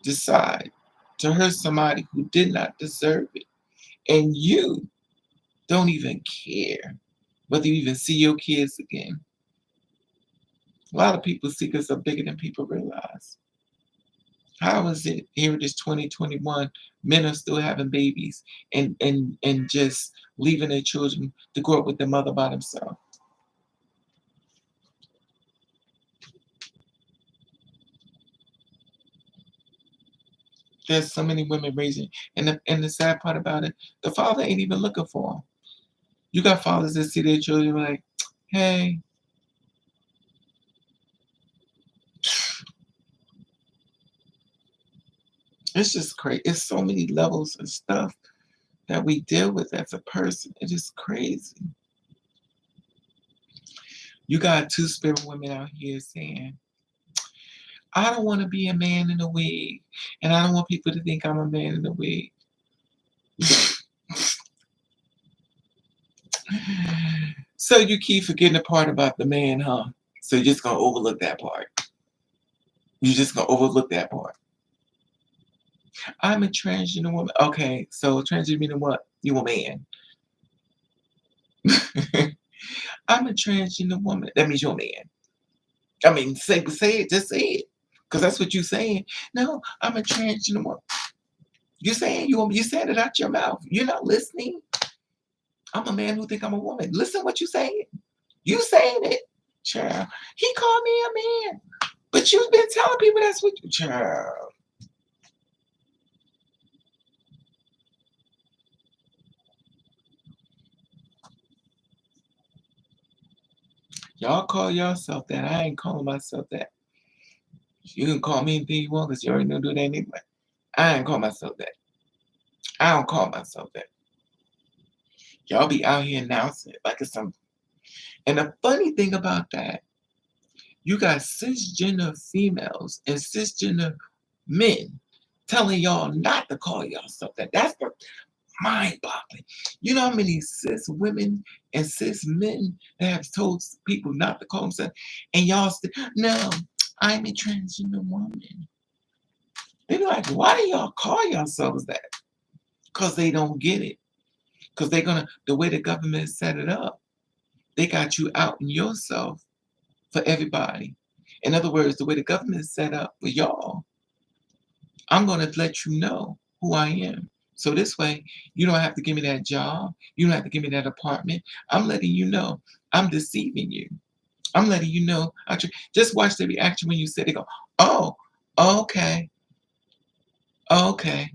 decide to hurt somebody who did not deserve it, and you don't even care whether you even see your kids again. A lot of people secrets are bigger than people realize. How is it here it is 2021, men are still having babies and just leaving their children to grow up with their mother by themselves? There's so many women raising, and the sad part about it, the father ain't even looking for them. You got fathers that see their children like, hey, it's just crazy. It's so many levels of stuff that we deal with as a person. It is crazy. You got two spirit women out here saying, I don't want to be a man in a wig, and I don't want people to think I'm a man in a wig. So you keep forgetting the part about the man, huh? So you're just gonna overlook that part. You're just gonna overlook that part. I'm a transgender woman. Okay, so transgender meaning what? You a man. I'm a transgender woman. That means you're a man. I mean, say it, just say it. Because that's what you're saying. No, I'm a transgender woman. You saying it out your mouth. You're not listening. I'm a man who think I'm a woman. Listen what you saying. You saying it. Child. He called me a man. But you've been telling people that's what you child. Y'all call yourself that. I ain't calling myself that. You can call me anything you want because you already know do that anyway. I ain't call myself that. I don't call myself that. Y'all be out here announcing it like it's some. And the funny thing about that, you got cisgender females and cisgender men telling y'all not to call yourself that. That's the Mind-boggling. You know how many cis women and cis men that have told people not to call themselves, and y'all still, no, I'm a transgender woman. They're like, why do y'all call yourselves that? Because they don't get it. Because they're gonna, the way the government set it up, they got you out in yourself for everybody. In other words, the way the government is set up for y'all, I'm gonna let you know who I am. So this way, you don't have to give me that job. You don't have to give me that apartment. I'm letting you know I'm deceiving you. I'm letting you know. Just watch the reaction when you say, they go, oh, okay, okay.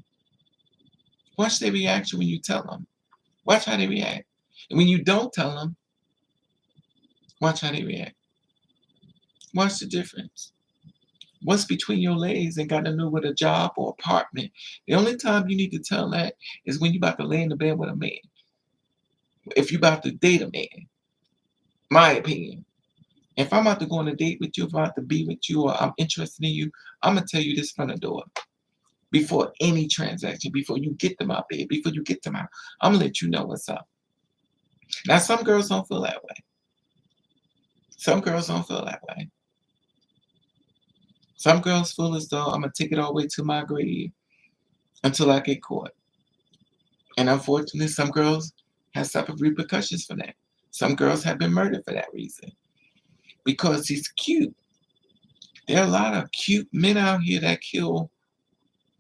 Watch their reaction when you tell them. Watch how they react. And when you don't tell them, watch how they react. Watch the difference. What's between your legs and got to do with a job or apartment? The only time you need to tell that is when you're about to lay in the bed with a man. If you're about to date a man, my opinion. If I'm about to go on a date with you, if I'm about to be with you, or I'm interested in you, I'm gonna tell you this from the door. Before any transaction, before you get to my bed, before you get to my, I'm gonna let you know what's up. Now, some girls don't feel that way. Some girls don't feel that way. Some girls feel as though I'm gonna take it all the way to my grave until I get caught. And unfortunately, some girls have suffered repercussions for that. Some girls have been murdered for that reason. Because he's cute. There are a lot of cute men out here that kill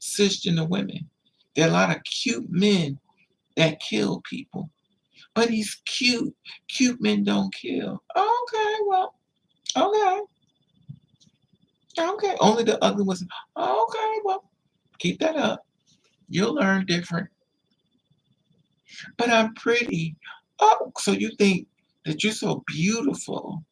cisgender women. There are a lot of cute men that kill people. But he's cute. Cute men don't kill. Okay, well, okay. Okay. Only the ugly ones. Okay, well, keep that up. You'll learn different. But I'm pretty. Oh, so you think that you're so beautiful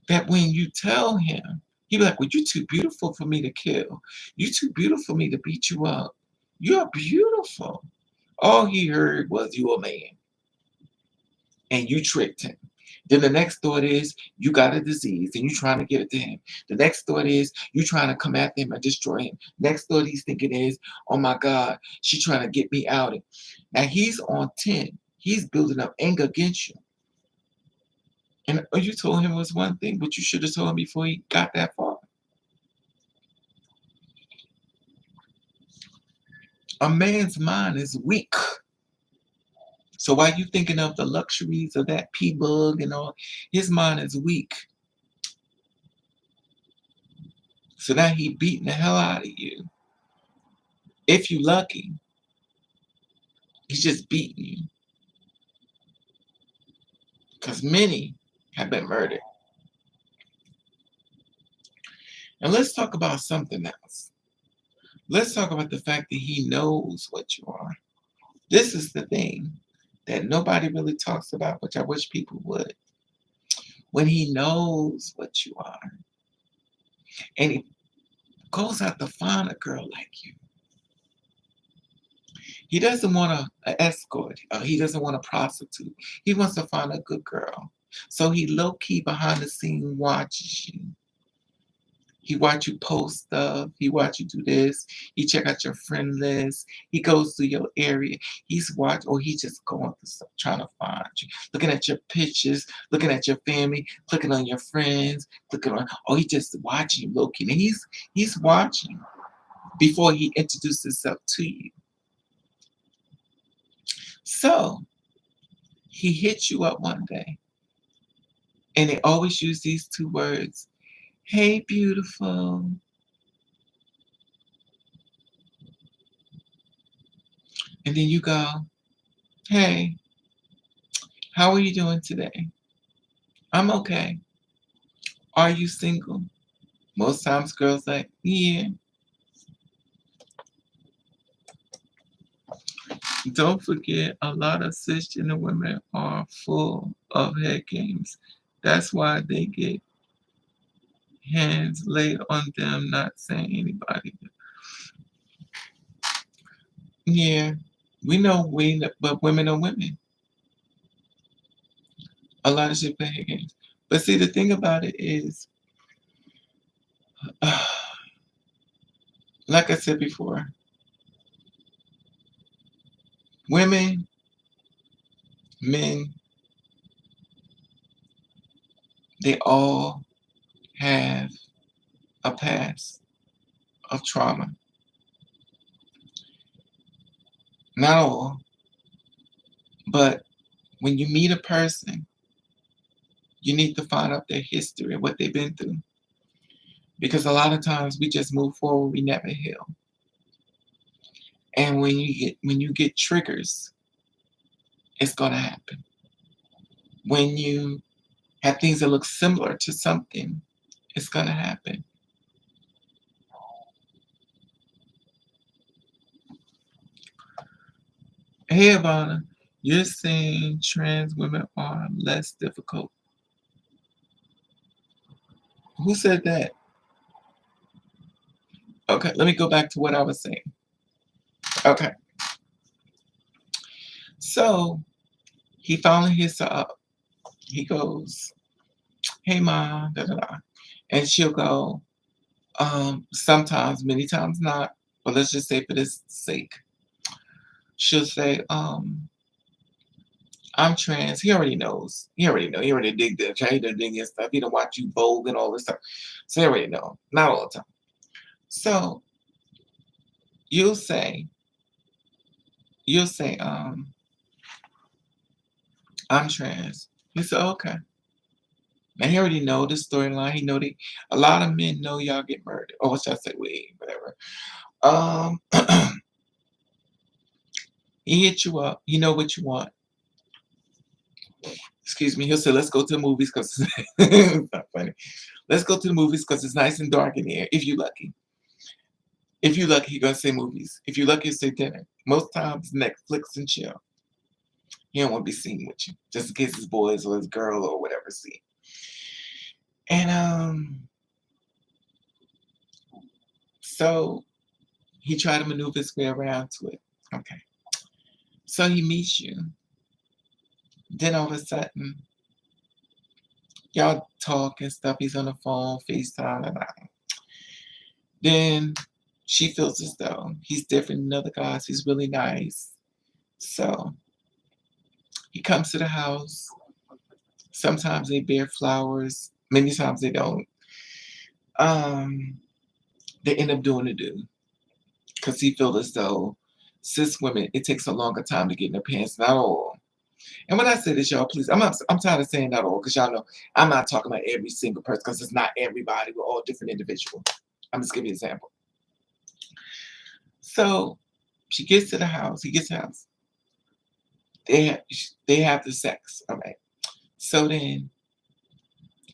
that when you tell him, he be like, well, you're too beautiful for me to kill. You're too beautiful for me to beat you up. You're beautiful. All he heard was you a man. And you tricked him. Then the next thought is you got a disease and you're trying to get it to him. The next thought is you trying to come after him and destroy him. Next thought he's thinking is, oh my God, she's trying to get me out. Now he's on 10. He's building up anger against you. And you told him it was one thing, but you should have told him before he got that far. A man's mind is weak. So while you thinking of the luxuries of that P-bug and all, his mind is weak. So now he beating the hell out of you. If you lucky, he's just beating you. Because many have been murdered. And let's talk about something else. Let's talk about the fact that he knows what you are. This is the thing that nobody really talks about, which I wish people would. When he knows what you are, and he goes out to find a girl like you. He doesn't want an escort. He doesn't want a prostitute. He wants to find a good girl. So he low-key behind the scene watches you. He watch you post stuff. He watch you do this. He check out your friend list. He goes through your area. He's or he's just going through stuff, trying to find you. Looking at your pictures, looking at your family, clicking on your friends, clicking on, he's just watching you low-key. And he's watching before he introduces himself to you. So he hits you up one day, and they always use these two words. Hey, beautiful. And then you go, hey, how are you doing today? I'm okay. Are you single? Most times girls like, yeah. Don't forget, a lot of cisgender women are full of head games. That's why they get hands laid on them, not saying anybody. Yeah, we know, but women are women. A lot of shit play head games. But see, the thing about it is, like I said before, Women, men, they all have a past of trauma. Not all, but when you meet a person, you need to find out their history and what they've been through. Because a lot of times we just move forward, we never heal. And when you get triggers, it's gonna happen. When you have things that look similar to something, it's gonna happen. Hey Ivana, you're saying trans women are less difficult. Who said that? Okay, let me go back to what I was saying. Okay, so he finally hits her up. He goes, "Hey, mom," da da da, and she'll go, sometimes, many times not, but let's just say for this sake, she'll say, "I'm trans." He already knows. He already know. He already dig the He done dig his stuff. He done watch you Vogue and all this stuff, so he already know. Not all the time. So you'll say, you'll say, "I'm trans." He said, "Okay." Now he already know the storyline. He know a lot of men know y'all get murdered. Or what should I say? Wait, whatever. Um, he hit you up. He know what you want. Excuse me. He'll say, "Let's go to the movies because it's not funny. Let's go to the movies because it's nice and dark in here. If you lucky. If you lucky, he gonna say movies. If you lucky, he'll say dinner. Most times Netflix and chill. He don't want to be seen with you, just in case his boys or his girl or whatever see. And so he tried to maneuver his way around to it. Okay. So he meets you. Then all of a sudden, y'all talk and stuff. He's on the phone, FaceTime, and then she feels as though he's different than other guys. He's really nice. So he comes to the house. Sometimes they bear flowers. Many times they don't. Um, they end up doing the do because he feels as though cis women, it takes a longer time to get in their pants. Not all. And when I say this, y'all, please, I'm tired of saying not all because y'all know I'm not talking about every single person because it's not everybody. We're all different individuals. I'm just giving you an example. So she gets to the house. He gets to the house. They have the sex. All right. So then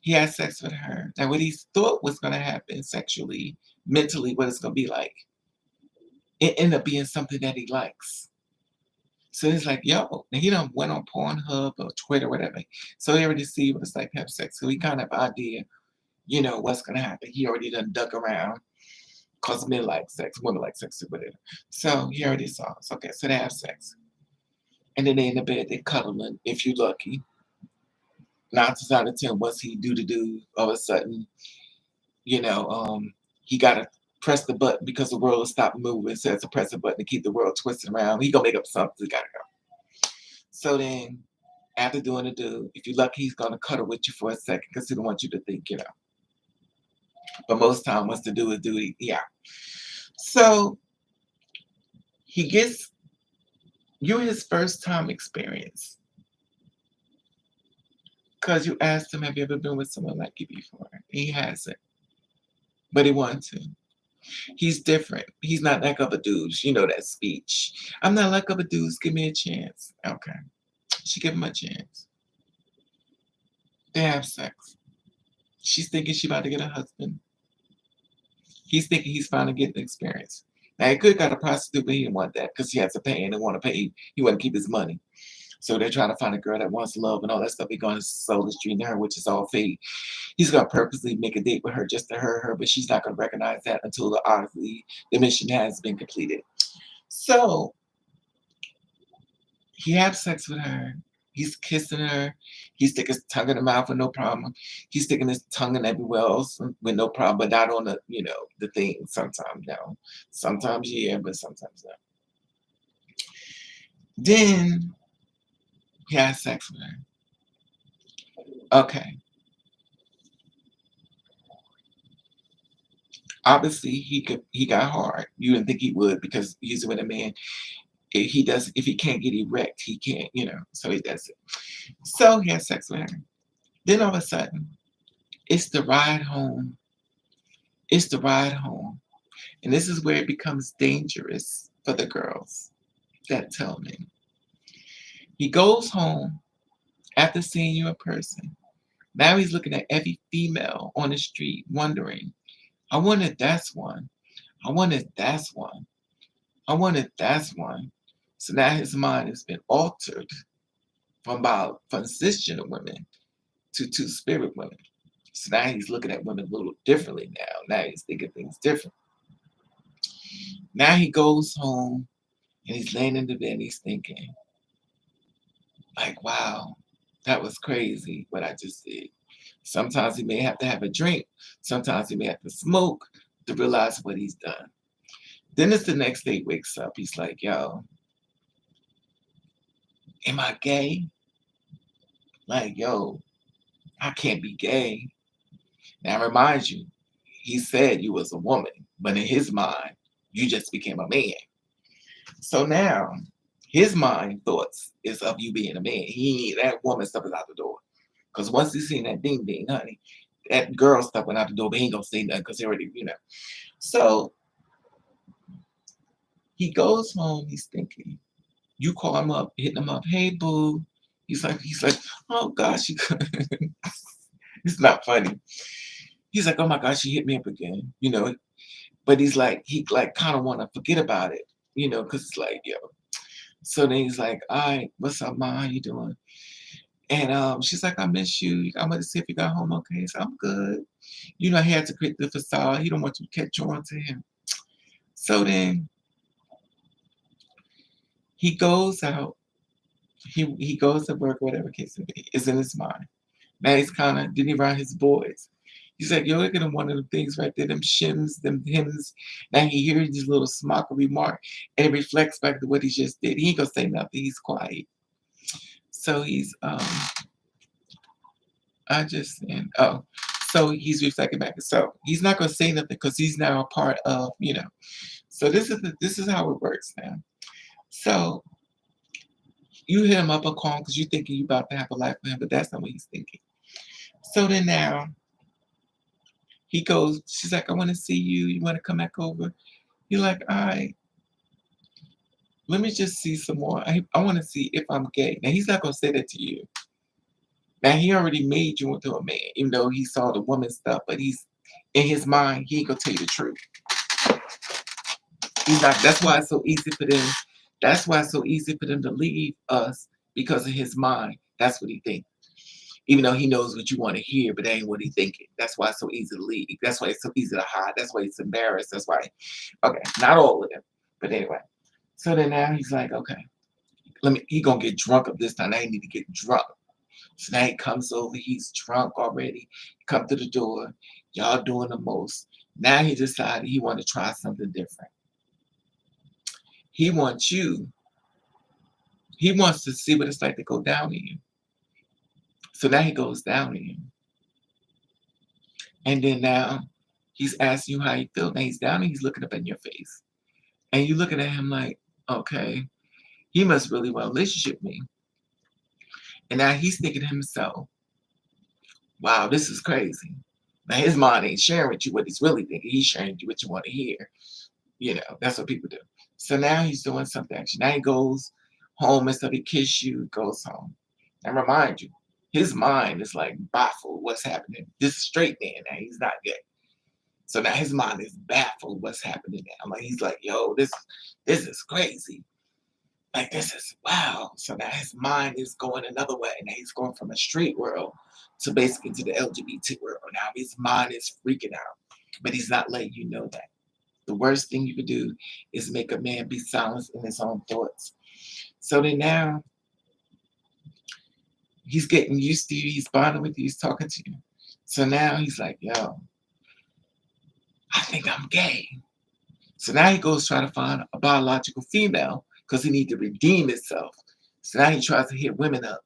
he has sex with her. Now, what he thought was going to happen sexually, mentally, what it's going to be like, it ended up being something that he likes. So he's like, yo, and he done went on Pornhub or Twitter, whatever. So he already see what it's like to have sex. So he kind of idea, what's going to happen. He already done dug around because men like sex, women like sex, whatever. So he already saw. So, okay, so they have sex. And then they in the bed, they cuddling, if you lucky. 9 times out of 10, once he do the do, all of a sudden, you know, he got to press the button because the world will stop moving. So it's a press the button to keep the world twisting around. He gonna make up something. He gotta go. So then, after doing the do, if you're lucky, he's gonna cuddle with you for a second because he don't want you to think, But most time, once the do is do, yeah. So he gets you his first time experience because you asked him, "Have you ever been with someone like you before?" He hasn't, but he wants to. He's different. He's not like other dudes. You know that speech. I'm not like other dudes. Give me a chance. Okay. She give him a chance. They have sex. She's thinking she about to get a husband. He's thinking he's finally getting the experience. Now he could got a prostitute, but he didn't want that because he has to pay and they want to pay. He want to keep his money. So they're trying to find a girl that wants love and all that stuff. He's going to soul his dream to her, which is all fake. He's going to purposely make a date with her just to hurt her, but she's not going to recognize that until the mission has been completed. So he had sex with her. He's kissing her. He stick his tongue in her mouth with no problem. He's sticking his tongue in everywhere else with no problem, but not on the thing. Sometimes no. Sometimes yeah, but sometimes no. Then he has sex with her. Okay. Obviously, he got hard. You didn't think he would because usually when a man if he can't get erect, he can't, so he does it. So he has sex with her. Then all of a sudden, it's the ride home. It's the ride home. And this is where it becomes dangerous for the girls that tell me. He goes home after seeing you in person. Now he's looking at every female on the street, wondering, I wonder if that's one. I wonder if that's one. I wonder if that's one. So now his mind has been altered from cisgender women to two spirit women. So now he's looking at women a little differently now. Now he's thinking things different. Now he goes home and he's laying in the bed and he's thinking, like, wow, that was crazy what I just did. Sometimes he may have to have a drink. Sometimes he may have to smoke to realize what he's done. Then it's the next day he wakes up. He's like, yo, am I gay? Like, yo, I can't be gay. Now, remind you, he said you was a woman, but in his mind, you just became a man. So now, his mind thoughts is of you being a man. That woman stuff is out the door. Because once he's seen that ding ding, honey, that girl stuff went out the door, but he ain't gonna say nothing because he already. So he goes home, he's thinking. You call him up, hitting him up, hey boo. He's like, oh gosh, it's not funny. He's like, oh my gosh, she hit me up again. But he kind of want to forget about it, because it's like, yo. So then he's like, all right, what's up, ma? How you doing? And she's like, I miss you. I'm going to see if you got home okay. So I'm good. He had to create the facade. He don't want you to catch on to him. So then he goes out. He goes to work, whatever case it be. It's in his mind. Now he's then he around his boys. He's like, yo, look at him, one of them things right there, them shims, them hymns. Now he hears this little smockery remark and it reflects back to what he just did. He ain't gonna say nothing, he's quiet. So he's so he's reflecting back. So he's not gonna say nothing because he's now a part of. So this is how it works now. So you hit him up a call because you're thinking you about to have a life with him, but that's not what he's thinking. So then now he goes, she's like, I want to see you. You want to come back over? You're like, all right, let me just see some more. I want to see if I'm gay. Now, he's not going to say that to you. Now, he already made you into a man, even though he saw the woman stuff, but he's in his mind, he ain't going to tell you the truth. He's not, that's why it's so easy for them. That's why it's so easy for them to leave us because of his mind. That's what he thinks. Even though he knows what you want to hear, but that ain't what he's thinking. That's why it's so easy to leave. That's why it's so easy to hide. That's why he's embarrassed. That's why, okay, not all of them. But anyway. So then now he's like, okay, he gonna get drunk up this time. Now he need to get drunk. So now he comes over, he's drunk already. Come to the door, y'all doing the most. Now he decided he want to try something different. He wants to see what it's like to go down to you. So now he goes down to you. And then now he's asking you how you feel. Now he's down and he's looking up in your face. And you're looking at him like, okay, he must really want a relationship with me. And now he's thinking to himself, wow, this is crazy. Now his mind ain't sharing with you what he's really thinking. He's sharing with you what you want to hear. That's what people do. So now he's doing something actually. Now he goes home and stuff. He kiss you, goes home. And remind you, his mind is like baffled what's happening. This straight man now, he's not gay. So now his mind is baffled what's happening now. Like he's like, yo, this is crazy. Like this is wow. So now his mind is going another way. Now he's going from a straight world to basically to the LGBT world. Now his mind is freaking out. But he's not letting you know that. The worst thing you could do is make a man be silenced in his own thoughts. So then now he's getting used to you, he's bonding with you, he's talking to you. So now he's like, yo, I think I'm gay. So now he goes try to find a biological female because he need to redeem himself. So now he tries to hit women up.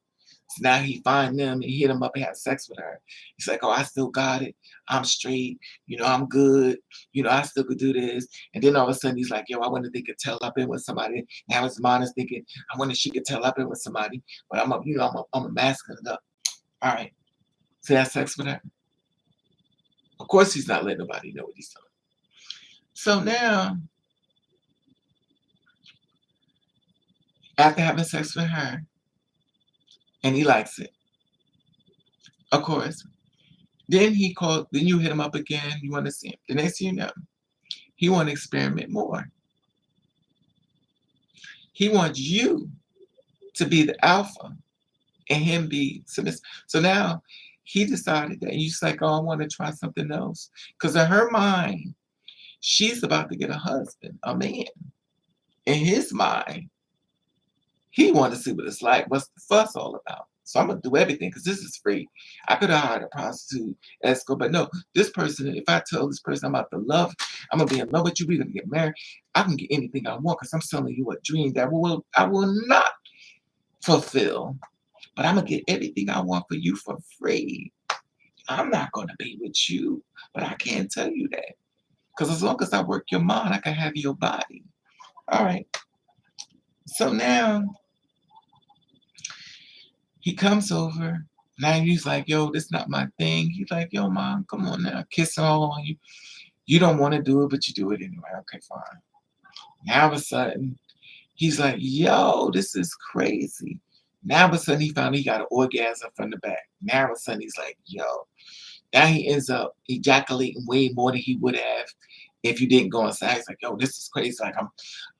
So now he find them and hit them up and have sex with her. He's like, oh, I still got it. I'm straight. I'm good. I still could do this. And then all of a sudden he's like, yo, I wonder if they could tell I've been with somebody. Now his mind is thinking, I wonder if she could tell I've been with somebody. But I'm a masking it up. All right. So he has sex with her. Of course he's not letting nobody know what he's doing. So now, after having sex with her, and he likes it, of course. Then you hit him up again, you want to see him. The next thing you know, he want to experiment more. He wants you to be the alpha and him be submissive. So now he decided that, and he's like, oh, I want to try something else. Because in her mind, she's about to get a husband, a man. In his mind, he wanted to see what it's like. What's the fuss all about? So I'm going to do everything because this is free. I could have hired a prostitute, escort, but no, this person, if I tell this person I'm about to love, I'm going to be in love with you, we're going to get married, I can get anything I want because I'm selling you a dream that I will not fulfill. But I'm going to get everything I want for you for free. I'm not going to be with you, but I can't tell you that. Because as long as I work your mind, I can have your body. All right. So now, he comes over. Now he's like, yo, this not my thing. He's like, yo, mom, come on now. Kiss all on you. You don't want to do it, but you do it anyway. Okay, fine. Now all of a sudden, he's like, yo, this is crazy. Now all of a sudden, he found he got an orgasm from the back. Now all of a sudden, he's like, yo. Now he ends up ejaculating way more than he would have if you didn't go inside. He's like, yo, this is crazy. Like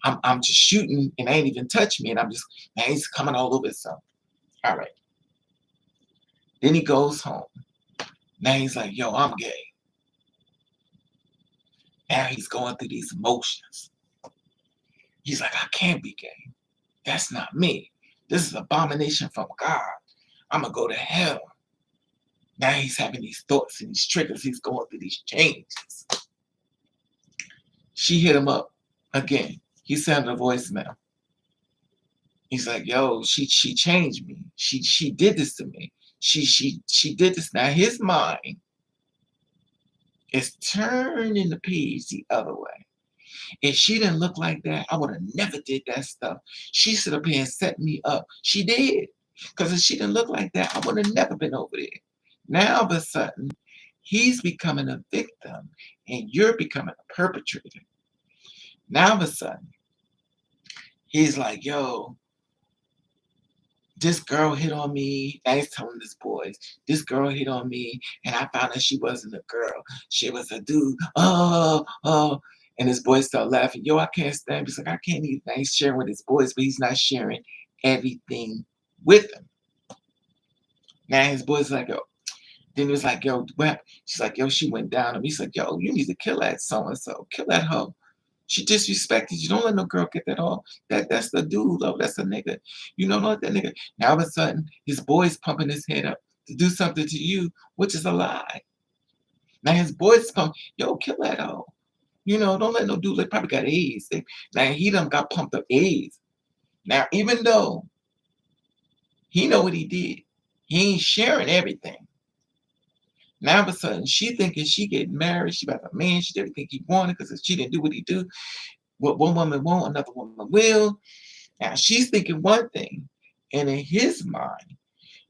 I'm just shooting and they ain't even touch me. And now he's coming all over himself. All right. Then he goes home. Now he's like, yo, I'm gay. Now he's going through these emotions. He's like, I can't be gay. That's not me. This is abomination from God. I'm going to go to hell. Now he's having these thoughts and these triggers. He's going through these changes. She hit him up again. He sent a voicemail. He's like, yo, she changed me. She did this to me. She did this. Now his mind is turning the page the other way. If she didn't look like that, I would have never did that stuff. She stood up here and set me up. She did. Because if she didn't look like that, I would have never been over there. Now all of a sudden, he's becoming a victim and you're becoming a perpetrator. Now all of a sudden, he's like, yo, this girl hit on me. I was telling this boys, this girl hit on me, and I found out she wasn't a girl. She was a dude. Oh. And his boys start laughing. Yo, I can't stand. He's like, I can't even. He's sharing with his boys, but he's not sharing everything with them. Now his boys like, yo. Then he was like, yo, what? She's like, yo, she went down. And he's like, yo, you need to kill that so-and-so. Kill that hoe. She disrespected you. Don't let no girl get that off. That's the dude, though. That's a nigga. You don't know that nigga. Now all of a sudden, his boy's pumping his head up to do something to you, which is a lie. Now his boy's pumping, yo, kill that hoe. Don't let no dude, they probably got AIDS. Now he done got pumped up AIDS. Now, even though he know what he did, he ain't sharing everything. Now, all of a sudden, she thinking she getting married. She about a man. She did everything he wanted because if she didn't do what he do, what one woman won't, another woman will. Now, she's thinking one thing. And in his mind,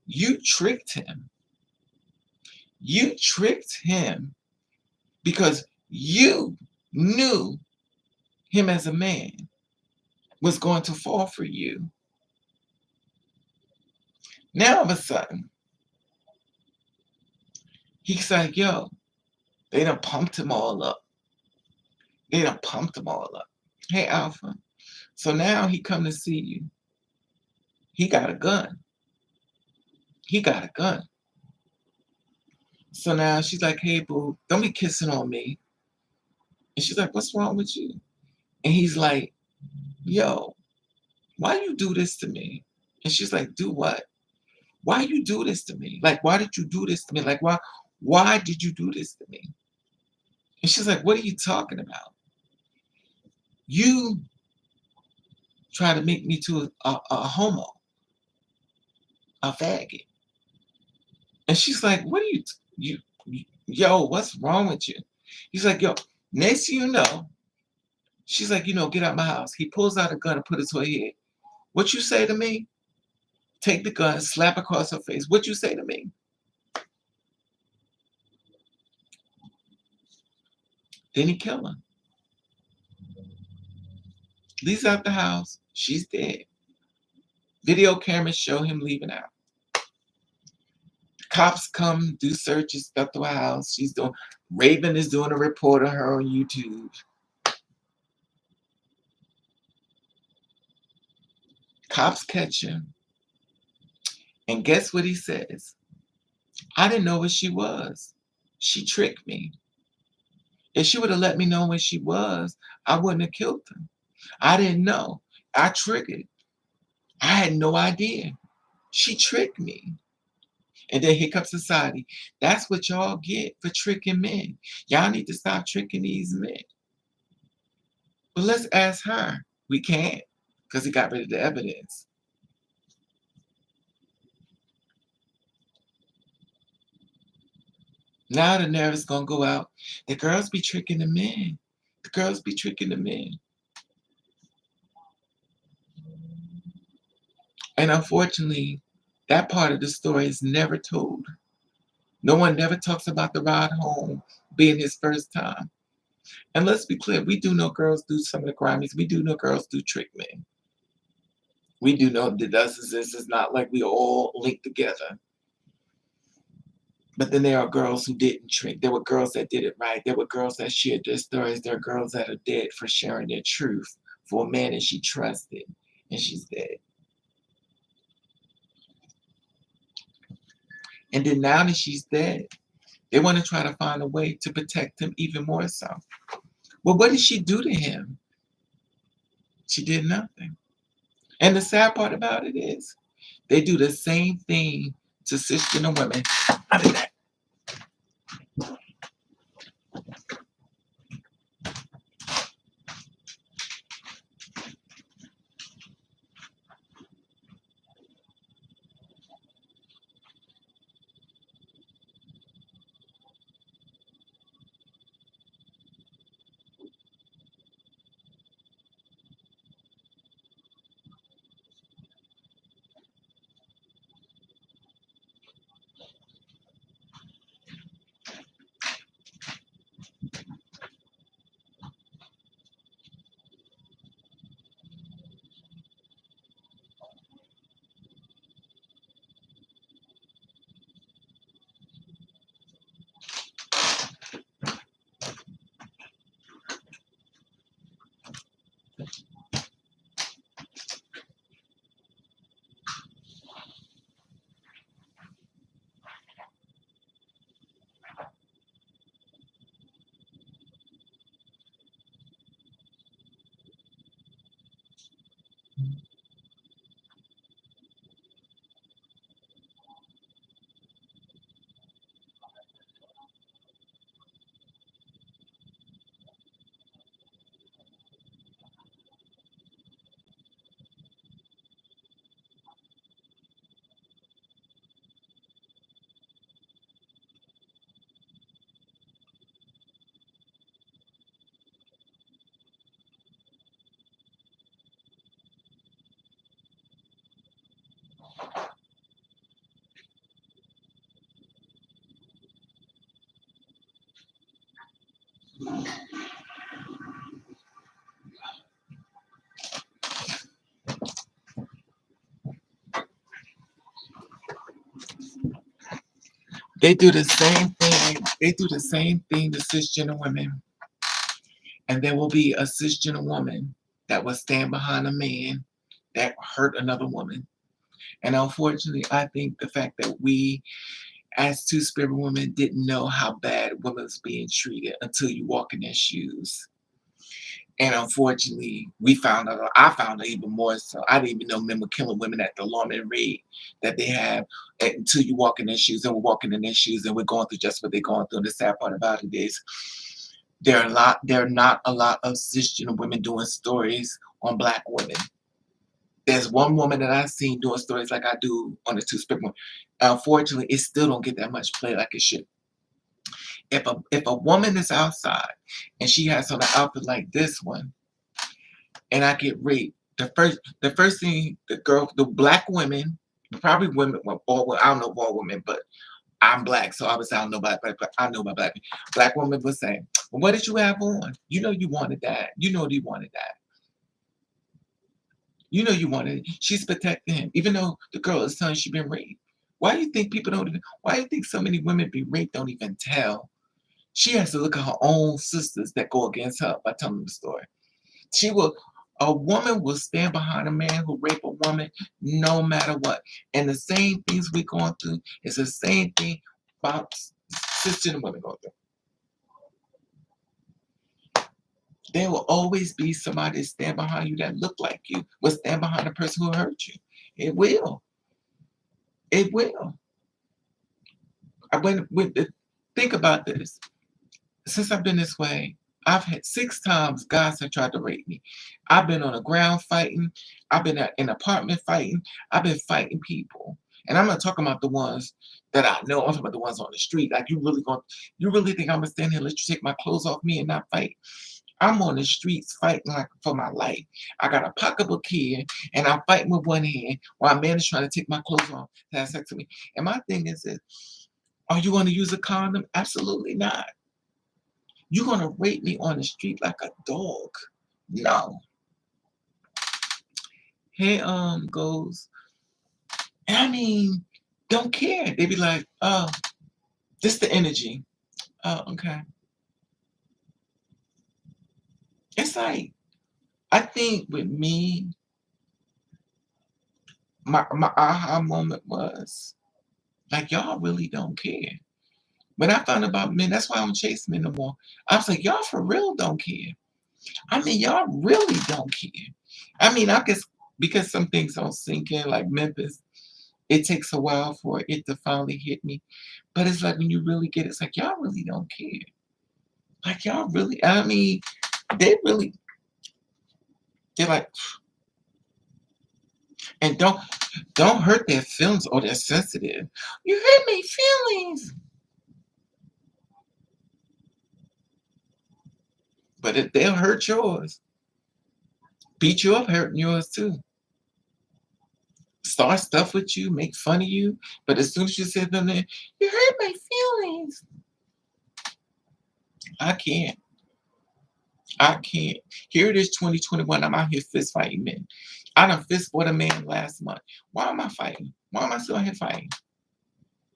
you tricked him. You tricked him because you knew him as a man was going to fall for you. Now, all of a sudden, he's like, yo, they done pumped him all up. They done pumped him all up. Hey, Alpha. So now he come to see you. He got a gun. He got a gun. So now she's like, hey, boo, don't be kissing on me. And she's like, what's wrong with you? And he's like, yo, why you do this to me? And she's like, do what? Why you do this to me? Like, why did you do this to me? Like, why did you do this to me? And she's like, what are you talking about? You try to make me to a homo, a faggot. And she's like, what are yo, what's wrong with you? He's like, yo, next thing you know, she's like, get out my house. He pulls out a gun and put it to her head. What you say to me? Take the gun, slap across her face. What you say to me? Then he kill her. Leaves out the house. She's dead. Video cameras show him leaving out. Cops come, do searches, stuff to her house. Raven is doing a report on her on YouTube. Cops catch him. And guess what he says? I didn't know what she was. She tricked me. If she would have let me know what she was, I wouldn't have killed her. I didn't know. I triggered. I had no idea. She tricked me. And then here comes society. That's what y'all get for tricking men. Y'all need to stop tricking these men. But let's ask her. We can't, because he got rid of the evidence. Now the narrative's going to go out. The girls be tricking the men. The girls be tricking the men. And unfortunately, that part of the story is never told. No one never talks about the ride home being his first time. And let's be clear, we do know girls do some of the crimes. We do know girls do trick men. We do know that this is not like we all linked together. But then there are girls who didn't trick. There were girls that did it right. There were girls that shared their stories. There are girls that are dead for sharing their truth for a man that she trusted, and she's dead. And then now that she's dead, they want to try to find a way to protect him even more so. Well, what did she do to him? She did nothing. And the sad part about it is they do the same thing to cisgender women. I mean, they do the same thing. They do the same thing to cisgender women. And there will be a cisgender woman that will stand behind a man that hurt another woman. And unfortunately, I think the fact that we, as two-spirit women, didn't know how bad women was being treated until you walk in their shoes. And unfortunately, I found out even more so. I didn't even know men were killing women at the alarming rate that they have until you walk in their shoes, and we're walking in their shoes and we're going through just what they're going through. And the sad part about it is there are not a lot of cisgender women doing stories on Black women. There's one woman that I've seen doing stories like I do on the Two Spirit one. Unfortunately, it still don't get that much play like it should. If a woman is outside and she has on an outfit like this one, and I get raped, the first thing the black women, probably women, well, I don't know all women, but I'm black, so obviously I don't know about black, but I know about black people. Black women would say, well, what did you have on? You know you wanted that. You know you wanted that. You know you wanted it. She's protecting him, even though the girl is telling she's been raped. Why do you think people don't even, why do you think so many women be raped don't even tell? She has to look at her own sisters that go against her by telling the story. She will, a woman will stand behind a man who raped a woman no matter what. And the same things we're going through is the same thing about cisgender women going through. There will always be somebody that stand behind you that look like you, will stand behind the person who hurt you. It will. It will. Think about this. Since I've been this way, I've had 6 times guys have tried to rape me. I've been on the ground fighting. I've been in an apartment fighting. I've been fighting people. And I'm not talking about the ones that I know. I'm talking about the ones on the street. Like you really think I'm gonna stand here and let you take my clothes off me and not fight? I'm on the streets fighting like for my life. I got a pocketbook here and I'm fighting with one hand while a man is trying to take my clothes off to have sex with me. And my thing is this, are you gonna use a condom? Absolutely not. You're gonna rape me on the street like a dog. No. Here goes. I mean, don't care. They be like, oh, this the energy. Oh, okay. It's like, I think with me, my aha moment was like, y'all really don't care. When I found about men, that's why I don't chase men no more. I was like, y'all for real don't care. I mean, y'all really don't care. I mean, I guess because some things don't sink in, like Memphis, it takes a while for it to finally hit me. But it's like when you really get it, it's like y'all really don't care. Like y'all really, I mean, they really, they're like, and don't hurt their feelings or they're sensitive. You hurt my feelings. But if they'll hurt yours, beat you up hurting yours too. Start stuff with you, make fun of you, but as soon as you say them there, you hurt my feelings. I can't. I can't. Here it is 2021. I'm out here fist fighting men. I done fist fought a man last month. Why am I fighting? Why am I still here fighting?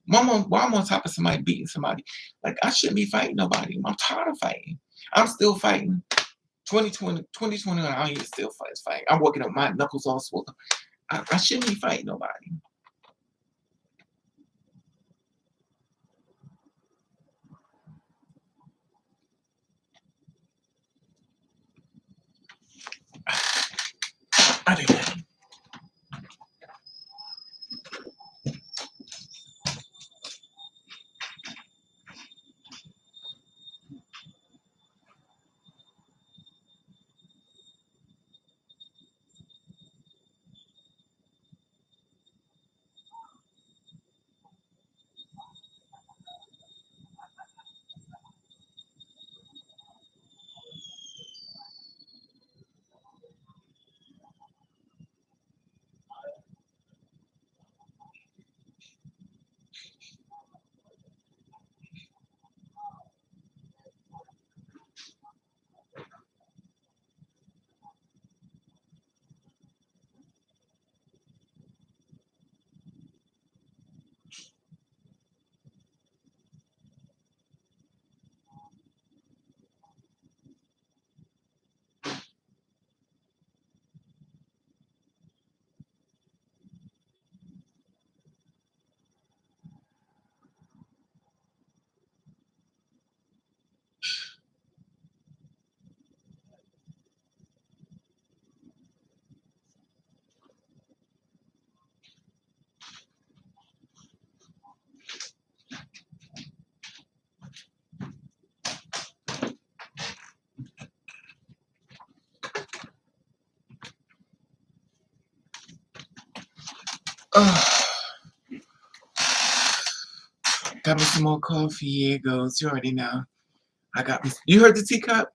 Why I'm on top of somebody beating somebody? Like I shouldn't be fighting nobody. I'm tired of fighting. I'm still fighting. 2021 out here still fighting. I'm working up my knuckles all swollen. I shouldn't be fighting nobody. I didn't. Oh, got me some more coffee. Here it goes. You already know. I got me. You heard the teacup?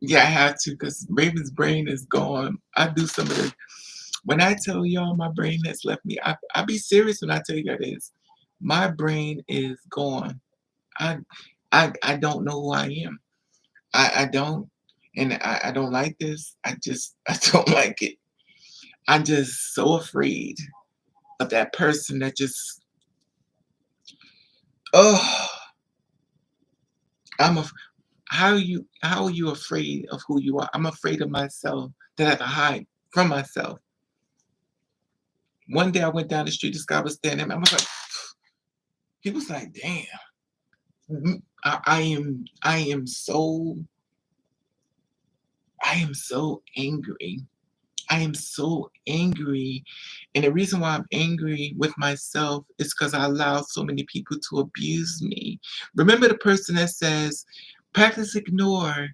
Yeah, I have to because Raven's brain is gone. I do some of the. When I tell y'all my brain has left me, I be serious when I tell you that is. My brain is gone. I I don't know who I am. I don't, and I don't like this. I don't like it. I'm just so afraid of that person that just oh I'm a how are you afraid of who you are? I'm afraid of myself that I have to hide from myself. One day I went down the street, this guy was standing, I was like, he was like, damn. I am so angry. I am so angry. And the reason why I'm angry with myself is because I allowed so many people to abuse me. Remember the person that says, practice ignore,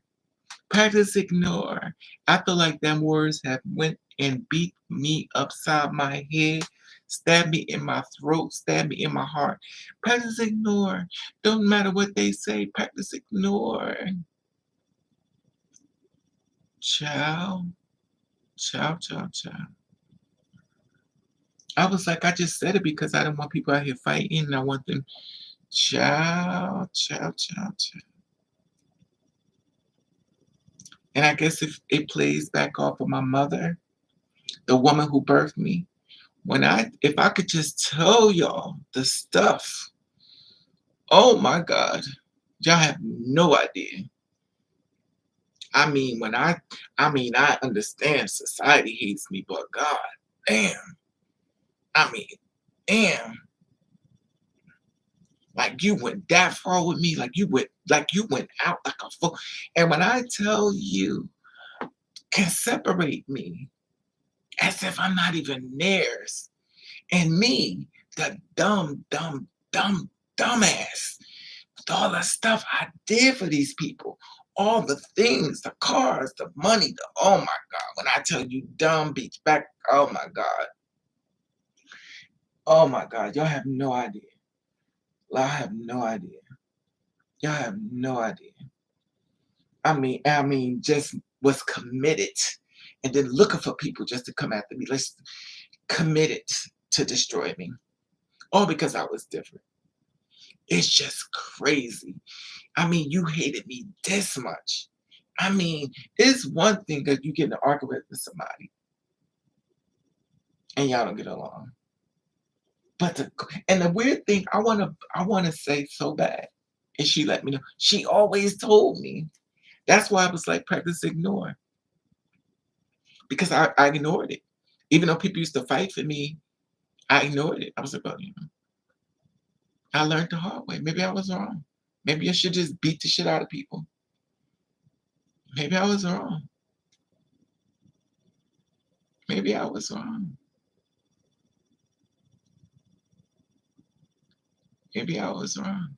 practice ignore. I feel like them words have went and beat me upside my head, stabbed me in my throat, stabbed me in my heart. Practice ignore. Don't matter what they say, practice ignore. Ciao, ciao, ciao, ciao. I was like, I just said it because I don't want people out here fighting and I want them. Ciao, ciao, ciao, ciao. And I guess if it plays back off of my mother, the woman who birthed me, if I could just tell y'all the stuff, oh my God, y'all have no idea. I mean, I understand society hates me, but God, damn, I mean, damn, like you went that far with me, like you went out like a fool. And when I tell you, can separate me as if I'm not even theirs, and me, the dumbass, with all the stuff I did for these people, all the things, the cars, the money, oh my God, when I tell you dumb beats back, oh my God, y'all have no idea. Y'all have no idea. Y'all have no idea. Just was committed and then looking for people just to come after me. Let's committed to destroy me. All because I was different. It's just crazy. I mean, you hated me this much. I mean, it's one thing that you get in an argument with somebody and y'all don't get along. But the weird thing, I wanna say so bad. And she let me know. She always told me. That's why I was like, practice ignore. Because I ignored it. Even though people used to fight for me, I ignored it. I was like, well, I learned the hard way. Maybe I was wrong. Maybe I should just beat the shit out of people. Maybe I was wrong. Maybe I was wrong. Maybe I was wrong.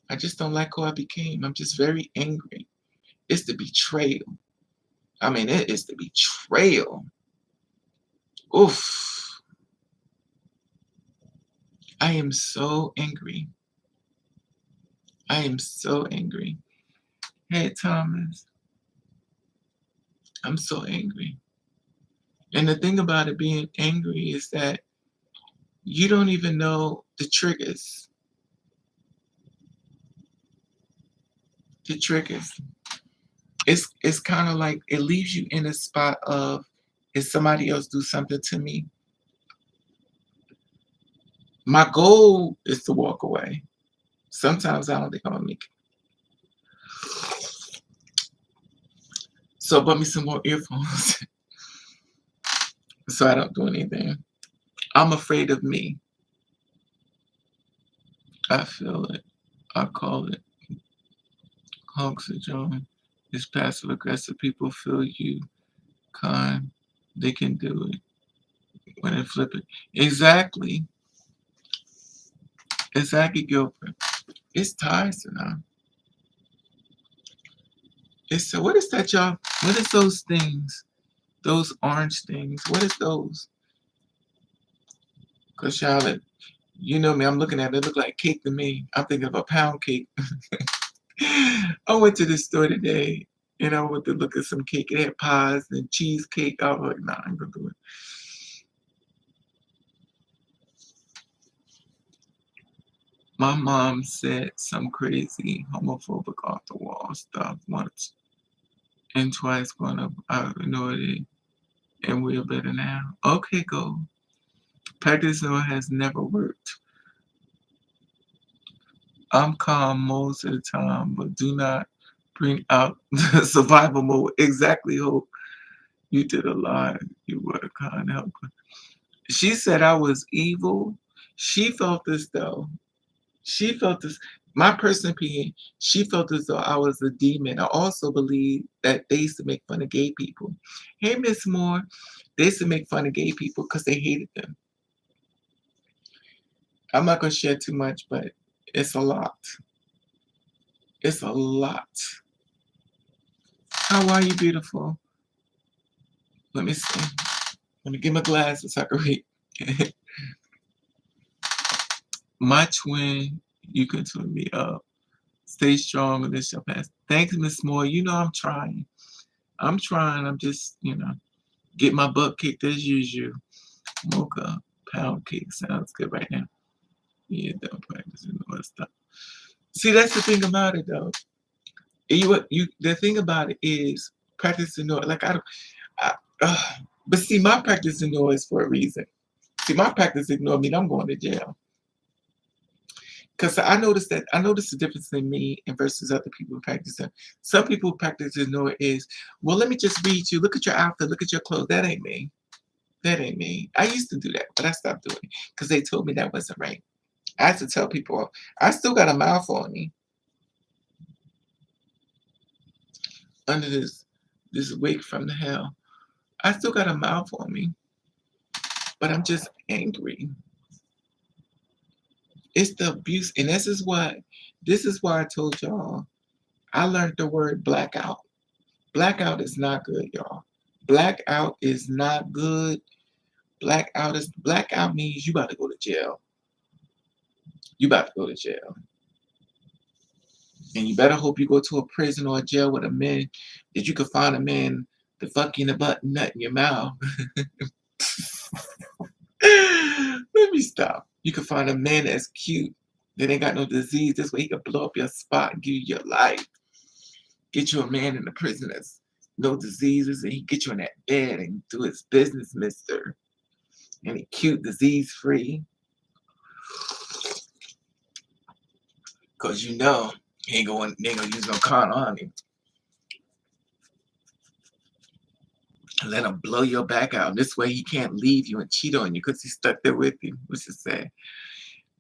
I just don't like who I became. I'm just very angry. It's the betrayal. I mean, it is the betrayal. Oof. I am so angry. I am so angry. Hey, Thomas, I'm so angry. And the thing about it being angry is that you don't even know the triggers. The triggers. It's kind of like it leaves you in a spot of if somebody else do something to me, my goal is to walk away. Sometimes I don't think I'm gonna make it. So bought me some more earphones so I don't do anything. I'm afraid of me. I feel it. I call it oxygen. It's passive aggressive. People feel you kind. They can do it when they flip it. Exactly. Exactly, Gilbert. It's tiresome now. It's so what is that, y'all? What is those things? Those orange things. What is those? Cause Charlotte, you know me, I'm looking at it, it look like cake to me. I'm thinking of a pound cake. I went to the store today and I went to look at some cake. It had pies and cheesecake. I was like, nah, I'm gonna do it. My mom said some crazy homophobic off the wall stuff once and twice growing up. I ignored it and we're better now. Okay, go. Practice no has never worked. I'm calm most of the time, but do not bring out the survival mode. Exactly, Hope. You did a lot. You were a kind helper. She said I was evil. She felt this though. She felt this. My personal opinion, she felt as though I was a demon. I also believe that they used to make fun of gay people. Hey, Miss Moore, they used to make fun of gay people because they hated them. I'm not going to share too much, but it's a lot. It's a lot. How are you, beautiful? Let me see. Let me get my glasses so I can read. My twin, you can turn me up. Stay strong and this shall pass. Thanks, Miss Moore. You know I'm trying. I'm trying. I'm just, get my butt kicked as usual. Mocha pound cake sounds good right now. Yeah, don't practice and all that stuff. See, that's the thing about it though. The thing about it is practicing noise. Like I don't, I, but see, my practicing noise for a reason. See, my practice ignore me. I'm going to jail. Because I noticed the difference in me and versus other people practicing. Some people practice ignore is, well, let me just read you. Look at your outfit. Look at your clothes. That ain't me. That ain't me. I used to do that, but I stopped doing it because they told me that wasn't right. I had to tell people, I still got a mouth on me under this wig from the hell. I still got a mouth on me, but I'm just angry. It's the abuse, and this is why I told y'all. I learned the word blackout. Blackout is not good, y'all. Blackout is not good. Blackout means you about to go to jail. You about to go to jail. And you better hope you go to a prison or a jail with a man that you can find a man to fuck you in the butt and nut in your mouth. Let me stop. You can find a man that's cute, that ain't got no disease. This way he can blow up your spot and give you your life. Get you a man in the prison that's no diseases and he get you in that bed and do his business, mister. And he cute, disease free. Cause he ain't gonna use no con on him. Let him blow your back out. This way he can't leave you and cheat on you because he's stuck there with you. Which is sad.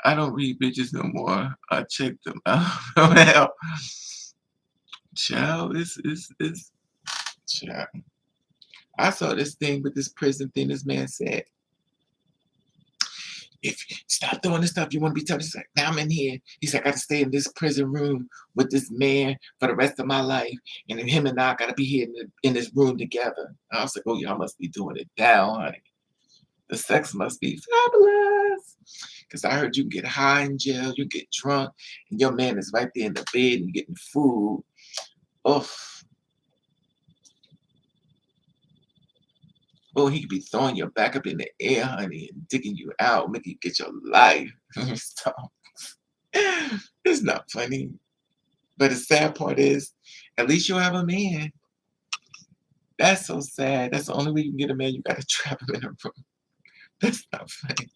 I don't read bitches no more. I check them out. Hell. Child, it's child. I saw this thing with this prison thing. This man said, if you stop doing this stuff, you want to be tough. He's like, now I'm in here. He's like, I gotta stay in this prison room with this man for the rest of my life. And then him and I gotta be here in this room together. I was like, oh, y'all must be doing it down, honey. The sex must be fabulous. Because I heard you can get high in jail, you get drunk, and your man is right there in the bed and getting food. Oof. Oh, he could be throwing your back up in the air, honey, and digging you out, making you get your life. So, it's not funny. But the sad part is, at least you'll have a man. That's so sad. That's the only way you can get a man. You got to trap him in a room. That's not funny.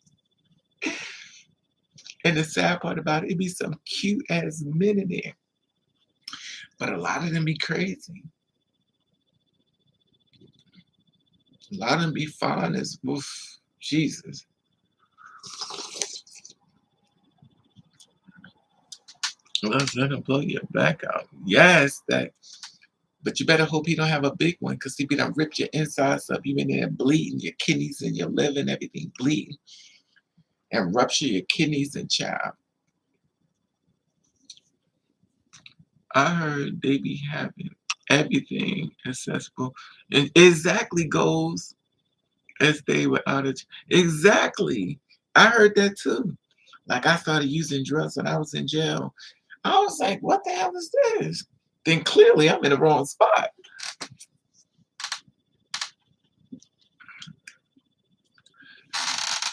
And the sad part about it be some cute ass men in there. But a lot of them be crazy. A lot of them be fine as woof. Jesus. Let's let him blow your back out. Yes, that. But you better hope he don't have a big one, because he be done rip your insides up. You in there bleeding, your kidneys and your liver and everything bleeding. And rupture your kidneys and child. I heard they be having everything accessible. It exactly goes as they were out of exactly. I heard that too. Like I started using drugs when I was in jail. I was like, what the hell is this? Then clearly I'm in the wrong spot.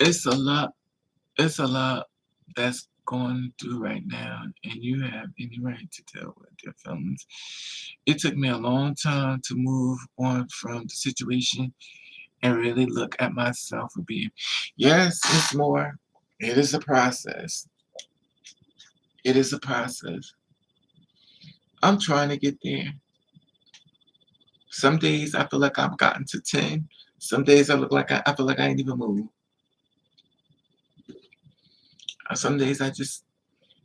It's a lot. It's a lot that's going through right now, and you have any right to deal with your feelings. It took me a long time to move on from the situation and really look at myself and being, yes, it's more. It is a process. It is a process. I'm trying to get there. Some days I feel like I've gotten to 10. Some days I feel like I ain't even moved. Some days I just,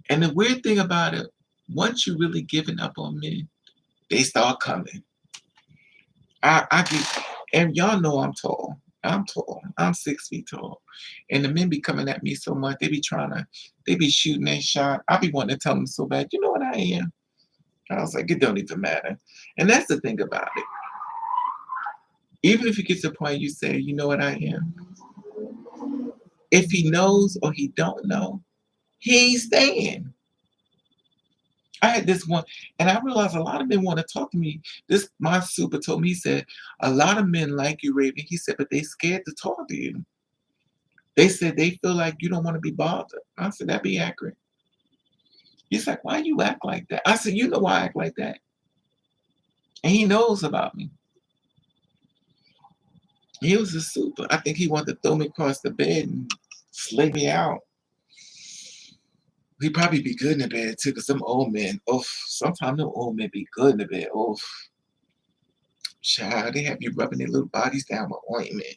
and the weird thing about it, once you really giving up on men, they start coming. I get, and y'all know I'm tall. I'm tall. I'm 6 feet tall. And the men be coming at me so much, they be shooting their shot. I be wanting to tell them so bad, you know what I am? I was like, it don't even matter. And that's the thing about it. Even if you get to the point you say, you know what I am, if he knows or he don't know, he ain't staying. I had this one, and I realized a lot of men want to talk to me. This my super told me, he said, a lot of men like you, Raven. He said, but they scared to talk to you. They said they feel like you don't want to be bothered. I said, that be accurate. He's like, why you act like that? I said, you know why I act like that. And he knows about me. He was a super. I think he wanted to throw me across the bed and slay me out. He probably be good in the bed too, because them old men, oh, sometimes them old men be good in the bed. Oh, child, they have you rubbing their little bodies down with ointment.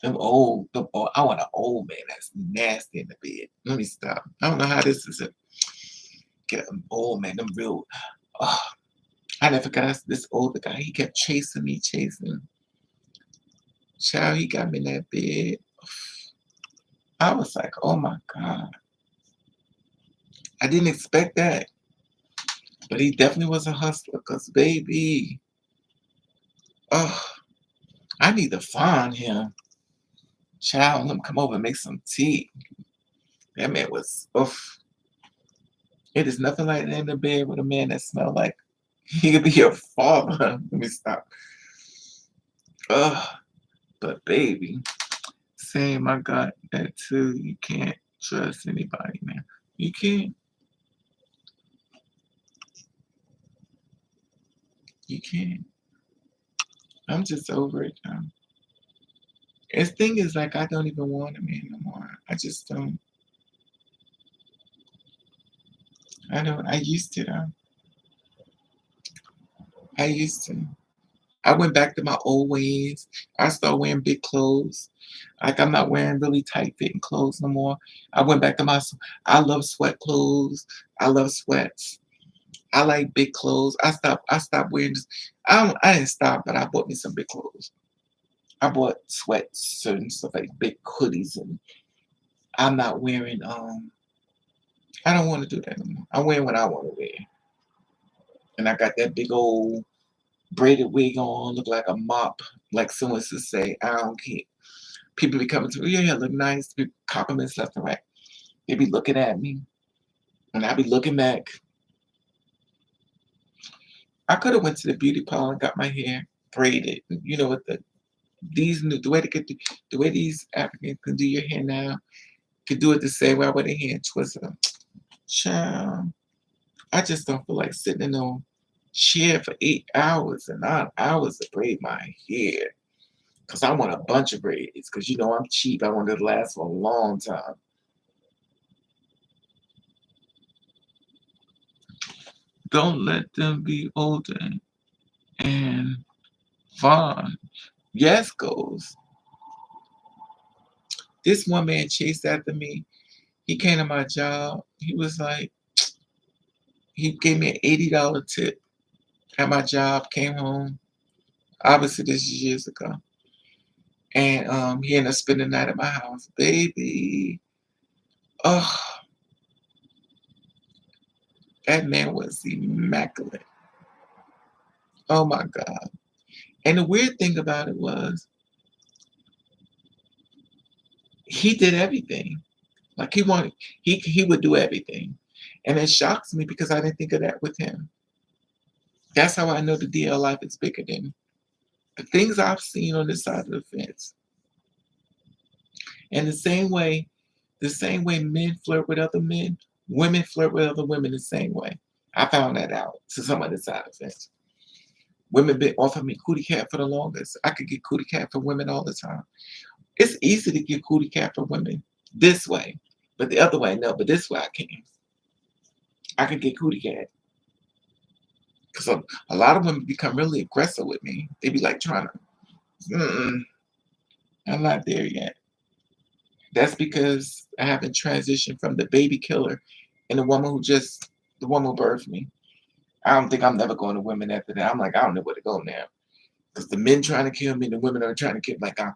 I want an old man that's nasty in the bed. Let me stop. I don't know how this is a get an old man, them real. Oh, I never got this older guy. He kept chasing me, chasing. Child, he got me in that bed. I was like, oh my God. I didn't expect that. But he definitely was a hustler, because baby, oh, I need to find him. Child, let him come over and make some tea. That man was, oof. It is nothing like that in the bed with a man that smelled like he could be your father. Let me stop. Ugh, but baby, same, I got that too. You can't trust anybody, man. You can't. You can't. I'm just over it now. His thing is like I don't even want a man no more. I just don't. I don't. I used to though. I used to. I went back to my old ways. I started wearing big clothes. Like I'm not wearing really tight fitting clothes no more. I went back to I love sweat clothes. I love sweats. I like big clothes. I stopped wearing this. I didn't stop, but I bought me some big clothes. I bought sweats and stuff like big hoodies, and I'm not wearing I don't want to do that no more. I'm wearing what I want to wear. And I got that big old braided wig on, look like a mop, like someone to say, I don't care. People be coming to me, yeah, look nice, be compliments left and right. They be looking at me, and I be looking back. I could have went to the beauty parlor and got my hair braided. You know what the way the way these Africans can do your hair now, could do it the same way I wear their hair and twist them. Child, I just don't feel like sitting in no chair for 8 hours and 9 hours to braid my hair. Cause I want a bunch of braids. Cause you know I'm cheap. I want it to last for a long time. Don't let them be older and fun. Yes, goes. This one man chased after me. He came to my job. He was like, he gave me an $80 tip at my job, came home. Obviously, this is years ago. And he ended up spending the night at my house. Baby. Oh, that man was immaculate. Oh my God. And the weird thing about it was, He did everything. Like he would do everything. And it shocks me because I didn't think of that with him. That's how I know the DL life is bigger than the things I've seen on this side of the fence. And the same way men flirt with other men, women flirt with other women the same way. I found that out to some other side of the fence. Women been offering me cootie cat for the longest. I could get cootie cat for women all the time. It's easy to get cootie cat for women this way, but the other way, no. But this way I can. I could get cootie cat. Because a lot of women become really aggressive with me. They be like trying to, I'm not there yet. That's because I haven't transitioned from the baby killer and the woman who birthed me. I don't think I'm never going to women after that. I'm like, I don't know where to go now. Because the men trying to kill me and the women are trying to kill me. Like, I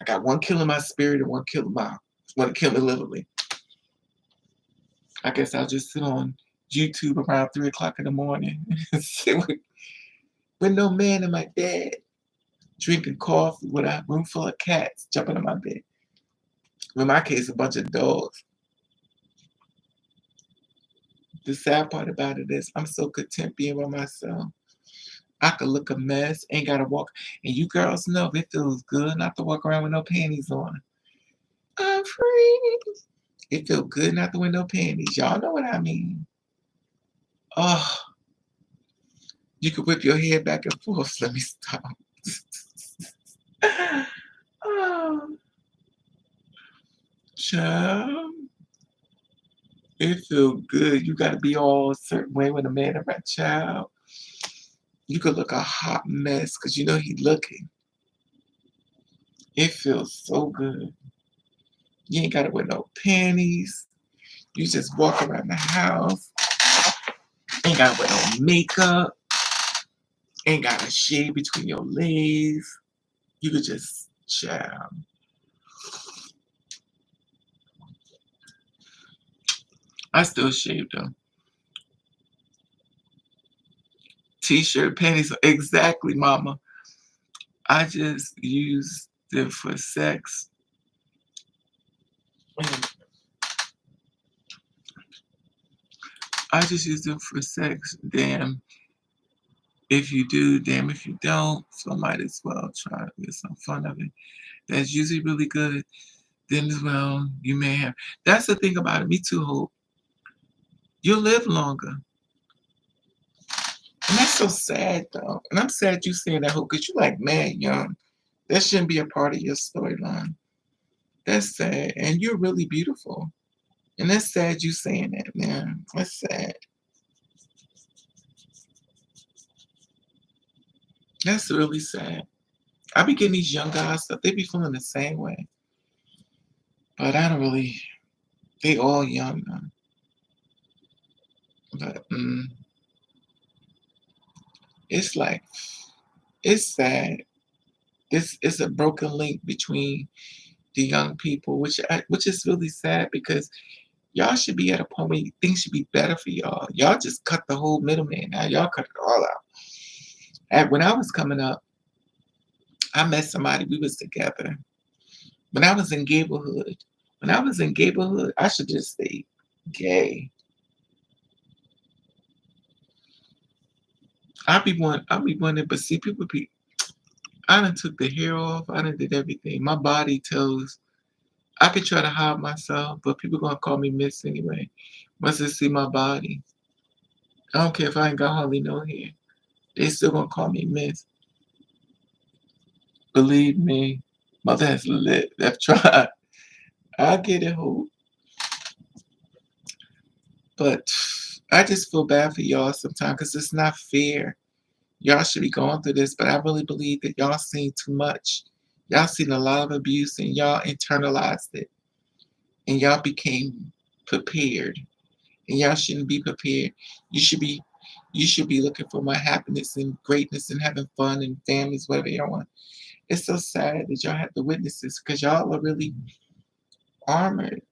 got one killing my spirit and one killing me literally. I guess I'll just sit on YouTube around 3 o'clock in the morning and sit with no man in my bed, drinking coffee with a room full of cats jumping in my bed. In my case, a bunch of dogs. The sad part about it is I'm so content being by myself. I could look a mess, ain't gotta walk. And you girls know it feels good not to walk around with no panties on. I'm free. It feels good not to wear no panties. Y'all know what I mean. Oh, you could whip your head back and forth. Let me stop. Oh, child. It feels good. You gotta be all a certain way with a man and a child. You could look a hot mess because you know he's looking. It feels so good. You ain't gotta wear no panties. You just walk around the house. Ain't gotta wear no makeup. Ain't gotta shave between your legs. You could just chill. I still shave though. T-shirt, panties, exactly, mama. I just use them for sex. I just use them for sex. Damn if you do, damn if you don't. So I might as well try to get some fun of it. That's usually really good. Then as well, you may have. That's the thing about it. Me too, Hope. You'll live longer. And that's so sad though. And I'm sad you saying that, Hope, because you're like mad young. That shouldn't be a part of your storyline. That's sad. And you're really beautiful. And that's sad you saying that, man. That's sad. That's really sad. I be getting these young guys stuff. They be feeling the same way. But I don't really, they all young now. But it's like, it's sad. This is a broken link between the young people, which is really sad because y'all should be at a point where things should be better for y'all. Y'all just cut the whole middleman. Now y'all cut it all out. And when I was coming up, I met somebody. We was together. When I was in Gablehood, I should just say gay. I be wanting, but see, people be. I done took the hair off. I done did everything. My body tells. I could try to hide myself, but people gonna call me Miss anyway. Once they see my body, I don't care if I ain't got hardly no hair. They still gonna call me Miss. Believe me, mother has lit. I've tried. I get it, Hope. But I just feel bad for y'all sometimes because it's not fair. Y'all should be going through this, but I really believe that y'all seen too much. Y'all seen a lot of abuse and y'all internalized it. And y'all became prepared. And y'all shouldn't be prepared. You should be looking for more happiness and greatness and having fun and families, whatever y'all want. It's so sad that y'all have to witness this because y'all are really armored.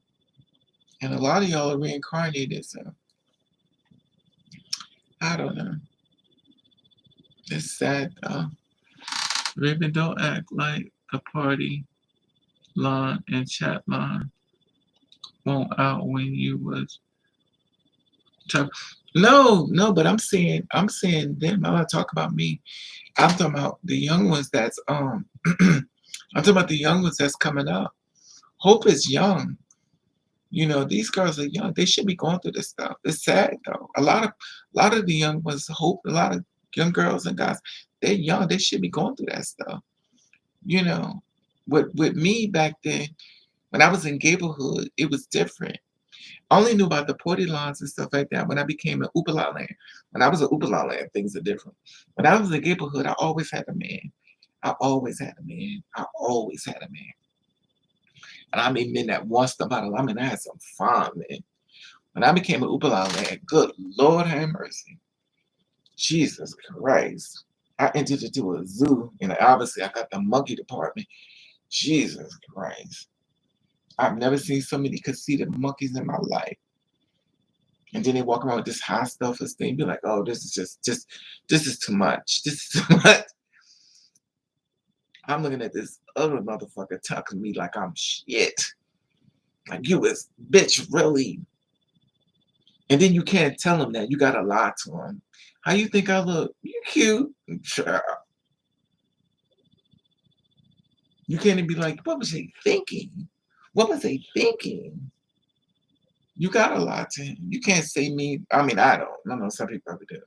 And a lot of y'all are reincarnated, so I don't know. It's sad though. Raven, don't act like a party line and chat line won't out when you was talk. No, no, but I'm saying them. I'm not talking about me. I'm talking about the young ones that's I'm talking about the young ones that's coming up. Hope is young. You know, these girls are young. They should be going through this stuff. It's sad though. A lot of the young ones, hope, a lot of young girls and guys, they're young. They should be going through that stuff. You know, with me back then, when I was in Gablehood, it was different. I only knew about the Porty lines and stuff like that when I became an Oopala Land. When I was an Oopala Land, things are different. When I was in Gablehood, I always had a man. I always had a man. I always had a man. And I mean men that wants the bottle. I mean, I had some fun, man. When I became an Oopala Land, good Lord have mercy. Jesus Christ. I entered into a zoo, and obviously I got the monkey department. Jesus Christ. I've never seen so many conceited monkeys in my life. And then they walk around with this high self-esteem, be like, oh, this is just this is too much. This is too much. I'm looking at this other motherfucker talking to me like I'm shit. Like you is bitch, really. And then you can't tell him that. You gotta lie to him. How you think I look? You cute. Sure. You can't even be like, what was he thinking? What was he thinking? You gotta lie to him. You can't say me. I mean, I don't. I know some people probably do.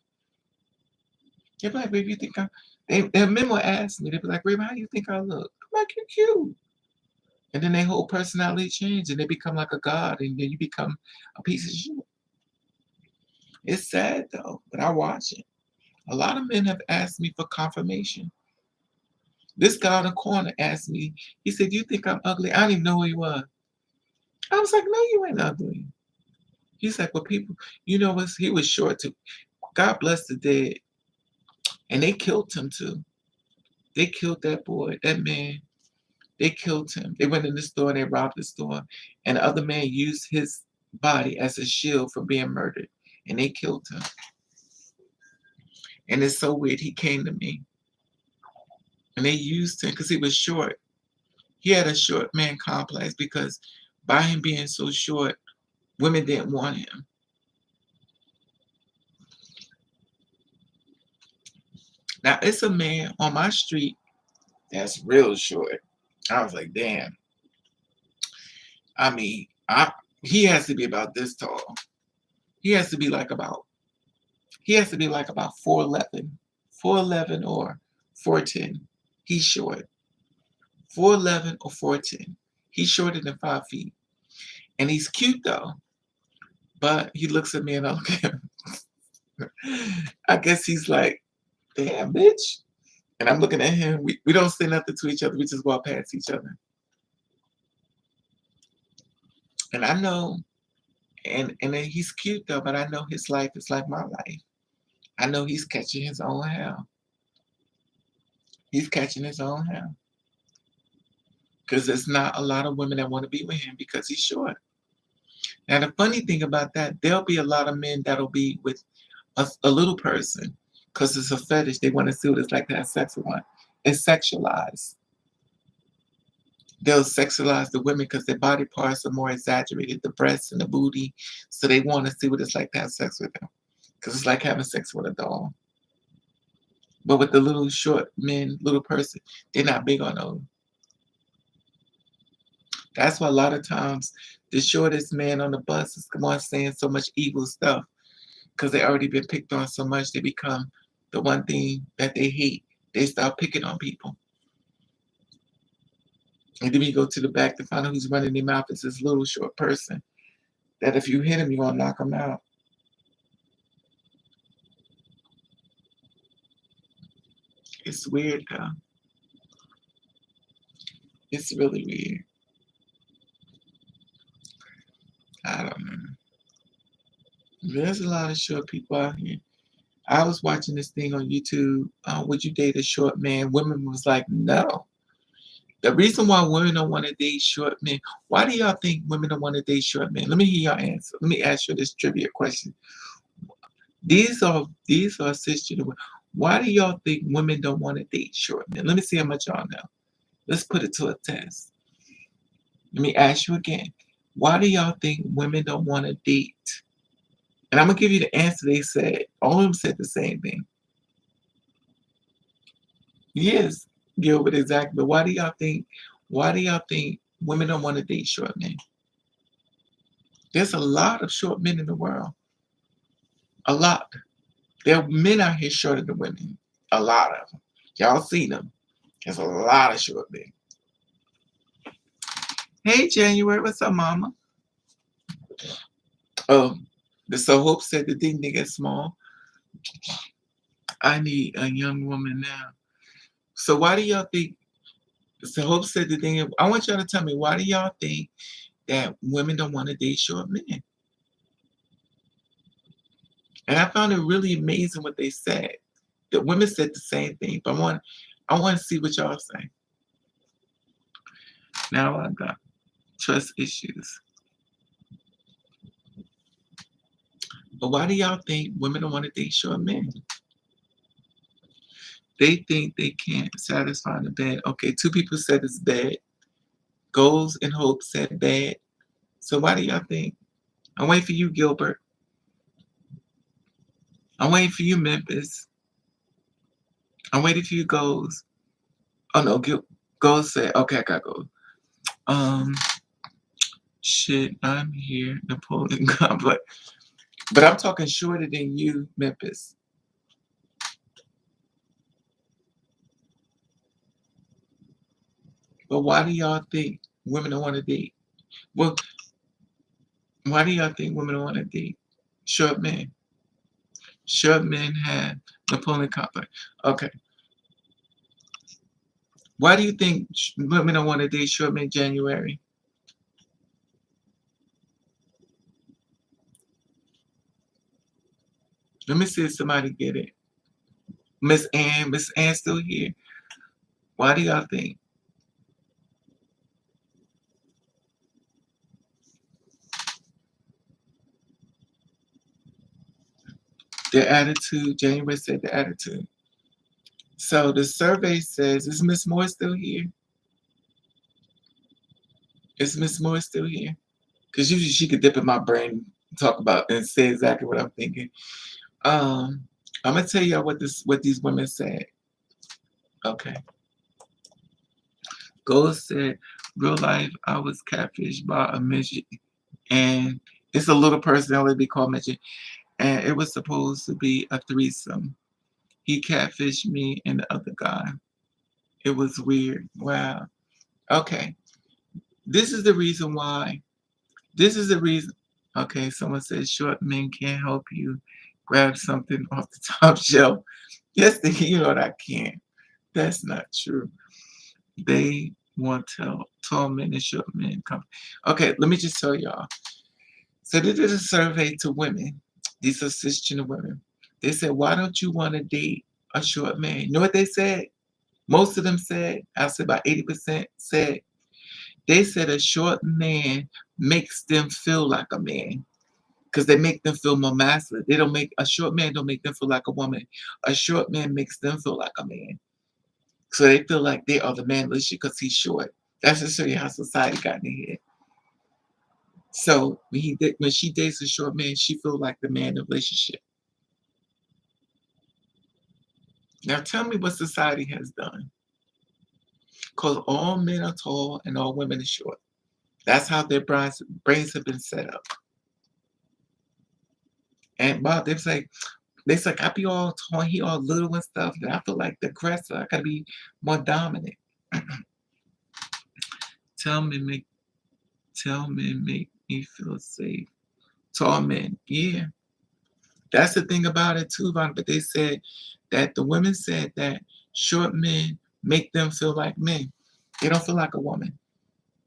They're like, baby, you think I they men will ask me, they be like, Raven, how you think I look? I'm like, you're cute. And then their whole personality change and they become like a god and then you become a piece of shit. It's sad though, but I watch it. A lot of men have asked me for confirmation. This guy in the corner asked me, he said, you think I'm ugly? I didn't even know who he was. I was like, no, you ain't ugly. He's like, well, people, you know what? He was short too. God bless the dead. And they killed him too. They killed that boy, that man. They killed him. They went in the store and they robbed the store. And the other man used his body as a shield for being murdered. And they killed him. And it's so weird. He came to me. And they used him because he was short. He had a short man complex because by him being so short, women didn't want him. Now, it's a man on my street that's real short. I was like, damn. I mean, he has to be about this tall. He has to be like about he has to be like about 4'11, 4'11 or 4'10. He's short. 4'11 or 4'10. He's shorter than 5 feet. And he's cute though. But he looks at me and I look at him. I guess he's like, damn, bitch. And I'm looking at him. We don't say nothing to each other. We just walk past each other. And I know, and then he's cute though, but I know his life is like my life. I know he's catching his own hell. He's catching his own hell. Because there's not a lot of women that want to be with him because he's short. Now, the funny thing about that, there'll be a lot of men that'll be with a little person because it's a fetish. They want to see what it's like to have sex with one. It's sexualized. They'll sexualize the women because their body parts are more exaggerated, the breasts and the booty. So they want to see what it's like to have sex with them. Because it's like having sex with a doll. But with the little short men, little person, they're not big on those. That's why a lot of times the shortest man on the bus is the one saying so much evil stuff. Because they already been picked on so much, they become the one thing that they hate. They start picking on people. And then you go to the back to find out who's running their mouth. It's this little short person that if you hit him, you're going to knock him out. It's weird, though. It's really weird. I don't know. There's a lot of short people out here. I was watching this thing on YouTube. Would you date a short man? Women was like, no. The reason why women don't want to date short men, why do y'all think women don't want to date short men? Let me hear your answer. Let me ask you this trivia question. These are sisters. Why do y'all think women don't want to date short men? Let me see how much y'all know. Let's put it to a test. Let me ask you again. Why do y'all think women don't want to date? And I'm gonna give you the answer they said. All of them said the same thing. Yes, Gilbert, exactly. But why do y'all think women don't want to date short men? There's a lot of short men in the world. A lot. There are men out here shorter than women. A lot of them. Y'all see them. There's a lot of short men. Hey, January, what's up, mama? Oh, the So Hope said the thing they get small. I need a young woman now. So why do y'all think? So Hope said the thing. I want y'all to tell me why do y'all think that women don't want to date short men? And I found it really amazing what they said. The women said the same thing, but I want to see what y'all say. Now I got trust issues. But why do y'all think women don't want to date short men? They think they can't satisfy the bed. Okay, two people said it's bad. Goals and Hope said bad. So why do y'all think? I'm waiting for you, Gilbert. I'm waiting for you, Memphis. I'm waiting for you, Goals. Oh no, Goals said, okay, I got Goals. Um, shit, I'm here, Napoleon God, but I'm talking shorter than you, Memphis. But why do y'all think women don't want to date? Well, why do y'all think women don't want to date short men? Short men have Napoleon complex. Okay. Why do you think women don't want to date short men January? Let me see if somebody get it. Miss Ann still here. Why do y'all think? Their attitude, January said the attitude. So the survey says, is Miss Moore still here? Is Miss Moore still here? Because usually she could dip in my brain, talk about and say exactly what I'm thinking. I'm gonna tell y'all what these women said. Okay. Gold said, real life, I was catfished by a midget. And it's a little person that would be called midget. And it was supposed to be a threesome. He catfished me and the other guy. It was weird. Wow. Okay. This is the reason why. This is the reason. Okay, someone says short men can't help you grab something off the top shelf. Yes, you know what I can. That's not true. They want tall men and short men come. Okay, let me just tell y'all. So they did a survey to women. These are cisgender women. They said, why don't you want to date a short man? You know what they said? Most of them said, I said about 80% said, they said a short man makes them feel like a man because they make them feel more masculine. They don't make a short man don't make them feel like a woman. A short man makes them feel like a man. So they feel like they are the man relationship because he's short. That's just show you how society got in their head. So when she dates a short man, she feels like the man in the relationship. Now tell me what society has done. Because all men are tall and all women are short. That's how their brains have been set up. And Bob, they say I be all tall, he all little and stuff. And I feel like the aggressor. I gotta be more dominant. tell me make tell me make me feel safe. Tall men, yeah. That's the thing about it too, Von. But they said that the women said that short men make them feel like men. They don't feel like a woman.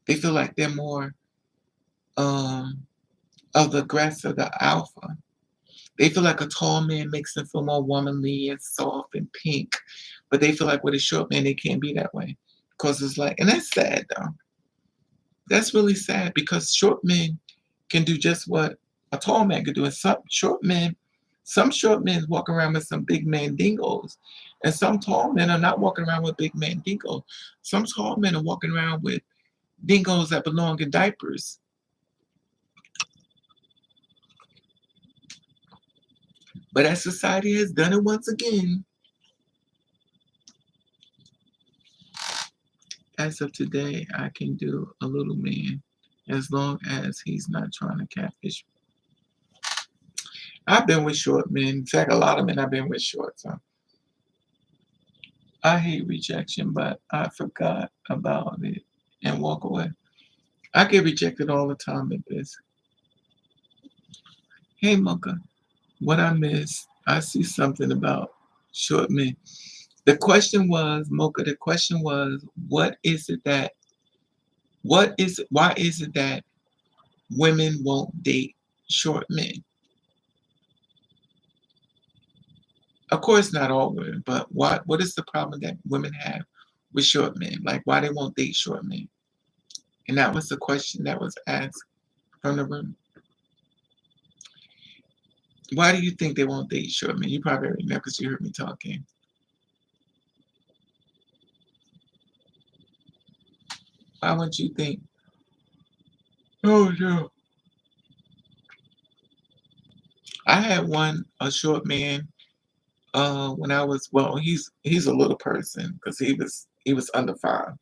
They feel like they're more um of the aggressor, the alpha. They feel like a tall man makes them feel more womanly and soft and pink. But they feel like with a short man they can't be that way. Because it's like, and that's sad though. That's really sad because short men can do just what a tall man could do. And some short men walk around with some big mandingos. And some tall men are not walking around with big mandingos. Some tall men are walking around with dingoes that belong in diapers. But as society has done it once again, as of today, I can do a little man as long as he's not trying to catfish. I've been with short men. In fact, a lot of men I've been with short. So I hate rejection, but I forgot about it and walk away. I get rejected all the time at this. Hey, Mocha, what I missed, I see something about short men. The question was, Mocha, the question was, why is it that women won't date short men? Of course, not all women, but what is the problem that women have with short men? Like, why they won't date short men? And that was the question that was asked from the room. Why do you think they won't date short men? You probably already know because you heard me talking. Why wouldn't you think? Oh, no. I had a short man, when I was, well, he's a little person because he was under 5.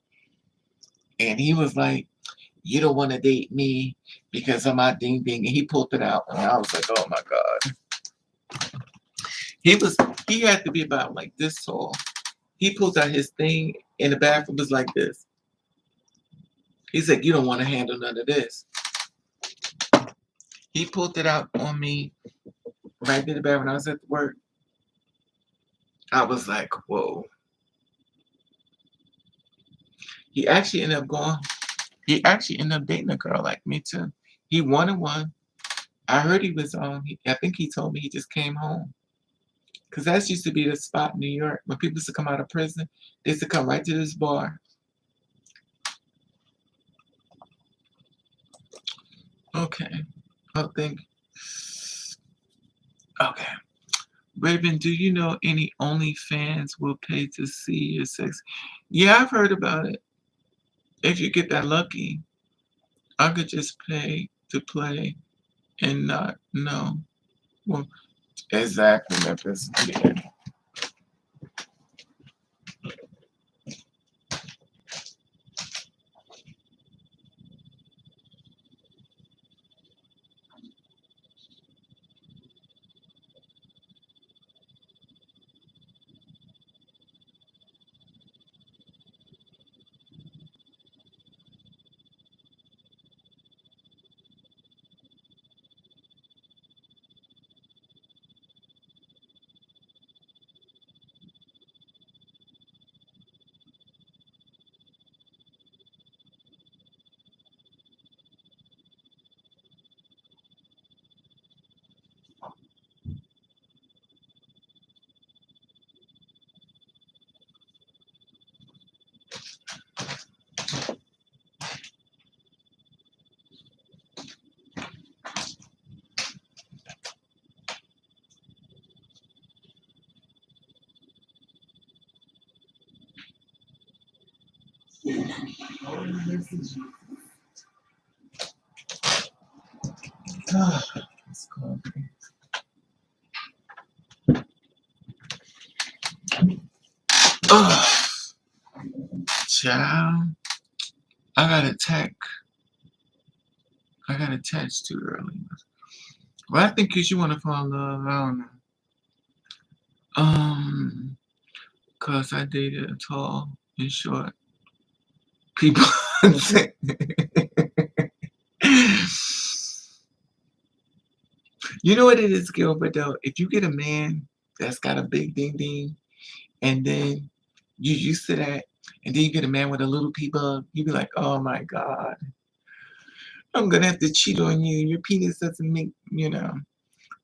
And he was like, you don't want to date me because of my ding ding. And he pulled it out. And I was like, oh my God. He had to be about like this tall. He pulled out his thing and the bathroom was like this. He said, you don't want to handle none of this. He pulled it out on me right in the bathroom when I was at work. I was like, whoa. He actually ended up dating a girl like me too. He wanted one. I heard he was on. I think he told me he just came home. Because that used to be the spot in New York. When people used to come out of prison, they used to come right to this bar. Okay. Oh, okay. Raven, do you know any OnlyFans will pay to see your sex? Yeah, I've heard about it. If you get that lucky, I could just pay to play and not know. Well, exactly, Memphis. Yeah. It's coffee. Oh, child. I got a text too early. Well, I think because you want to fall in love. I don't know. Because I dated a tall and short people. You know what it is, Gilbert, though? If you get a man that's got a big ding ding, and then you used to that, and then you get a man with a little people, you be like, oh my God, I'm going to have to cheat on you. Your penis doesn't make.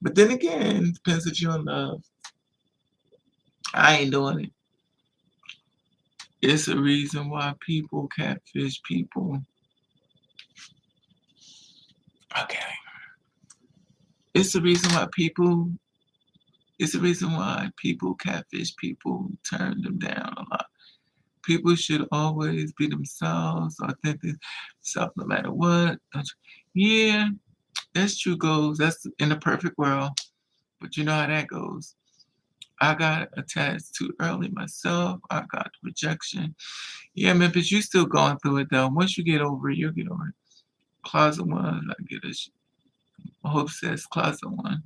But then again, depends if you're in love. I ain't doing it. It's a reason why people catfish people. Okay. It's the reason why people catfish people, turn them down a lot. People should always be themselves, authentic self, no matter what. Yeah, that's true goals. That's in a perfect world. But you know how that goes. I got attached too early myself. I got rejection. Yeah, Memphis, you still going through it though. Once you get over it, you'll get over it. Closet one, I get it. Hope says closet one.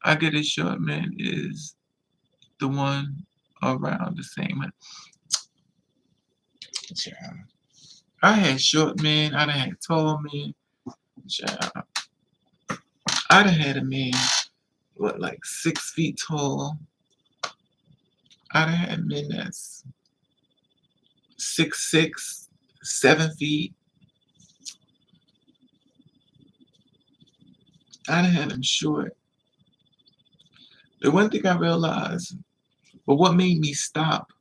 I get it short man is the one around the same. Child. I had short men, I done had tall men. Child. I done had a man, what, like 6 feet tall. I done had men that's 6'6", 7 feet. I done had them short. The one thing I realized, but what made me stop?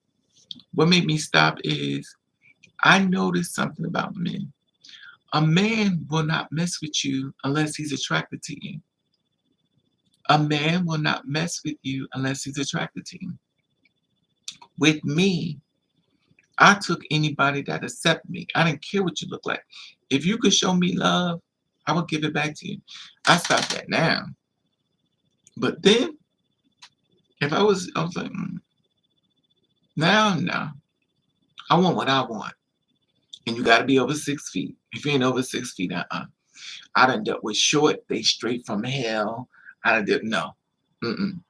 What made me stop is I noticed something about men. A man will not mess with you unless he's attracted to you. A man will not mess with you unless he's attracted to you. With me, I took anybody that accepted me. I didn't care what you look like. If you could show me love, I would give it back to you. I stopped that now. But then, if I was like, now, no. I want what I want. And you got to be over 6 feet. If you ain't over 6 feet, I done dealt with short, they straight from hell. I done did, no. Mm-mm.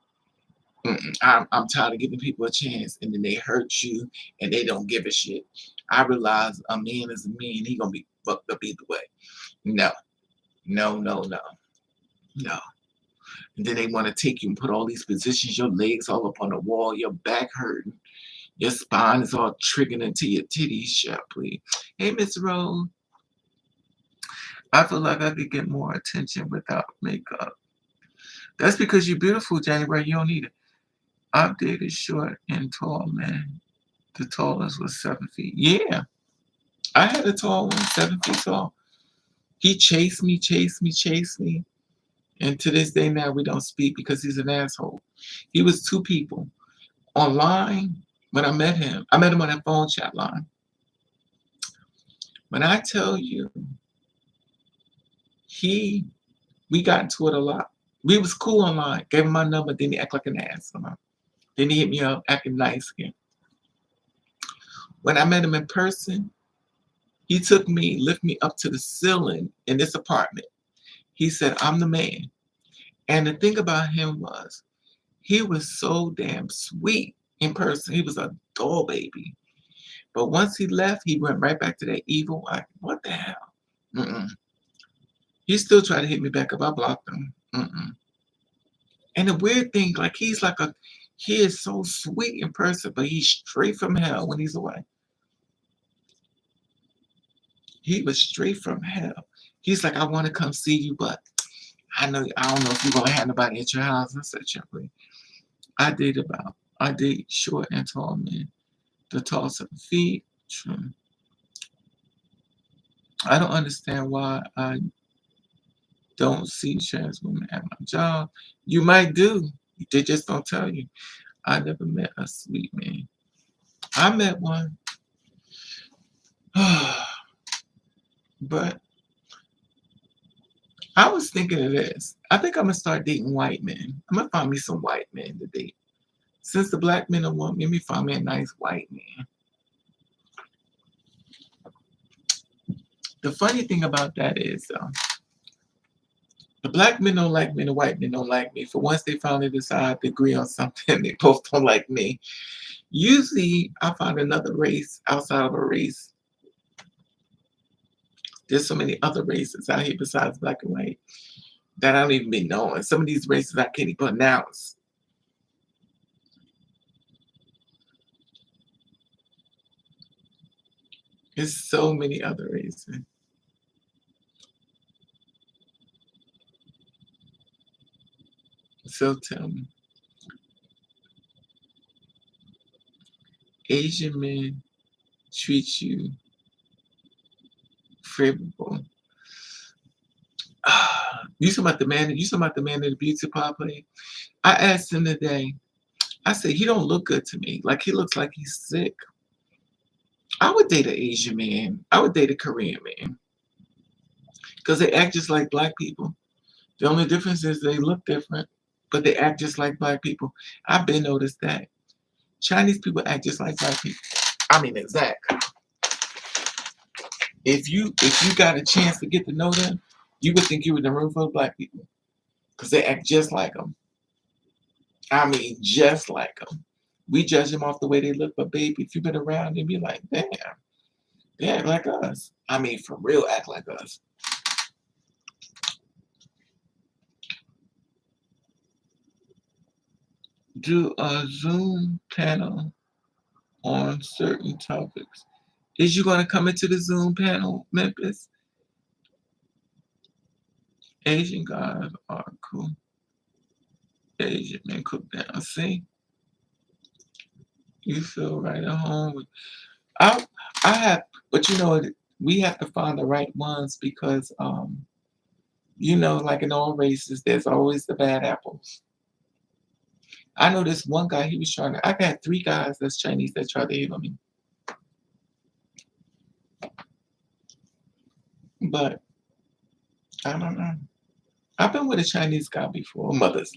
Mm-mm. I'm tired of giving people a chance and then they hurt you and they don't give a shit. I realize a man is a man. He gonna be fucked up either way. No, no, no, no, no. And then they want to take you and put all these positions, your legs all up on the wall, your back hurting, your spine is all triggered into your titties. Shut up, please. Hey, Miss Rose. I feel like I could get more attention without makeup. That's because you're beautiful, January. You don't need it. I've dated short and tall men. The tallest was 7 feet. Yeah, I had a tall one, 7 feet tall. He chased me, chased me, chased me. And to this day now, we don't speak because he's an asshole. He was two people. Online, when I met him on that phone chat line. When I tell you, we got into it a lot. We was cool online. Gave him my number, then he act like an ass. Then he hit me up acting nice again. When I met him in person, he took me, lifted me up to the ceiling in this apartment. He said, I'm the man. And the thing about him was, he was so damn sweet in person. He was a doll baby. But once he left, he went right back to that evil. What the hell? Mm-mm. He still tried to hit me back up. I blocked him. Mm-mm. And the weird thing, like he is so sweet in person, but he's straight from hell when he's away. He was straight from hell. He's like, I want to come see you, but I don't know if you're gonna have nobody at your house. I said, Jeffrey, I date short and tall men. The tall 7 feet. True. I don't understand why I don't see trans women at my job. You might do. They just don't tell you. I never met a sweet man. I met one. But I was thinking of this. I think I'm gonna start dating white men. I'm gonna find me some white men to date. Since the black men don't want me, let me find me a nice white man. The funny thing about that is, the black men don't like me, the white men don't like me. For once they finally decide to agree on something, they both don't like me. Usually, I find another race outside of a race. There's so many other races out here besides black and white that I don't even be knowing. Some of these races I can't even pronounce. There's so many other races. So tell me, Asian men treat you favorable. You talking about the man? You talking about the man in the beauty parlor? I asked him today. I said he don't look good to me. Like he looks like he's sick. I would date an Asian man. I would date a Korean man because they act just like black people. The only difference is they look different, but they act just like black people. I've been noticed that. Chinese people act just like black people. I mean, exactly. If you got a chance to get to know them, you would think you were in a room full of black people because they act just like them. I mean, just like them. We judge them off the way they look, but baby, if you've been around, they'd be like, damn, they act like us. I mean, for real, act like us. Do a Zoom panel on certain topics. Is you gonna come into the Zoom panel, Memphis? Asian guys are cool. Asian men cook down. See, you feel right at home. I I have, but you know, we have to find the right ones because like in all races, there's always the bad apples. I know this one guy, he was trying to. I got three guys that's Chinese that tried to hit on me, but I don't know. I've been with a Chinese guy before. Mother has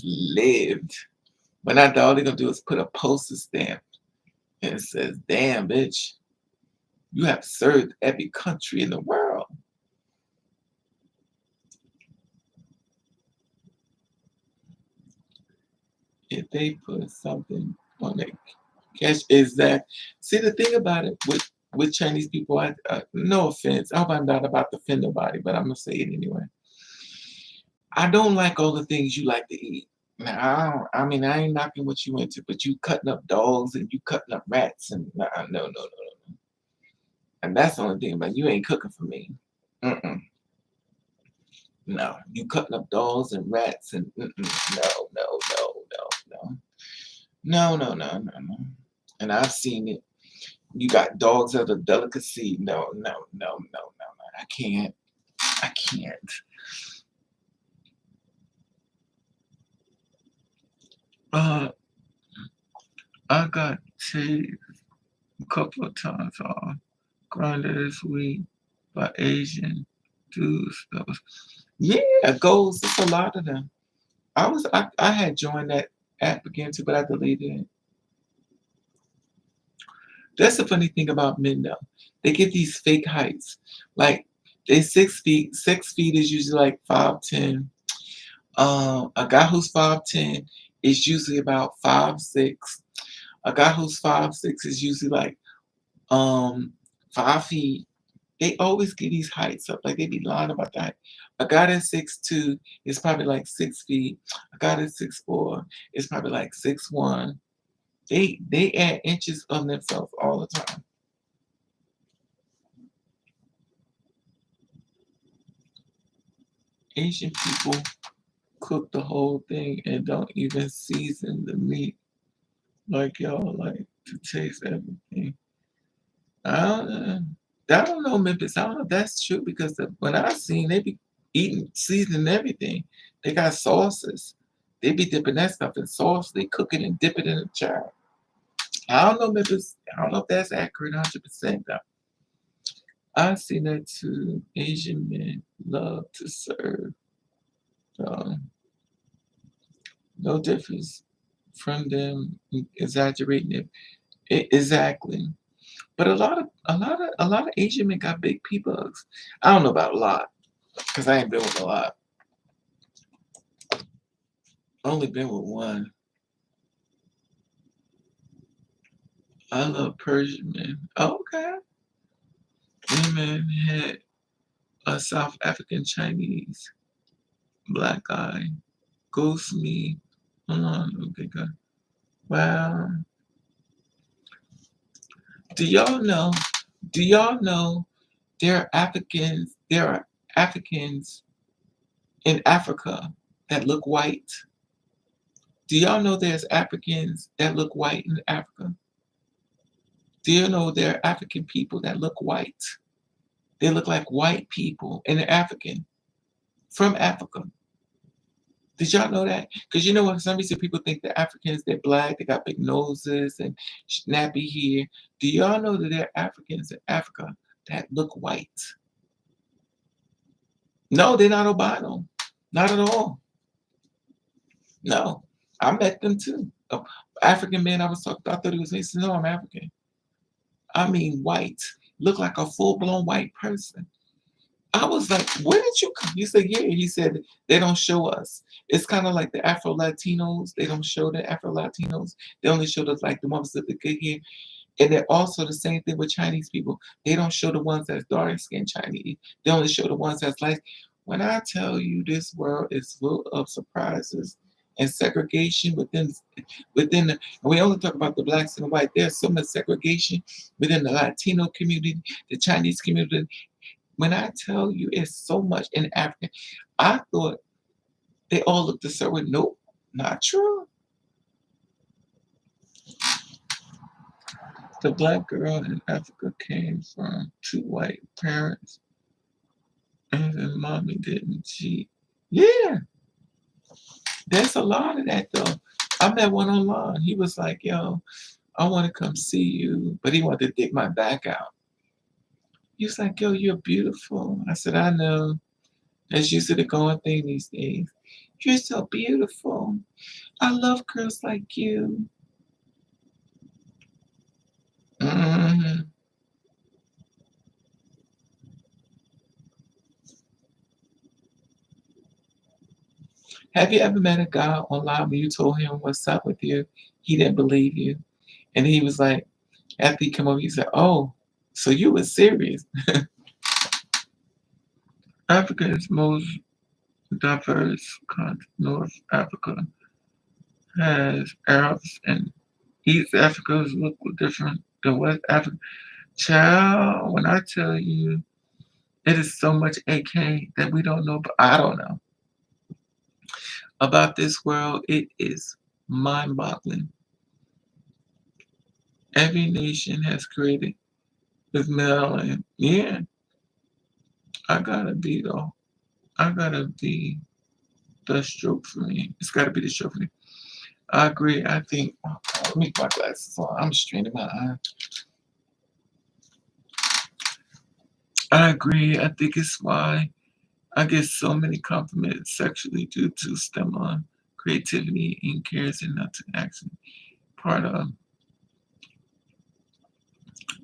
lived. When I thought all they're gonna do is put a postage stamp and it says, "Damn, bitch, you have served every country in the world." If they put something on their cash, is that see the thing about it with Chinese people? No offense, I hope I'm not about to offend nobody, but I'm gonna say it anyway. I don't like all the things you like to eat. Now, I mean, I ain't knocking what you into, but you cutting up dogs and you cutting up rats and no, no, no, no. And that's the only thing about you ain't cooking for me. Mm-mm. No, you cutting up dogs and rats and no, no, no, no, no, no, no, no, no, no. And I've seen it. You got dogs as a delicacy. No, no, no, no, no, no. I can't. I can't. Uh, I got tased a couple of times off grinded this week by Asian dudes. Yeah, goals. It's a lot of them. I had joined that app again too, but I deleted it. That's the funny thing about men though. They get these fake heights. Like they 6 feet. 6 feet is usually like 5'10". A guy who's 5'10" is usually about 5'6". A guy who's 5'6" is usually like 5 feet. They always get these heights up, like they be lying about that. A guy that's 6'2" is probably like 6 feet. A guy that's 6'4" is probably like 6'1". They add inches of themselves all the time. Asian people cook the whole thing and don't even season the meat like y'all like to taste everything. I don't know. I don't know, Memphis. I don't know if that's true because when I seen they be eating, seasoning everything. They got sauces. They be dipping that stuff in sauce. They cook it and dip it in a jar. I don't know, Memphis. I don't know if that's accurate 100% though. I seen that too. Asian men love to serve. Um, no difference from them exaggerating it. Exactly. But a lot of Asian men got big pee bugs. I don't know about a lot because I ain't been with a lot. Only been with one. I love Persian men. Oh, okay. Women had a South African Chinese black guy. Ghost me. Hold on. Okay, good. Wow. Do y'all know? Do y'all know there are Africans? There are Africans in Africa that look white. Do y'all know there's Africans that look white in Africa? Do you know there are African people that look white? They look like white people and they're African from Africa. Did y'all know that? Because you know what? For some reason people think the Africans, they're black, they got big noses and snappy hair. Do y'all know that there are Africans in Africa that look white? No, they're not albino. Not at all. No. I met them too. African man I was talking to, I thought he was mixed. No, I'm African. I mean white. Look like a full-blown white person. I was like, where did you come? He said, yeah. He said, they don't show us. It's kind of like the Afro Latinos. They don't show the Afro Latinos. They only show us like the ones with the good hair. And they're also the same thing with Chinese people. They don't show the ones that's dark skinned Chinese. They only show the ones that's like, when I tell you this world is full of surprises and segregation within the, and we only talk about the blacks and the white. There's so much segregation within the Latino community, the Chinese community. When I tell you it's so much in Africa, I thought they all looked the same way. Nope, not true. The black girl in Africa came from two white parents, and then mommy didn't cheat. Yeah, there's a lot of that though. I met one online. He was like, yo, I want to come see you, but he wanted to dig my back out. He was like, yo, you're beautiful. I said, I know. That's usually the going thing these days. You're so beautiful. I love girls like you. Mhm. Have you ever met a guy online when you told him what's up with you? He didn't believe you. And he was like, after he come over, he said, oh, so you were serious. Africa is most diverse country. North Africa has Arabs and East Africa's look different than West Africa. Child, when I tell you it is so much AK that we don't know, but I don't know about this world, it is mind-boggling. Every nation has created with melanin. Yeah, I gotta be though. I gotta be the stroke for me. It's gotta be the stroke for me. I agree. I think let me put my glasses on. I'm straining my eye. I agree. I think it's why I get so many compliments sexually due to STEM on creativity and cares and not to action. Part of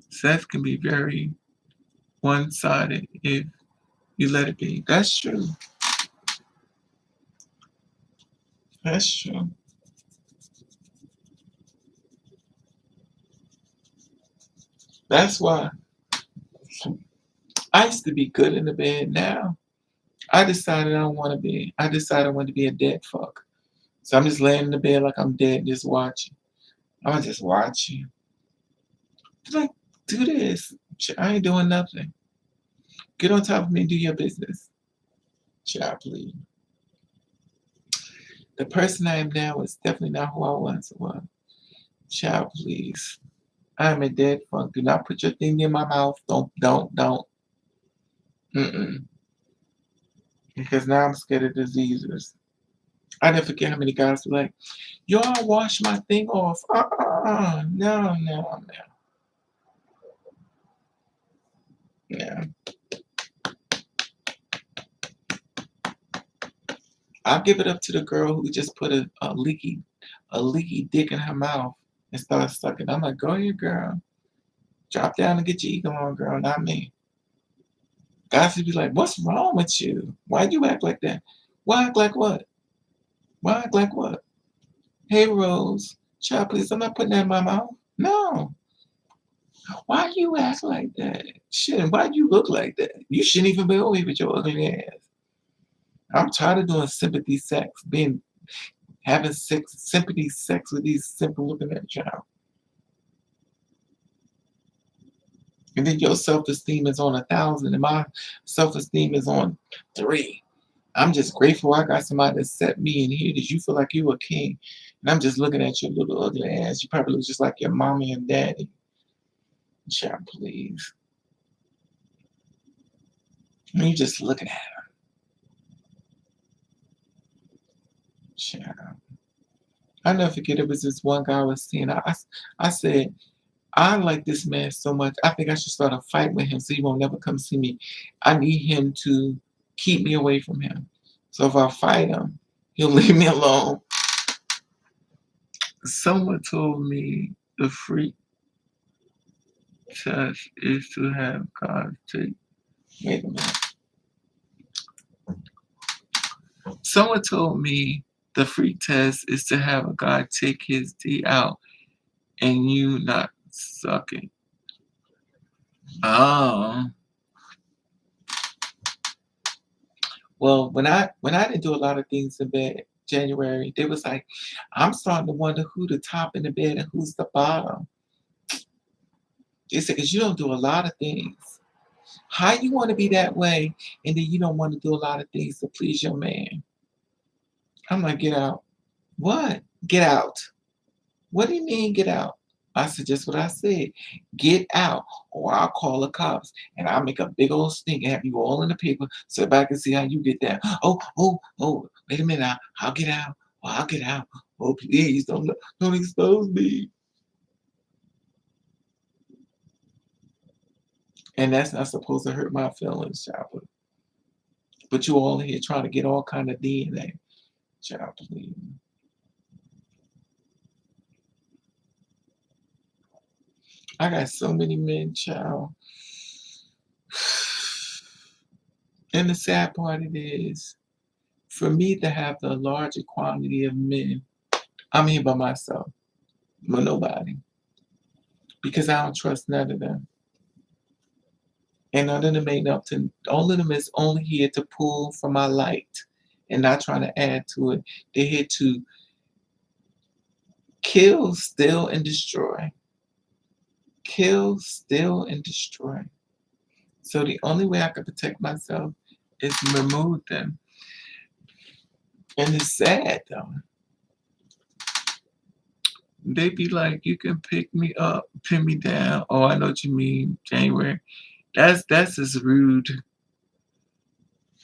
sex can be very one-sided if you let it be. That's true. That's true. That's why I used to be good in the bed. Now I decided I don't want to be. I decided I want to be a dead fuck. So I'm just laying in the bed like I'm dead, just watching. I'm just watching. Like, do this. I ain't doing nothing. Get on top of me and do your business. Child, please. The person I am now is definitely not who I once was. Child, please. I am a dead fuck. Do not put your thing in my mouth. Don't. Mm-mm. Because now I'm scared of diseases. I never forget how many guys were like, yo, I wash my thing off. No. Yeah. I'll give it up to the girl who just put a leaky dick in her mouth and started sucking. I'm like, go ahead, girl. Drop down and get your ego on, girl, not me. Guys would be like, what's wrong with you? Why you act like that? Why act like what? Why act like what? Hey, Rose, child, please, I'm not putting that in my mouth. No. Why you act like that? Shit, why you look like that? You shouldn't even be over here with your ugly ass. I'm tired of doing sympathy sex, having sympathy sex with these simple looking at child. And then your self-esteem is on 1,000 and my self-esteem is on 3. I'm just grateful I got somebody that set me in here that you feel like you a king. And I'm just looking at your little ugly ass. You probably look just like your mommy and daddy. Child, please. And you just looking at her. Child. I never forget it was this one guy I was seeing. I said, I like this man so much. I think I should start a fight with him so he won't never come see me. I need him to keep me away from him. So if I fight him, he'll leave me alone. Someone told me the freak test is to have God take. Wait a minute. Someone told me the freak test is to have a guy take his D out and you not sucking. Oh. Well, when I didn't do a lot of things in bed January, they was like, I'm starting to wonder who the top in the bed and who's the bottom. They said, because you don't do a lot of things. How you want to be that way and then you don't want to do a lot of things to please your man? I'm like, get out. What? Get out. What do you mean get out? I said just what I said. Get out, or I'll call the cops and I'll make a big old stink and have you all in the paper so everybody can see how you get down. Oh, wait a minute. I'll get out. Oh, I'll get out. Oh, please don't expose me. And that's not supposed to hurt my feelings, child. But you all in here trying to get all kind of DNA, child. Please. I got so many men, child. And the sad part it is, for me to have the larger quantity of men, I'm here by myself, with nobody, because I don't trust none of them. And none of them ain't up to, all of them is only here to pull from my light and not trying to add to it. They're here to kill, steal, and destroy. Kill, steal, and destroy. So the only way I can protect myself is to remove them. And it's sad though. They be like, you can pick me up, pin me down. Oh, I know what you mean, January. That's just rude.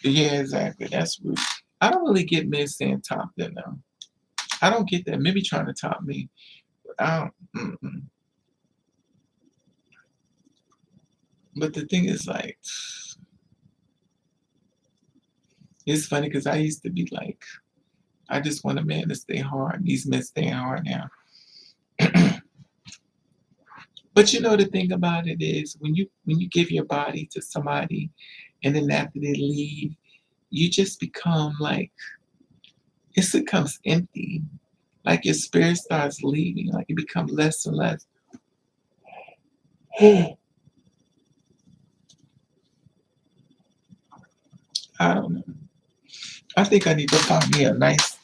Yeah, exactly. That's rude. I don't really get men saying top them though. I don't get that. Maybe trying to top me. But I don't. Mm-mm. But the thing is, like, it's funny because I used to be like, I just want a man to stay hard. These men staying hard now. But you know the thing about it is when you give your body to somebody and then after they leave, you just become like it becomes empty. Like your spirit starts leaving, like it becomes less and less. I don't know. I think I need to find me a nice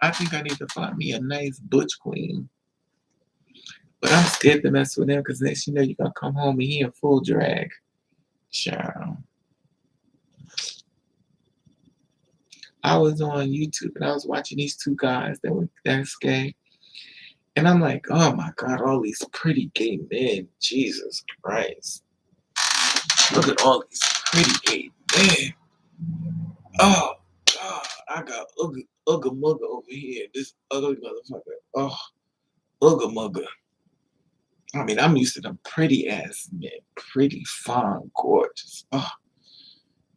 I think I need to find me a nice butch queen. But I'm scared to mess with them because next you know you're gonna come home and he in full drag. Child. I was on YouTube and I was watching these two guys that's gay. And I'm like, oh my God, all these pretty gay men. Jesus Christ. Look at all these pretty gay men. Oh God, I got Ugga Mugga over here. This ugly motherfucker. Oh, Ugga Mugga. I mean, I'm used to them pretty ass men. Pretty, fine, gorgeous. Oh,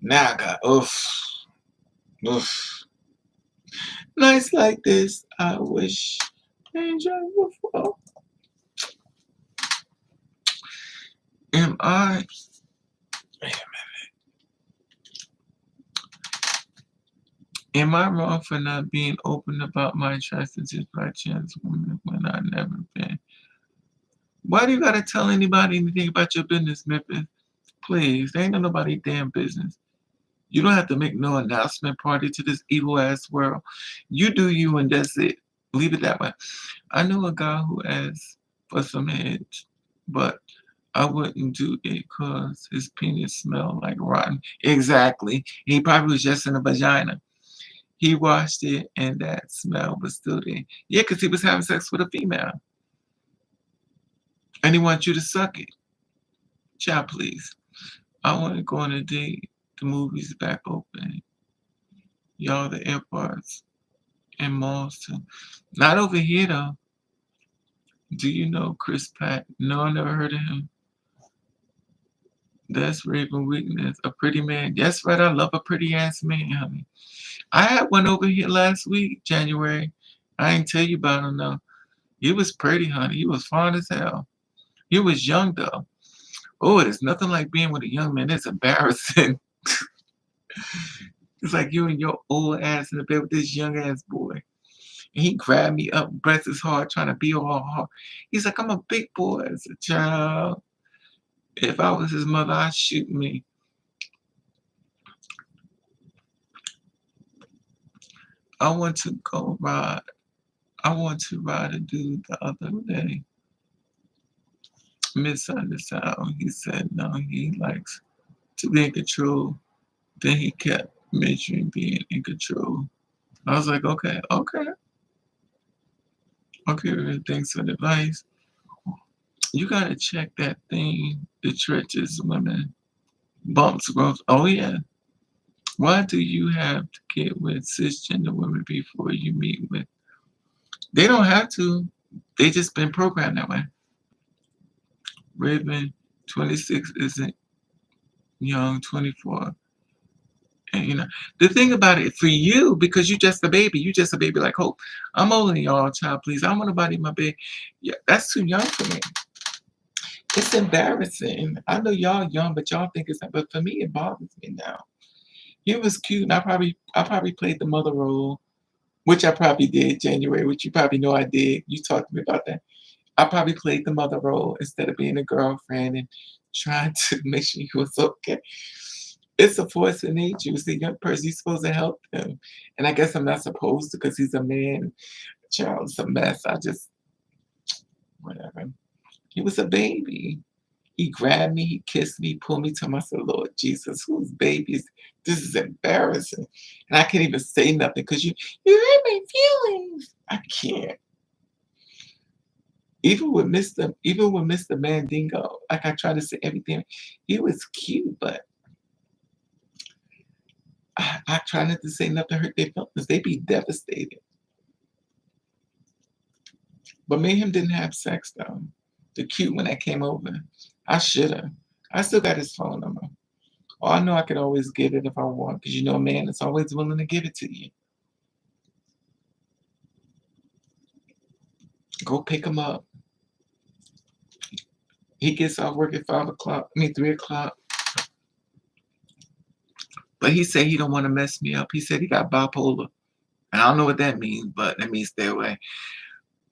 now I got, oof, oof. Nights like this, I wish I enjoyed before. Am I? Am I wrong for not being open about my attraction to by chance women when I never been? Why do you gotta tell anybody anything about your business, Memphis? Please, there ain't no nobody damn business. You don't have to make no announcement party to this evil ass world. You do you and that's it. Leave it that way. I know a guy who asked for some heads, but I wouldn't do it because his penis smelled like rotten. Exactly. He probably was just in a vagina. He washed it and that smell was still there. Yeah, because he was having sex with a female. And he wants you to suck it. Child, please. I want to go on a date. The movie's back open. Y'all, the airports. and malls too. Not over here though. Do you know Chris Pratt? No, I never heard of him. That's Raven Weakness. A pretty man. That's right. I love a pretty ass man, honey. I had one over here last week, January. I ain't tell you about him though. He was pretty, honey. He was fine as hell. He was young though. Oh, there's nothing like being with a young man. It's embarrassing. It's like you and your old ass in the bed with this young ass boy. And he grabbed me up, bless his heart, trying to be all hard. He's like, I'm a big boy as a child. If I was his mother, I'd shoot me. I want to go ride. I want to ride a dude the other day. Misunderstood. He said no, he likes to be in control. Then he kept mentioning being in control. I was like, okay, okay. Okay, thanks for the advice. You gotta check that thing, the churches women. Bumps growth. Oh yeah. Why do you have to get with cisgender women before you meet with? They don't have to. They just been programmed that way. Raven 26 isn't young, 24. And the thing about it for you, because you just a baby like Hope. I'm older than y'all, child, please. I don't want nobody in my bed. Yeah, that's too young for me. It's embarrassing. I know y'all young, but y'all think it's not. But for me, it bothers me now. He was cute, and I probably played the mother role, which I probably did, January, which you probably know I did. You talked to me about that. I probably played the mother role instead of being a girlfriend and trying to make sure he was okay. It's a force of nature. It's a young person. You're supposed to help him. And I guess I'm not supposed to because he's a man. Child, it's a mess. Whatever. He was a baby. He grabbed me, he kissed me, pulled me to him. I said, Lord Jesus, whose babies? This is embarrassing. And I can't even say nothing because you hurt my feelings. I can't. Even with Mr. Mandingo, like I try to say everything, he was cute, but I try not to say nothing to hurt their feelings. They be devastated. But me and him didn't have sex though. The cute when I came over. I should have. I still got his phone number. Oh, I know I could always get it if I want, because a man is always willing to give it to you. Go pick him up. He gets off work at 3 o'clock. But he said he don't want to mess me up. He said he got bipolar. And I don't know what that means, but that means stay away.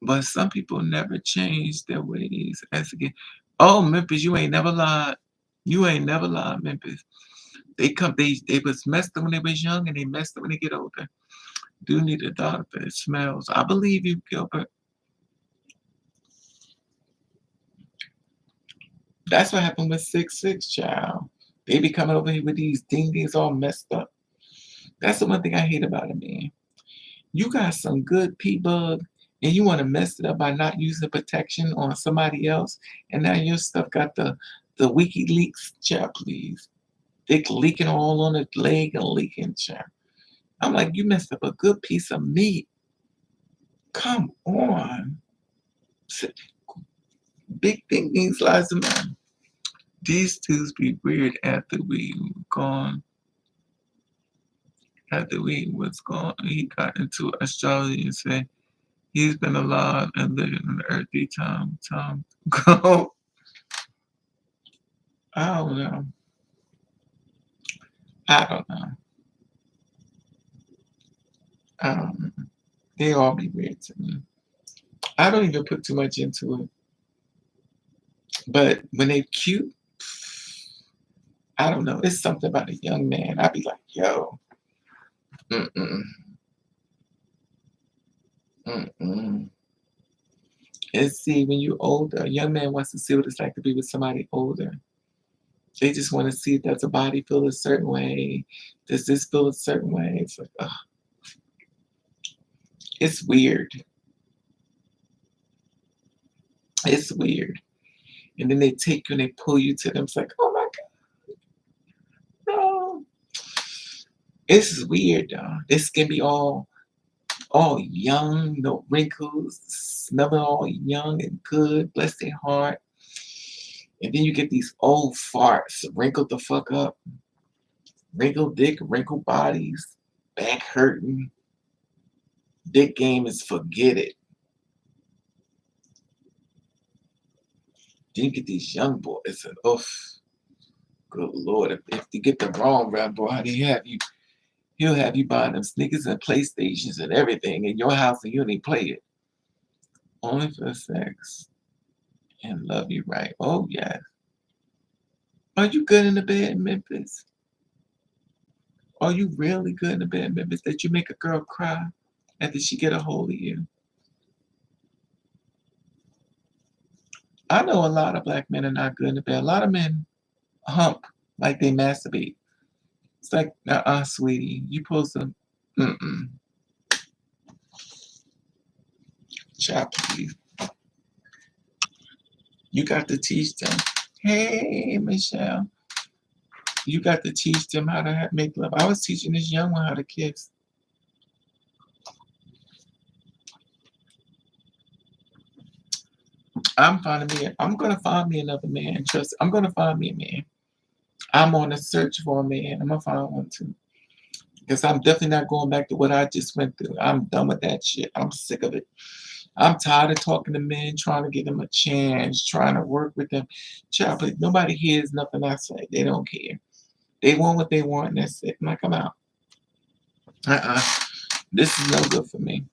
But some people never change their ways as again. Oh, Memphis, you ain't never lied. You ain't never lied, Memphis. They was messed up when they was young and they messed up when they get older. Do need a doctor. It smells. I believe you, Gilbert. That's what happened with 6'6", child. They be coming over here with these ding-dings all messed up. That's the one thing I hate about it, man. You got some good P-bug, and you want to mess it up by not using protection on somebody else, and now your stuff got the WikiLeaks, child, please. They leaking all on the leg and leaking, child. I'm like, you messed up a good piece of meat. Come on. Big ding-dings lies of man. These twos be weird after we gone. After we was gone, he got into astrology and said he's been alive and living in the earthly time go. I don't know. I don't know. They all be weird to me. I don't even put too much into it. But when they cute, I don't know. It's something about a young man. I'd be like, yo. Mm-mm. Mm-mm. And see, when you're older, a young man wants to see what it's like to be with somebody older. They just want to see, does the body feel a certain way? Does this feel a certain way? It's like, ugh. It's weird. It's weird. And then they take you and they pull you to them. It's like, oh my God. No. It's weird, though. This can be all all young, no wrinkles, smelling all young and good, bless their heart. And then you get these old farts, wrinkled the fuck up, wrinkled dick, wrinkled bodies, back hurting. Dick game is forget it. Then you get these young boys, and oof, good lord, if you get the wrong rap boy, how they have you? He'll have you buying them sneakers and PlayStations and everything in your house, and you don't even play it, only for sex and love you right. Oh yes. Are you good in the bed, Memphis? Are you really good in the bed, Memphis, that you make a girl cry after she get a hold of you? I know a lot of black men are not good in the bed. A lot of men hump like they masturbate. It's like, sweetie, you supposed to, mm-mm, child, please. You got to teach them. Hey, Michelle, you got to teach them how to make love. I was teaching this young one how to kiss. I'm gonna find me another man. Trust, I'm gonna find me a man. I'm on a search for a man. I'm gonna find one too. Because I'm definitely not going back to what I just went through. I'm done with that shit. I'm sick of it. I'm tired of talking to men, trying to give them a chance, trying to work with them. Child, but nobody hears nothing I say. They don't care. They want what they want, and that's it. I'm like, I'm out. Uh-uh. This is no good for me.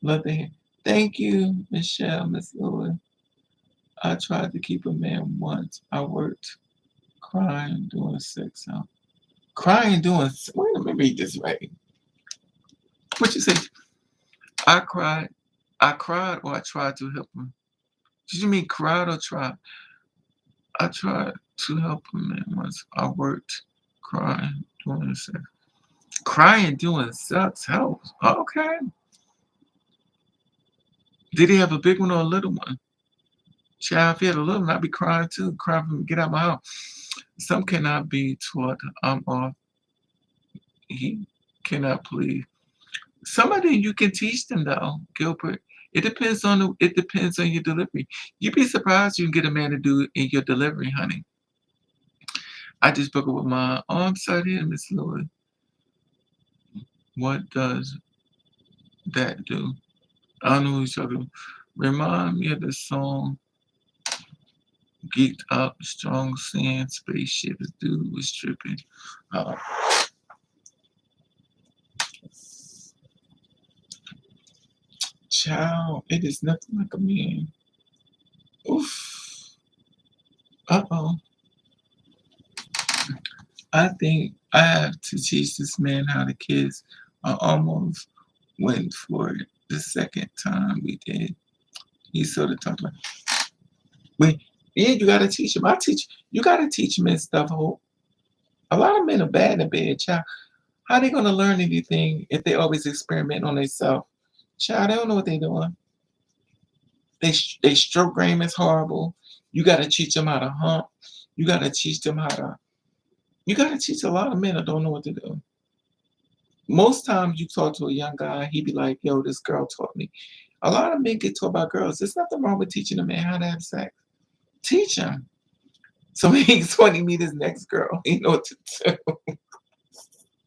Love to hear. Thank you, Michelle, Miss Lewis. I tried to keep a man once. I worked crying doing sex out. Crying doing. Wait, let me read this right. What you say? I cried. I cried or I tried to help him. Did you mean cried or tried? I tried to help him man once. I worked crying doing sex. Crying doing sex helps. Okay. Did he have a big one or a little one? Child, if he had a little one, I'd be crying too. Crying for him, get out of my house. Some cannot be taught. I'm off. He cannot please. Some of them you can teach them though, Gilbert. It depends on your delivery. You'd be surprised you can get a man to do it in your delivery, honey. I just broke up with my arm side here, Miss Lewis. What does that do? I don't know who you're talking about. Remind me of the song Geeked Up, Strong Sand, Spaceship. This dude was tripping. Uh, Child, it is nothing like a man. Oof. Uh-oh. I think I have to teach this man how to kiss. I almost went for it the second time we did. He sort of talked about, wait, yeah, you gotta teach him. You gotta teach men stuff. Hope. A lot of men are bad in bed, child. How they gonna learn anything if they always experiment on themselves? Child, they don't know what they doing. They stroke game is horrible. You gotta teach them how to hump. You gotta teach them how to. You gotta teach a lot of men that don't know what to do. Most times you talk to a young guy, he be like, "Yo, this girl taught me." A lot of men get taught by girls. There's nothing wrong with teaching a man how to have sex. Teach him. So when he meet his next girl, he know what to do.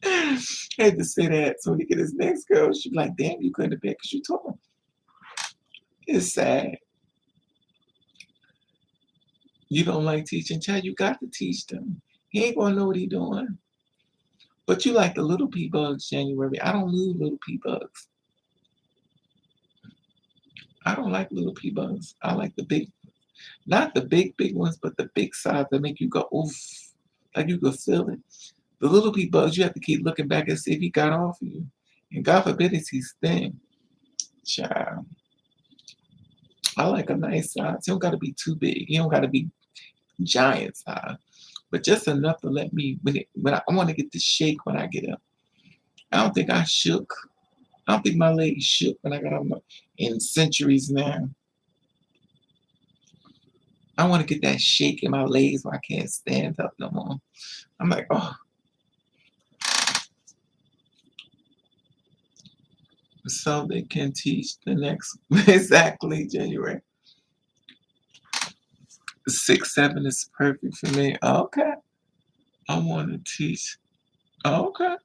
I had to say that. So when he get his next girl, she be like, "Damn, you couldn't have been because you taught him." It's sad. You don't like teaching, child. You got to teach them. He ain't gonna know what he doing. But you like the little pea bugs, January. I don't lose little pea bugs. I don't like little pea bugs. I like the big, not the big ones, but the big size that make you go oof, like you can feel it. The little pea bugs, you have to keep looking back and see if he got off of you. And God forbid if he's thin. Child. I like a nice size. He don't gotta be too big. He don't gotta be giant size. But just enough to let me when I want to get the shake when I get up. I don't think I shook. I don't think my legs shook when I got up in centuries now. I want to get that shake in my legs where I can't stand up no more. I'm like, oh, so they can teach the next exactly January. 6, 7 is perfect for me. Okay. I want to teach. Okay.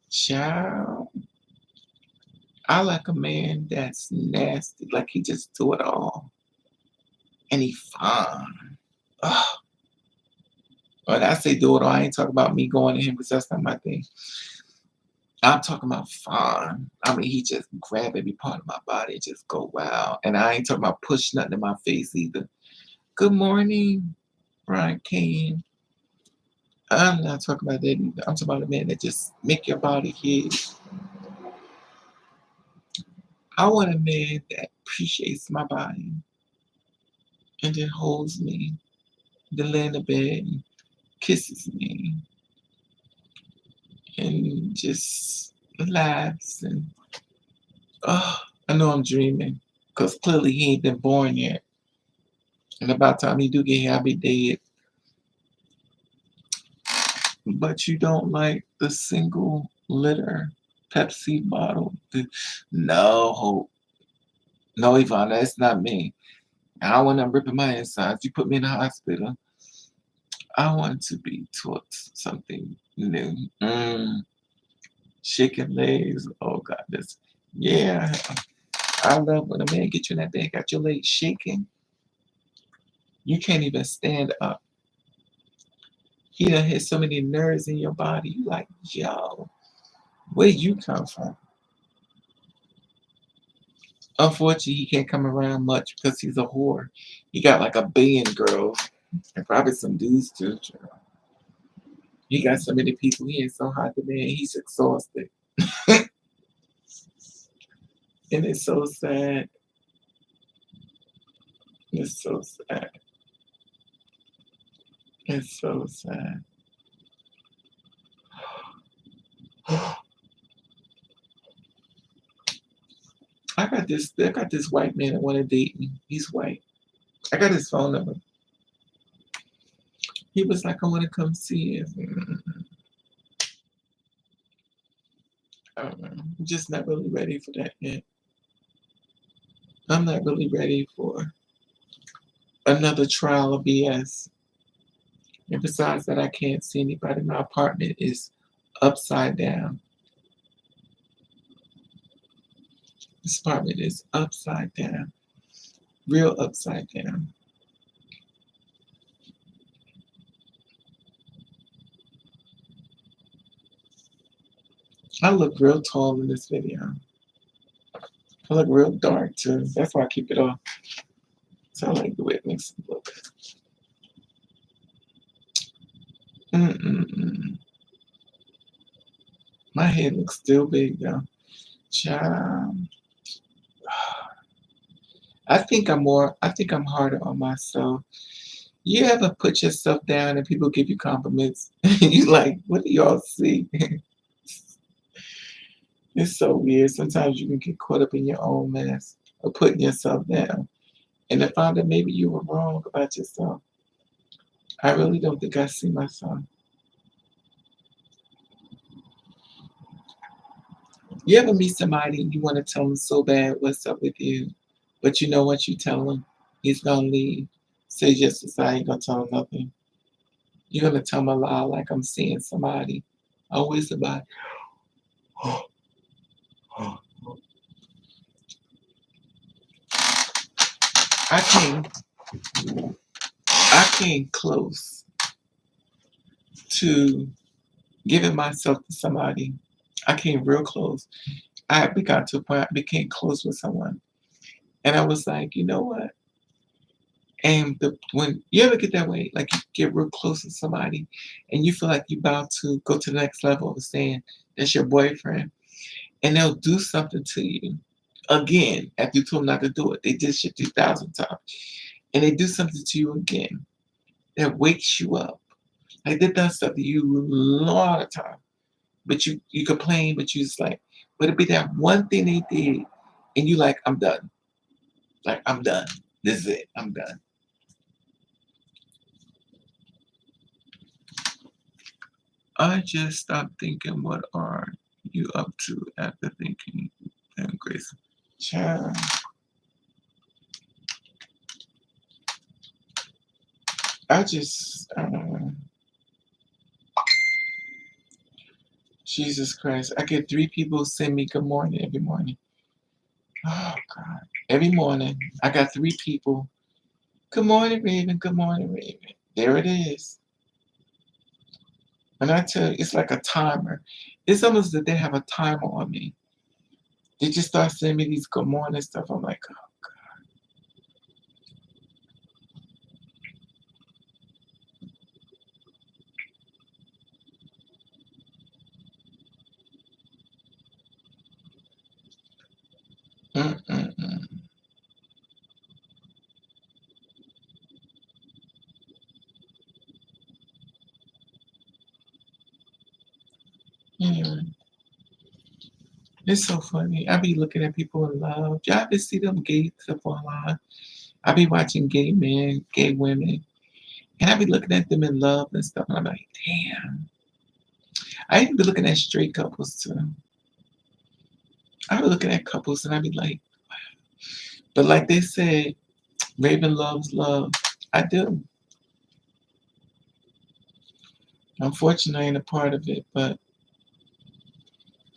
Child. I like a man that's nasty, like he just do it all. And he fine. Ugh. When I say do it all, I ain't talking about me going to him because that's not my thing. I'm talking about fine. I mean, he just grab every part of my body and just go wow. And I ain't talking about push nothing in my face either. Good morning, Brian Kane. I'm not talking about that either. I'm talking about a man that just make your body hit. I want a man that appreciates my body and then holds me, then lay in the bed and kisses me and just laughs and oh, I know I'm dreaming because clearly he ain't been born yet. And about time he do get here, I'll be dead. But you don't like the single liter Pepsi bottle? No, no, Ivana, that's not me. I don't want to ripping my insides. You put me in the hospital. I want to be taught something new. Shaking legs. Oh God, this. Yeah, I love when a man get you in that bed, got your legs shaking. You can't even stand up. He done hit so many nerves in your body. You like, yo, where you come from? Unfortunately, he can't come around much because he's a whore. He got like 1 billion girls and probably some dudes too. He got so many people. He ain't so hot to man. He's exhausted. And it's so sad. It's so sad. It's so sad. I got this white man that wanna date me. He's white. I got his phone number. He was like, I wanna come see you. I don't know. I'm just not really ready for that yet. I'm not really ready for another trial of BS. And besides that, I can't see anybody. My apartment is upside down. This apartment is upside down. Real upside down. I look real tall in this video. I look real dark too. That's why I keep it off. So I like the way it makes it look. Mm-mm-mm. My head looks still big though. Child. I think I'm harder on myself. You ever put yourself down and people give you compliments? You like, what do y'all see? It's so weird. Sometimes you can get caught up in your own mess or putting yourself down. And to find that maybe you were wrong about yourself. I really don't think I see myself. You ever meet somebody and you want to tell them so bad what's up with you, but you know what you tell him? He's gonna leave. So you just decide you're gonna tell him nothing. You're gonna tell him a lie like I'm seeing somebody. Always about I came I came close to giving myself to somebody. I came real close. We got to a point I became close with someone. And I was like, you know what? And when you ever get that way, like you get real close to somebody and you feel like you're about to go to the next level of saying that's your boyfriend, and they'll do something to you again after you told them not to do it. They did shit 2,000 times. And they do something to you again that wakes you up. Like they've done stuff to you a lot of time. But you complain, but you just like, but it'd be that one thing they did, and you like, I'm done. Like, I'm done. This is it. I'm done. I just stopped thinking what are you up to after thinking and grace? Child. I just, Jesus Christ. I get 3 people send me good morning every morning. Oh, God. Every morning, I got 3 people. Good morning, Raven. Good morning, Raven. There it is. And I tell you, it's like a timer. It's almost that they have a timer on me. They just start sending me these good morning stuff. I'm like, oh, mm-mm-mm. Yeah. It's so funny. I be looking at people in love. Y'all ever see them gay stuff online? I be watching gay men, gay women, and I be looking at them in love and stuff. And I'm like, damn. I even be looking at straight couples too. I be looking at couples and I be like, but like they said, Raven loves love. I do. Unfortunately, I ain't a part of it, but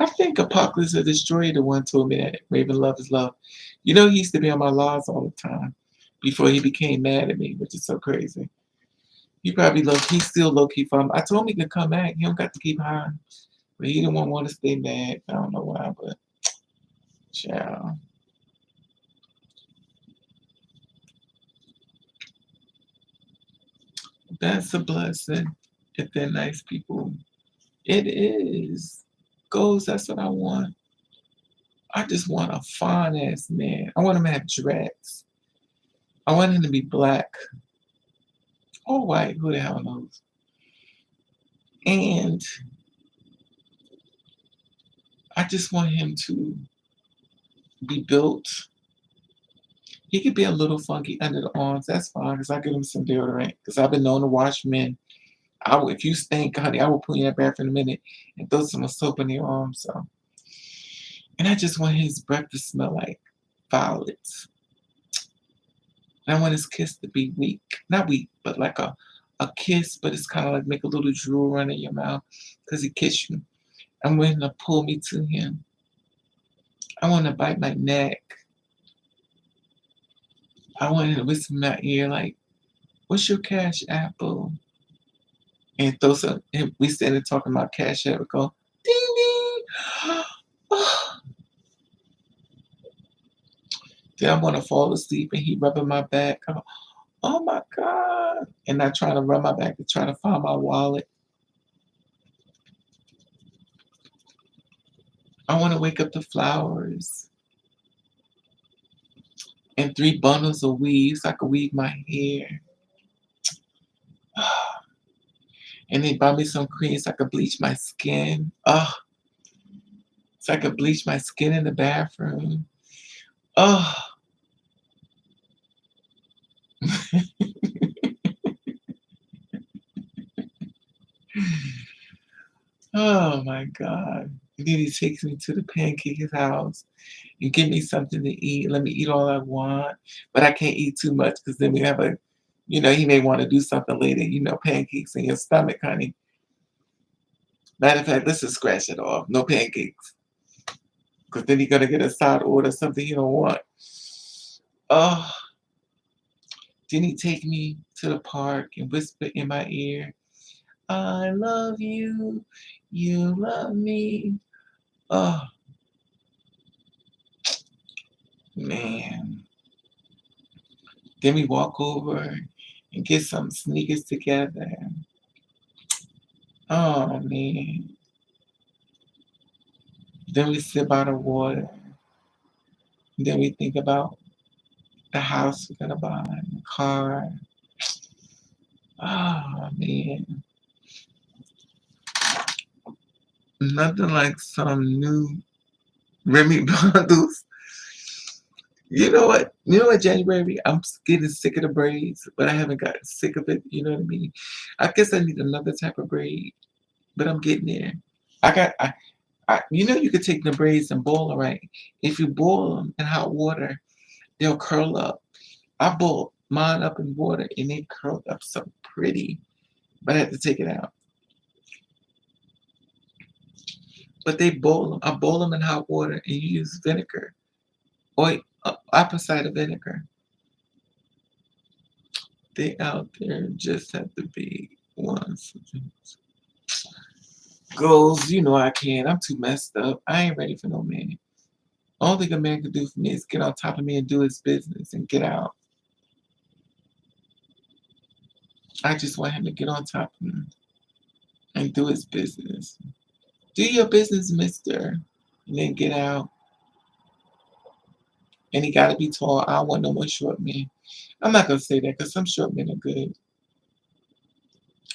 I think Apocalypse the Destroyer the one told me that Raven loves love. You know, he used to be on my laws all the time before he became mad at me, which is so crazy. He probably he's still low key from. I told him he could come back. He don't got to keep hiding. But he didn't want to stay mad. I don't know why, but child. That's a blessing if they're nice people. It is. Goals, that's what I want. I just want a fine ass man. I want him to have dreads. I want him to be black or white, who the hell knows. And I just want him to be built. He could be a little funky under the arms. That's fine, because I give him some deodorant. Because I've been known to wash men. If you stink, honey, I will put you in that bathroom in a minute and throw some soap in your arms. So, and I just want his breath to smell like violets. And I want his kiss to be weak, not weak, but like a kiss, but it's kind of like make a little drool run in your mouth because he kissed you. I want him to pull me to him. I want to bite my neck. I want him to whisper in my ear like, "What's your cash apple?" And throw some. And we standing talking about cash app. We go, ding ding. Oh. Then I want to fall asleep and he rubbing my back. I go, oh my God. And I try to rub my back to try to find my wallet. I want to wake up to flowers and 3 bundles of weave so I can weave my hair. And they buy me some cream so I can bleach my skin. So I can bleach my skin in the bathroom. Oh, oh my God. And then he takes me to the pancake house and give me something to eat. Let me eat all I want. But I can't eat too much because then we have he may want to do something later. Pancakes in your stomach, honey. Matter of fact, let's just scratch it off. No pancakes. Because then he's going to get a side order, something he don't want. Oh, then he take me to the park and whisper in my ear, I love you. You love me. Oh, man. Then we walk over and get some sneakers together. Oh, man. Then we sit by the water. Then we think about the house we're going to buy, the car. Oh, man. Nothing like some new Remy bundles. You know what? January, I'm getting sick of the braids, but I haven't gotten sick of it. You know what I mean? I guess I need another type of braid, but I'm getting there. I got, I, You know, you could take the braids and boil them, right? If you boil them in hot water, they'll curl up. I boiled mine up in water and it curled up so pretty, but I had to take it out. But they boil them. I boil them in hot water and you use vinegar or apple cider vinegar. They out there just have to be ones. Goals, you know I can. I'm too messed up. I ain't ready for no man. All thing a man can do for me is get on top of me and do his business and get out. I just want him to get on top of me and do his business. Do your business, mister. And then get out. And he gotta be tall. I don't want no more short men. I'm not gonna say that because some short men are good.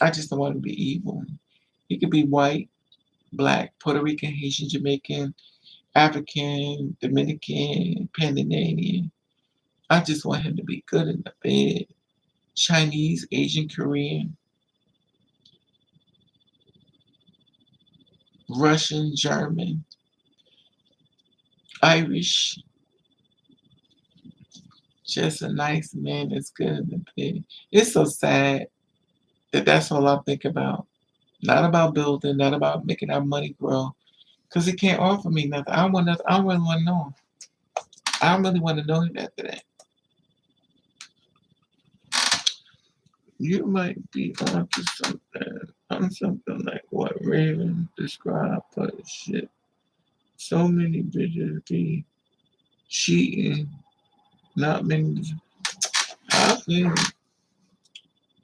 I just don't want him to be evil. He could be white, black, Puerto Rican, Haitian, Jamaican, African, Dominican, Panamanian. I just want him to be good in the bed. Chinese, Asian, Korean, Russian, German, Irish. Just a nice man that's good in the bed. It's so sad that that's all I think about. Not about building, not about making our money grow. Because he can't offer me nothing. I don't want nothing. I don't really want to know him. I don't really want to know him after that. You might be onto something. On something like what Raven described, but shit. So many bitches be cheating. Not many. I think.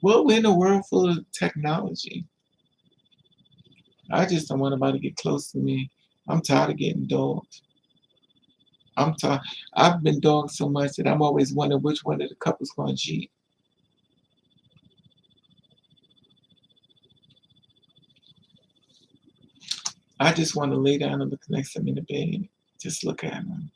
Well, we're in a world full of technology. I just don't want nobody to get close to me. I'm tired of getting dogged. I'm tired. I've been dogged so much that I'm always wondering which one of the couple's going to cheat. I just want to lay down and look next to him in the bed. Just look at him.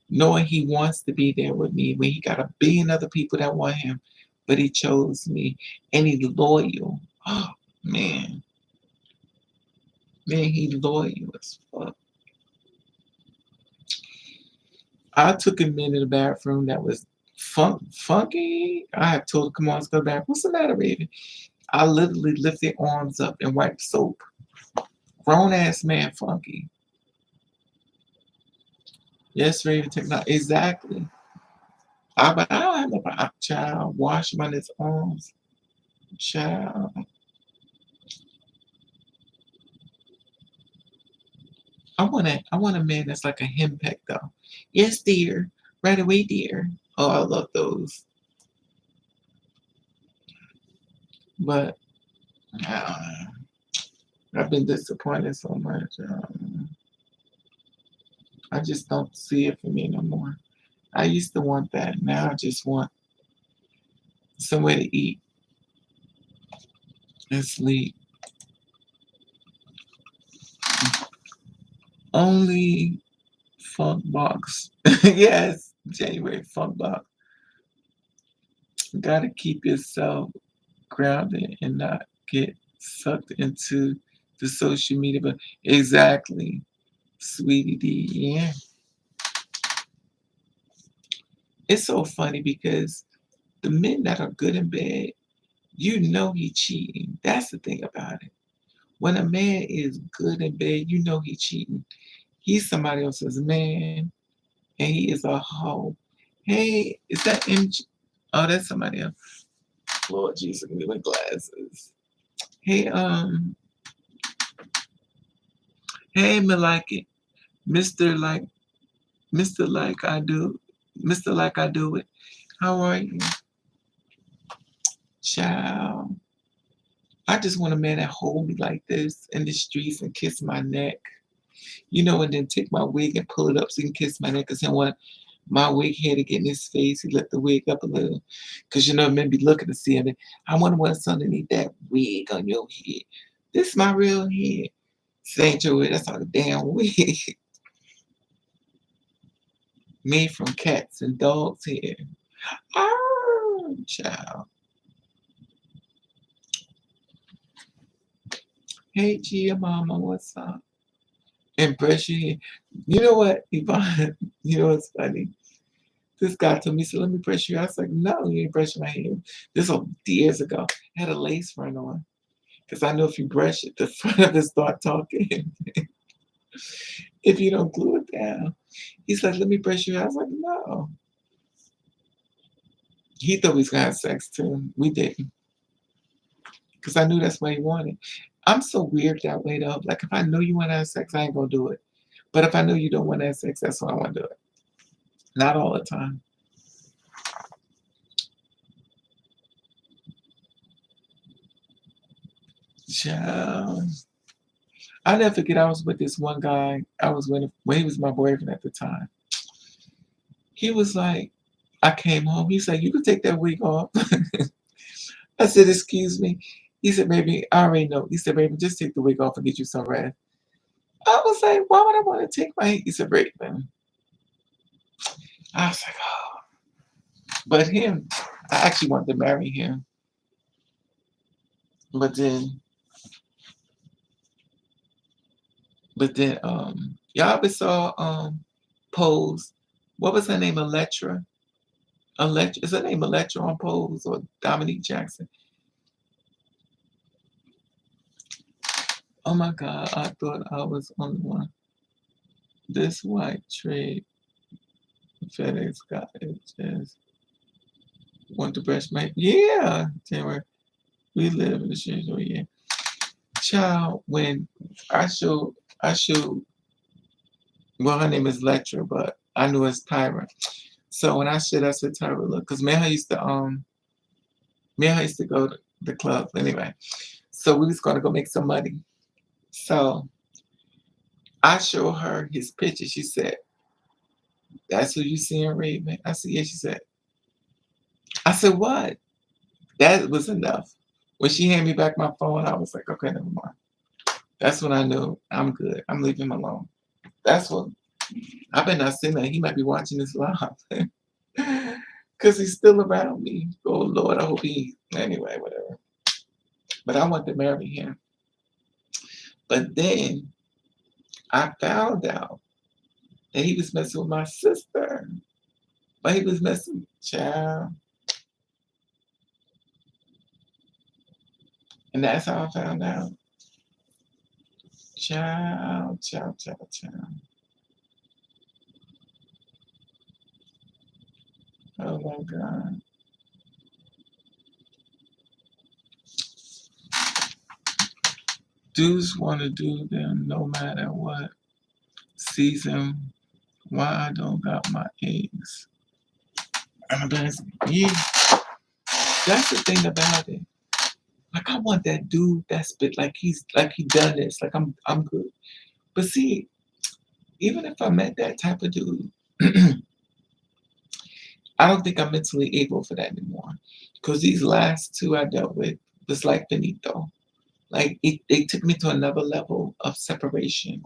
Knowing he wants to be there with me when he got a billion other people that want him, but he chose me and he's loyal. Oh, man. Man, he loyal as fuck. I took him into the bathroom that was funky. I had told him, come on, let's go back. What's the matter, baby? I literally lifted arms up and wiped soap. Grown ass man, funky. Yes, Raven, technology. Exactly. But I don't have no problem. Child, wash him on his arms. Child. I want a man that's like a henpeck though. Yes, dear. Right away, dear. Oh, I love those. But I've been disappointed so much. I just don't see it for me no more. I used to want that. Now I just want somewhere to eat and sleep. Only funk box. Yes, January funk box. Gotta keep yourself grounded and not get sucked into the social media. But exactly, sweetie D. Yeah. It's so funny because the men that are good in bed, you know he cheating. That's the thing about it. When a man is good in bed, you know he cheating. He's somebody else's man, and he is a hoe. Hey, is that MG? Oh, that's somebody else. Lord Jesus, give me my glasses. Hey, hey, Maliki, Mister like, Mister like I do, Mister like I do it. How are you, child? I just want a man that hold me like this in the streets and kiss my neck, and then take my wig and pull it up so he can kiss my neck because he don't want my wig hair to get in his face. He lift the wig up a little because men be looking to see him. I wonder what's underneath that wig on your head. This my real head. This ain't your wig. That's not a damn wig. Made from cats and dogs' hair. Oh, child. Hey, Gia Mama, what's up? and brush your hair. You know what, Yvonne? You know what's funny? This guy told me, he said, let me brush your hair. I was like, no, you ain't brushing my hair. This was years ago. I had a lace front on. Because I know if you brush it, the front of it start talking. If you don't glue it down. He's like, let me brush your hair. I was like, no. He thought we was going to have sex too. We didn't. Because I knew that's what he wanted. I'm so weird that way though. Like if I know you want to have sex, I ain't going to do it. But if I know you don't want to have sex, that's when I want to do it. Not all the time. Child. I'll never forget, I was with this one guy. I was with him when he was my boyfriend at the time. He was like, I came home. He's like, you can take that wig off. I said, excuse me. He said, baby, I already know. He said, baby, just take the wig off and get you some rest. I was like, why would I want to take my, he said, Raven. I was like, oh. But him, I actually wanted to marry him. But then, y'all ever saw Pose? What was her name? Electra? Electra, is her name Electra on Pose or Dominique Jackson? Oh my God, I thought I was on the one. This white trade FedEx guy just want to brush my, yeah, January. We live in the streets, oh yeah. Child, when I showed, well, her name is Electra, but I knew it's Tyra. So when I said Tyra, look, because me and her used to go to the club anyway. So we was gonna go make some money. So I showed her his picture. She said, that's who you see in Raven. I said, yeah. She said, I said, what? That was enough. When she handed me back my phone, I was like, okay, never mind. That's when I knew I'm good. I'm leaving him alone. That's what I better not say that. He might be watching this live. Because he's still around me. Oh Lord, I hope he, anyway, whatever. But I want to marry him. But then I found out that he was messing with my sister. But he was messing, child. And that's how I found out. Child, child, child, child. Oh my God. Dudes want to do them no matter what season. Why I don't got my eggs. Yeah, that's the thing about it. Like I want that dude that's bit like he's like he done this. Like I'm good. But see, even if I met that type of dude, I don't think I'm mentally able for that anymore. Because these last two I dealt with was like finito. Like they took me to another level of separation.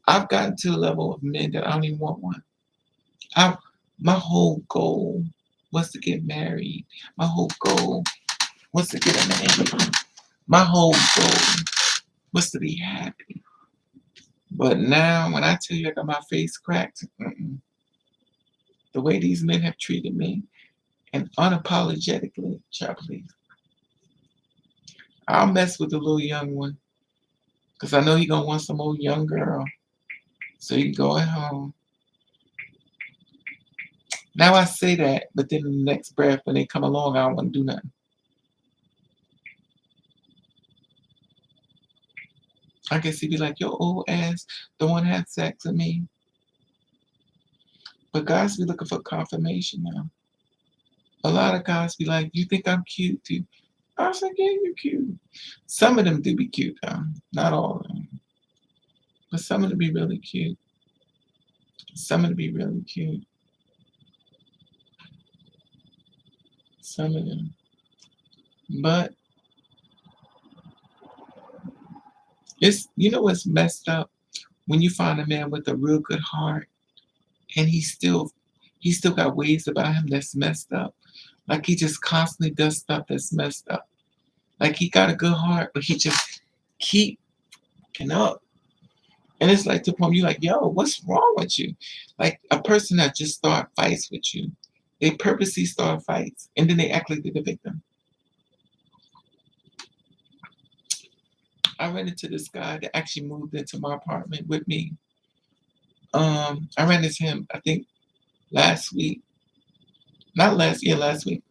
I've gotten to a level of men that I don't even want one. I, my whole goal was to get married. My whole goal was to get a man. My whole goal was to be happy. But now, when I tell you I got my face cracked, the way these men have treated me, and unapologetically, child, please, I'll mess with the little young one because I know he gonna want some old young girl, so he can go at home. Now I say that, but then in the next breath, when they come along, I don't want to do nothing. I guess he'd be like, "Your old ass don't want to have sex with me." But guys be looking for confirmation now. A lot of guys be like, "You think I'm cute too?" I was like, "Yeah, you're cute." Some of them do be cute though, not all of them, but some of them be really cute. Some of them be really cute. Some of them, but it's what's messed up when you find a man with a real good heart and he still got ways about him that's messed up. Like he just constantly does stuff that's messed up. Like he got a good heart, but he just keep fucking up. And it's like to the point you're like, yo, what's wrong with you? Like a person that just start fights with you. They purposely start fights and then they act like they're the victim. I ran into this guy that actually moved into my apartment with me. I ran into him, I think last week. Not last year, last week.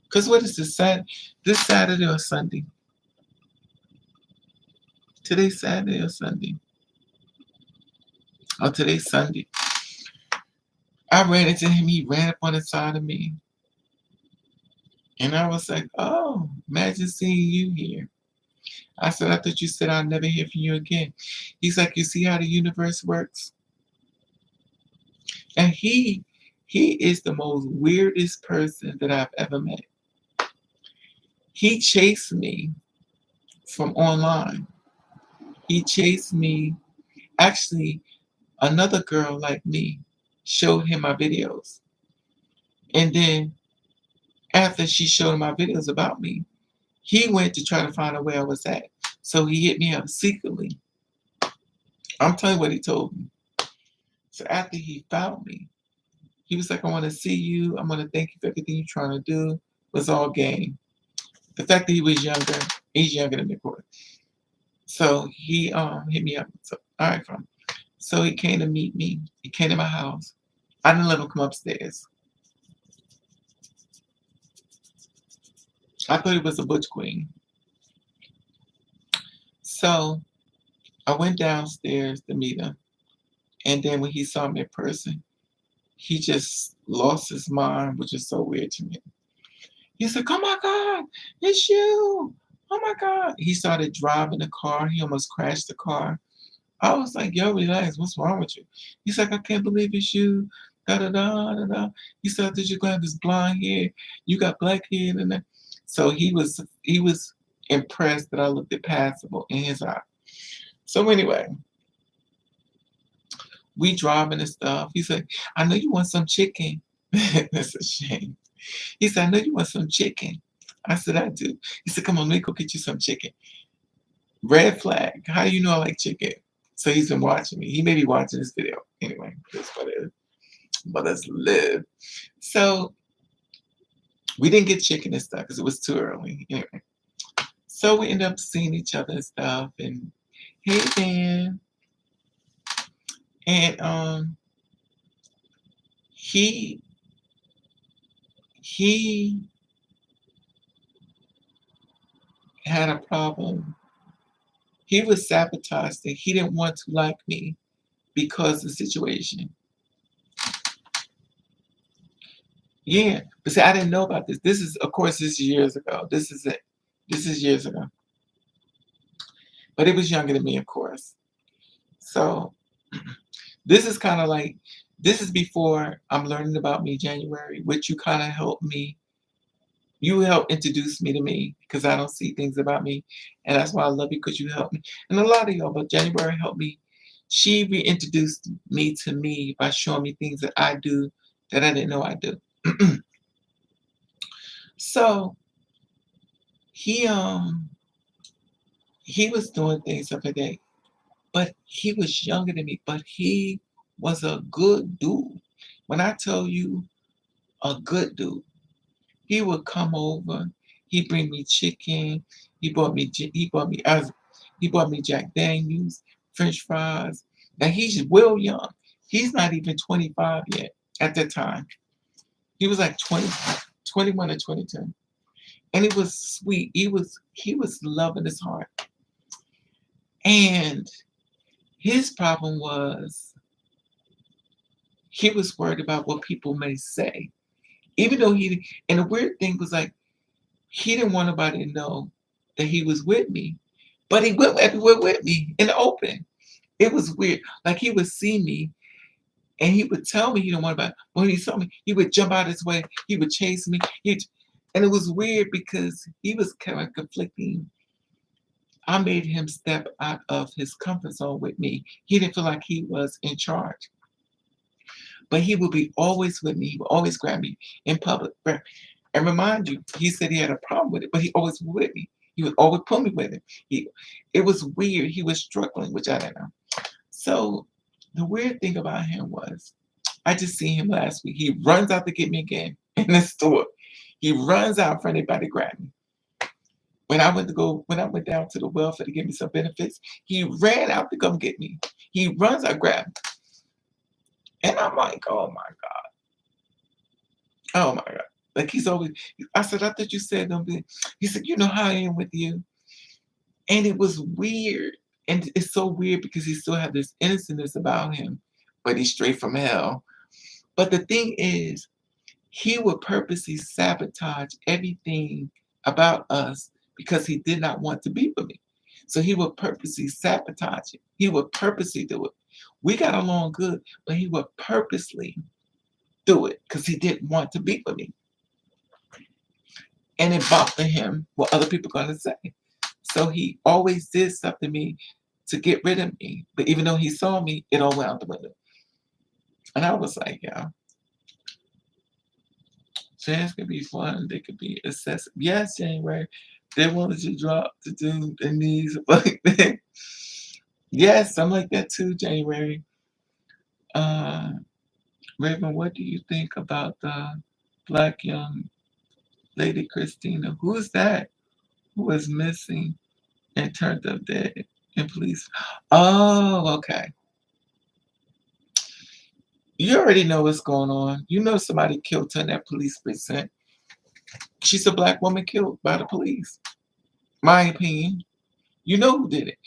Because what is this this Saturday or Sunday? Today's Saturday or Sunday? Oh, today's Sunday. I ran into him, he ran up on the side of me. And I was like, oh, imagine seeing you here. I said, I thought you said I'll never hear from you again. He's like, you see how the universe works? And he is the most weirdest person that I've ever met. He chased me from online. He chased me. Actually, another girl like me showed him my videos. And then after she showed him my videos about me, he went to try to find out where I was at. So he hit me up secretly. I'm telling you what he told me. So after he found me, he was like, I want to see you. I want to thank you for everything you're trying to do. It was all game. The fact that he was younger, he's younger than me, of course. So he hit me up. So, all right, fine. So he came to meet me. He came to my house. I didn't let him come upstairs. I thought he was a butch queen. So I went downstairs to meet him. And then when he saw me in person, he just lost his mind, which is so weird to me. He's like, oh my God, it's you. Oh my God. He started driving the car. He almost crashed the car. I was like, yo, relax. What's wrong with you? He's like, I can't believe it's you. Da da da da da. He said that you're gonna have this blonde hair. You got black hair and that. So he was impressed that I looked passable in his eye. So anyway, we driving and stuff. He's like, I know you want some chicken. That's a shame. He said, I know you want some chicken. I said, I do. He said, come on, let me go get you some chicken. Red flag. How do you know I like chicken? So he's been watching me. He may be watching this video. Anyway, that's what it is. But let's live. So we didn't get chicken and stuff because it was too early. Anyway. So we ended up seeing each other and stuff. And hey, man. And he had a problem. He was sabotaged and he didn't want to like me because of the situation. Yeah, but see, I didn't know about this. This is, of course, this is years ago. This is it. This is years ago. But it was younger than me, of course. So this is kind of like, this is before I'm learning about me, January, which you kind of helped me. You helped introduce me to me because I don't see things about me. And that's why I love you, because you helped me. And a lot of y'all, but January helped me. She reintroduced me to me by showing me things that I do that I didn't know I do. So he was doing things every day, but he was younger than me, but he was a good dude. When I tell you a good dude, he would come over, he bring me chicken, he bought me Jack Daniels, French fries. Now he's real young. He's not even 25 yet at that time. He was like 20, 21 or 22. And it was sweet. He was loving his heart. And his problem was he was worried about what people may say. Even though and the weird thing was like, he didn't want nobody to know that he was with me, but he went everywhere with me in the open. It was weird. Like he would see me and he would tell me he didn't want about, but when he saw me, he would jump out his way. He would chase me. And it was weird because he was kind of conflicting. I made him step out of his comfort zone with me. He didn't feel like he was in charge. But he would be always with me. He would always grab me in public. And remind you, he said he had a problem with it, but he always was with me. He would always pull me with him. It was weird. He was struggling, which I didn't know. So the weird thing about him was, I just seen him last week. He runs out to get me again in the store. He runs out for anybody to grab me. When I went down to the welfare to get me some benefits, he ran out to come get me. He runs out, grab me. And I'm like, oh my God. Oh my God. Like he's always, I said, I thought you said don't be. He said, you know how I am with you. And it was weird. And it's so weird because he still had this innocence about him, but he's straight from hell. But the thing is, he would purposely sabotage everything about us because he did not want to be with me. So he would purposely sabotage it. He would purposely do it. We got along good, but he would purposely do it because he didn't want to be with me. And it bothered him what other people are going to say. So he always did stuff to me to get rid of me. But even though he saw me, it all went out the window. And I was like, yeah, jams can be fun. They could be excessive. Yes, January. They wanted to drop to do their knees like that. Yes, I'm like that too, January. Uh, Raven, what do you think about the black young lady Christina? Who is that? Who was missing and turned up dead in police? Oh, okay. You already know what's going on. You know somebody killed her in that police precinct. She's a black woman killed by the police. My opinion. You know who did it.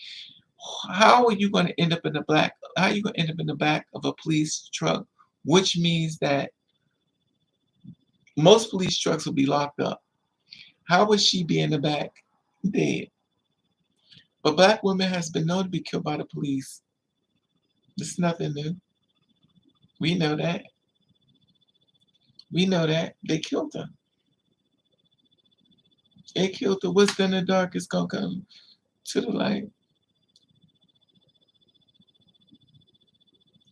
How are you going to end up in the black? How are you going to end up in the back of a police truck? Which means that most police trucks will be locked up. How would she be in the back dead? But black women has been known to be killed by the police. It's nothing new. We know that. We know that. They killed her. They killed her. What's done in the dark is going to come to the light.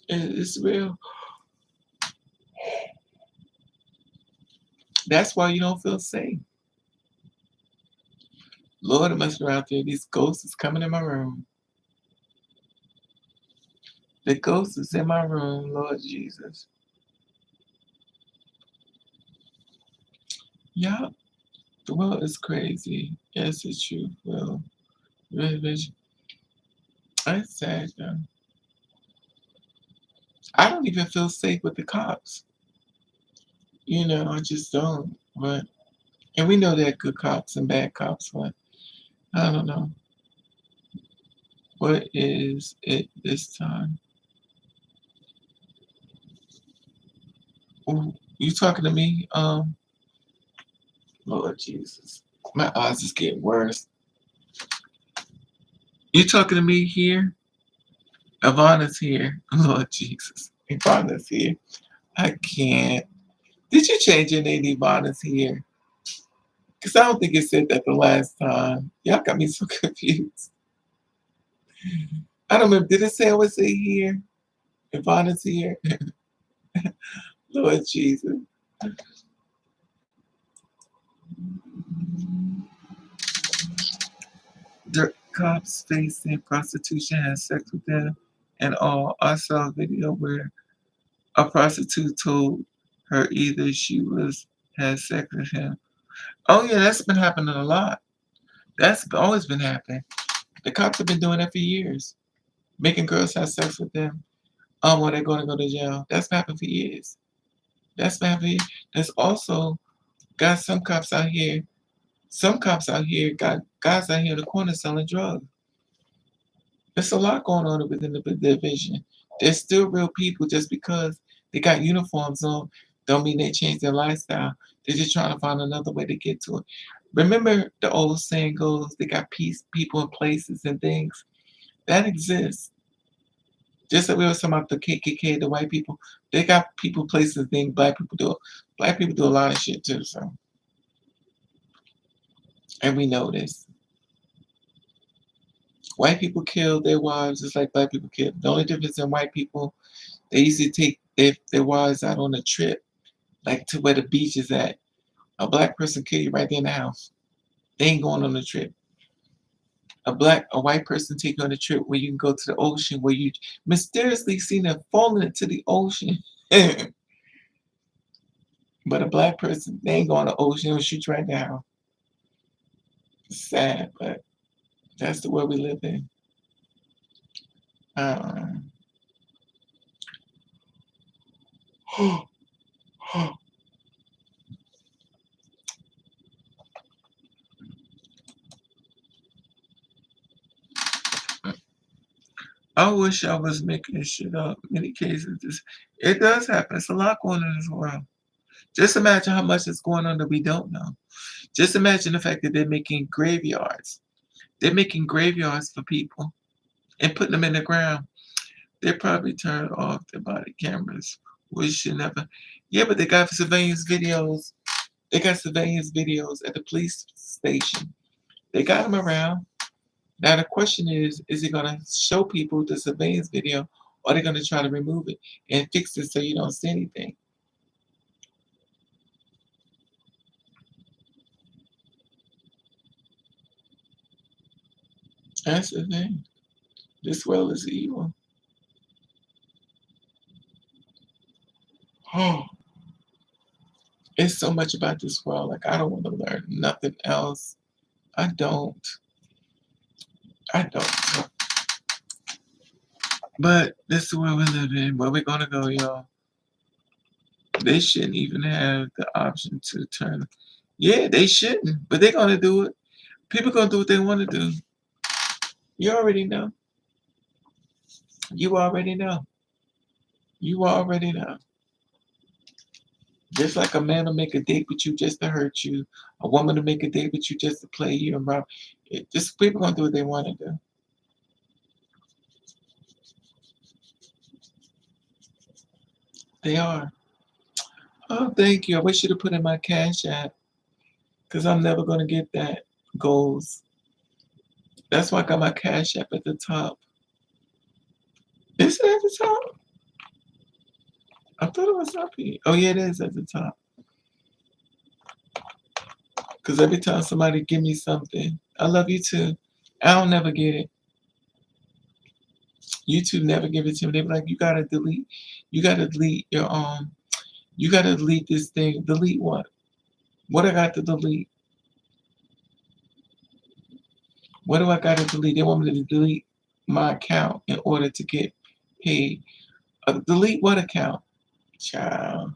It's real. That's why you don't feel safe. Lord, it must be out there. These ghosts is coming in my room. The ghost is in my room, Lord Jesus. Yup. The world is crazy. Yes, it's true. Well, it's sad though. I don't even feel safe with the cops. You know, I just don't. But and we know there are good cops and bad cops, but I don't know. What is it this time? Ooh, you talking to me? Lord Jesus. My eyes is getting worse. You talking to me here? Ivana's here. Lord Jesus. Ivana's here. I can't. Did you change your name, Ivana's here? Because I don't think it said that the last time. Y'all got me so confused. I don't remember. Did it say I would say here? Ivana's here? Lord Jesus. The cops facing prostitution had sex with them and all. I saw a video where a prostitute told her either she was had sex with him. Oh yeah, that's been happening a lot. That's always been happening. The cops have been doing that for years, making girls have sex with them. When they're going to go to jail. That's been happening for years. That's been happening. There's also got some cops out here. Some cops out here got guys out here in the corner selling drugs. There's a lot going on within the division. There's still real people just because they got uniforms on, don't mean they change their lifestyle. They're just trying to find another way to get to it. Remember the old saying goes, they got peace, people and places and things. That exists. Just like we were talking about the KKK, the white people, they got people, places, and things black people do. Black people do a lot of shit too, so. And we know this. White people kill their wives just like black people kill. The only difference in white people, they usually take their wives out on a trip, like to where the beach is at. A black person kill you right there in the house. They ain't going on the trip. a white person take you on a trip where you can go to the ocean, where you mysteriously seen them falling into the ocean. But a black person, they ain't going to the ocean, it'll shoot you right down. It's sad, but that's the world we live in. Um, I wish I was making shit up. Many cases, it does happen. It's a lot going on in this world. Just imagine how much is going on that we don't know. Just imagine the fact that they're making graveyards. They're making graveyards for people and putting them in the ground. They probably turned off their body cameras. We should never. Yeah, but they got surveillance videos. They got surveillance videos at the police station. They got them around. Now the question is it gonna show people the surveillance video, or are they gonna try to remove it and fix it so you don't see anything? That's the thing. This world is evil. Oh, it's so much about this world. Like I don't want to learn nothing else. I don't. I don't. But this is where we live in. Where we gonna go, y'all? They shouldn't even have the option to turn. Yeah, they shouldn't, but they're gonna do it. People gonna do what they want to do. You already know. You already know. You already know. Just like a man will make a date with you just to hurt you, a woman will make a date with you just to play you and rob. Just people gonna do what they want to do. They are. Oh, thank you. I wish you'd have put in my cash app because I'm never gonna get that goals. That's why I got my cash app at the top. Is it at the top? I thought it was up here. Oh yeah, it is at the top. Because every time somebody give me something, I love you too. I don't never get it. YouTube never give it to me. They be like, you gotta delete your you gotta delete this thing. Delete what? What I got to delete? What do I gotta delete? They want me to delete my account in order to get paid. Delete what account? Child.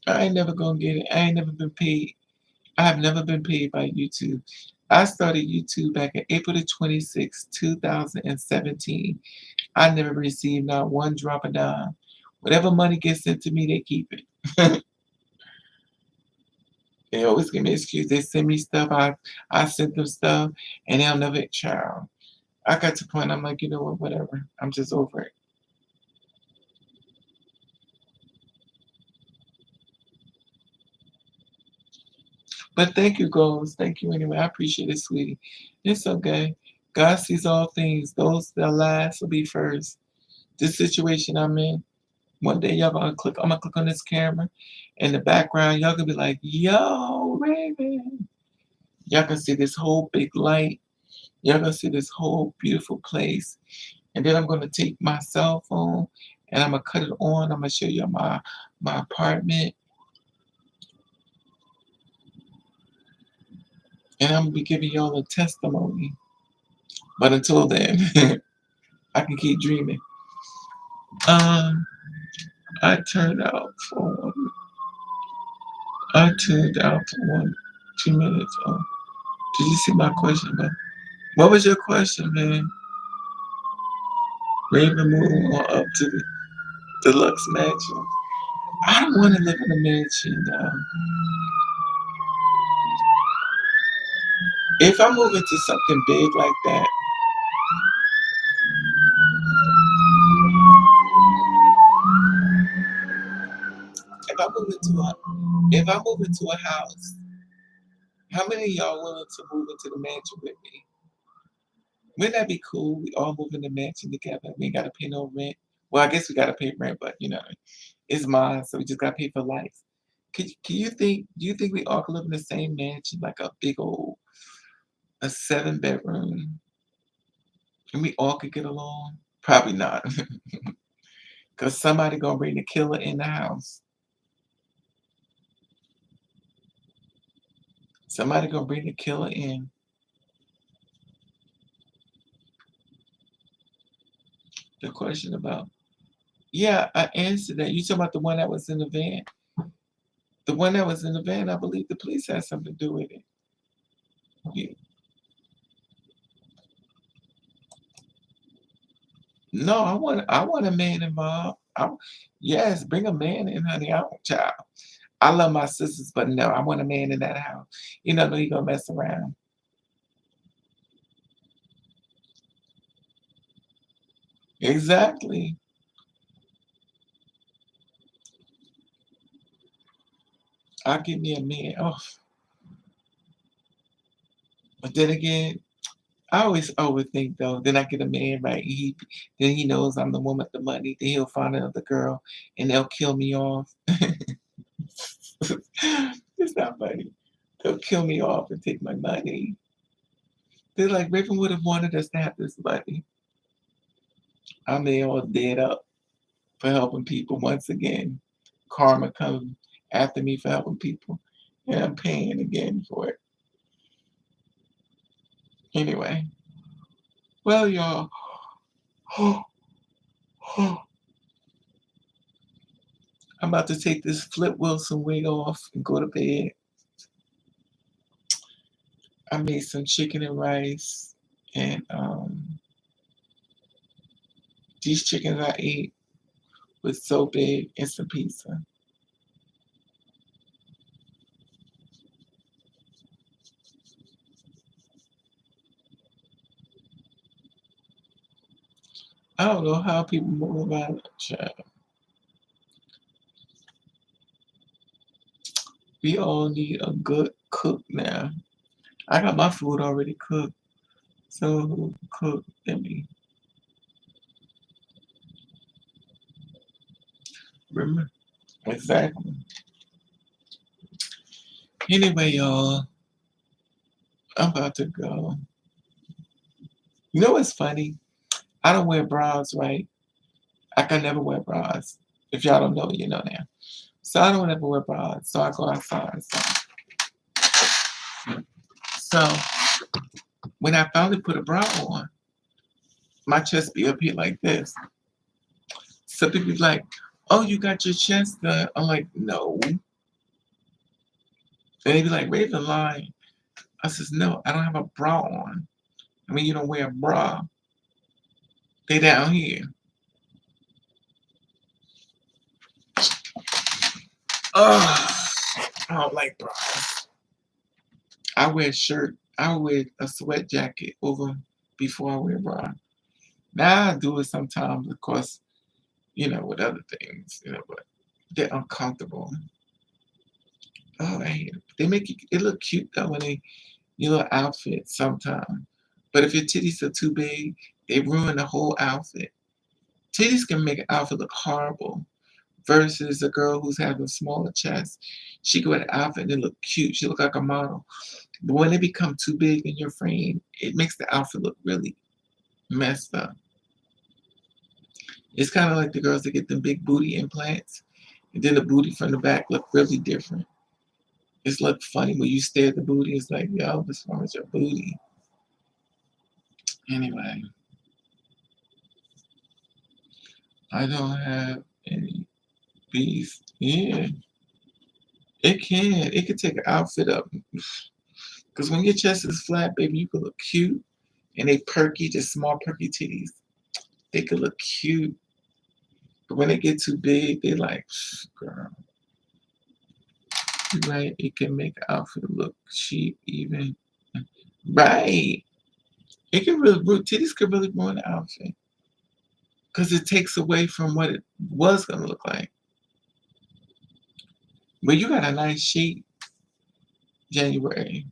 I ain't never gonna get it. I ain't never been paid. I have never been paid by YouTube. I started YouTube back in April the 26th, 2017. I never received not one drop of dime. Whatever money gets sent to me, they keep it. They always give me an excuse. They send me stuff. I sent them stuff, and they'll never child. I got to the point. I'm like, you know what? Whatever. I'm just over it. But thank you, girls. Thank you anyway. I appreciate it, sweetie. It's okay. God sees all things. Those that last will be first. This situation I'm in. One day y'all gonna click. I'm gonna click on this camera. In the background, y'all gonna be like, "Yo, Raven." Y'all can see this whole big light. Y'all gonna see this whole beautiful place. And then I'm gonna take my cell phone and I'm gonna cut it on. I'm gonna show you my apartment, and I'm gonna be giving y'all a testimony. But until then, I can keep dreaming. Um, I turned out for one. I tuned out for 2 minutes. Oh, did you see my question, man? What was your question, man? Raven moving on up to the deluxe mansion. I don't want to live in a mansion. If I move into something big like that, if I move into a if I move into a house, how many of y'all willing to move into the mansion with me? Wouldn't that be cool? We all move in the mansion together. We ain't gotta pay no rent. Well, I guess we gotta pay rent, but it's mine, so we just gotta pay for life. Can you think? Do you think we all could live in the same mansion, like a big old, a 7 bedroom, and we all could get along? Probably not, because somebody gonna bring the killer in the house. Somebody gonna bring the killer in. The question about, yeah, I answered that. You talking about the one that was in the van? The one that was in the van, I believe the police had something to do with it. You- No, I want a man involved. Yes, bring a man in, honey. I want child. I love my sisters, but no, I want a man in that house. You know, no, he gonna mess around. Exactly. I'll give me a man. Oh, but then again, I always overthink though. Then I get a man right. Then he knows I'm the one with the money. Then he'll find another girl and they'll kill me off. It's not funny. They'll kill me off and take my money. They're like, Raven would have wanted us to have this money. I'm there all dead up for helping people once again. Karma comes after me for helping people. And I'm paying again for it. Anyway, well, y'all, I'm about to take this Flip Wilson wig off and go to bed. I made some chicken and rice, and these chickens I ate was so big, and some pizza. I don't know how people move about it. We all need a good cook now. I got my food already cooked. So who cook than me? Remember? Exactly. Anyway, y'all, I'm about to go. You know what's funny? I don't wear bras, right? I can never wear bras. If y'all don't know, you know now. So I don't ever wear bras. So I go outside. So when I finally put a bra on, my chest be up here like this. So people be like, "Oh, you got your chest done." I'm like, "No." And they be like, "Raven lying." I says, "No, I don't have a bra on. I mean, you don't wear a bra. They down here." Ugh, I don't like bras. I wear a shirt. I wear a sweat jacket over before I wear a bra. Now I do it sometimes, of course, with other things, but they're uncomfortable. Oh, I hate it. They make it look cute though when your little outfit sometimes. But if your titties are too big, they ruin the whole outfit. Titties can make an outfit look horrible versus a girl who's having a smaller chest. She can wear an outfit and it look cute. She look like a model. But when they become too big in your frame, it makes the outfit look really messed up. It's kind of like the girls that get them big booty implants, and then the booty from the back look really different. It's look funny when you stare at the booty. It's like, yo, what's wrong with your booty? Anyway, I don't have any beef. Yeah, it can. It can take an outfit up. Because when your chest is flat, baby, you can look cute. And they perky, just small perky titties. They could look cute. But when they get too big, they like, girl, right? It can make an outfit look cheap even. Right. It can really, titties could really ruin the outfit. Because it takes away from what it was going to look like. But you got a nice shape, January.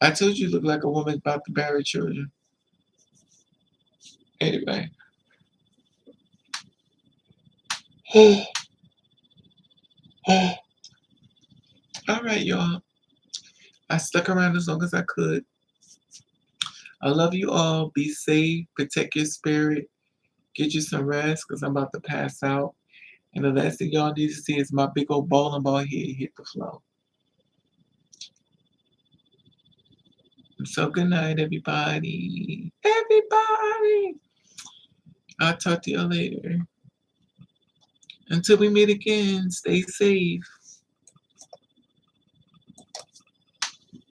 I told you look like a woman about to bury children. Anyway. All right, y'all. I stuck around as long as I could. I love you all. Be safe. Protect your spirit. Get you some rest because I'm about to pass out. And the last thing y'all need to see is my big old bowling ball head hit the floor. So good night, everybody. Everybody. I'll talk to you later. Until we meet again, stay safe.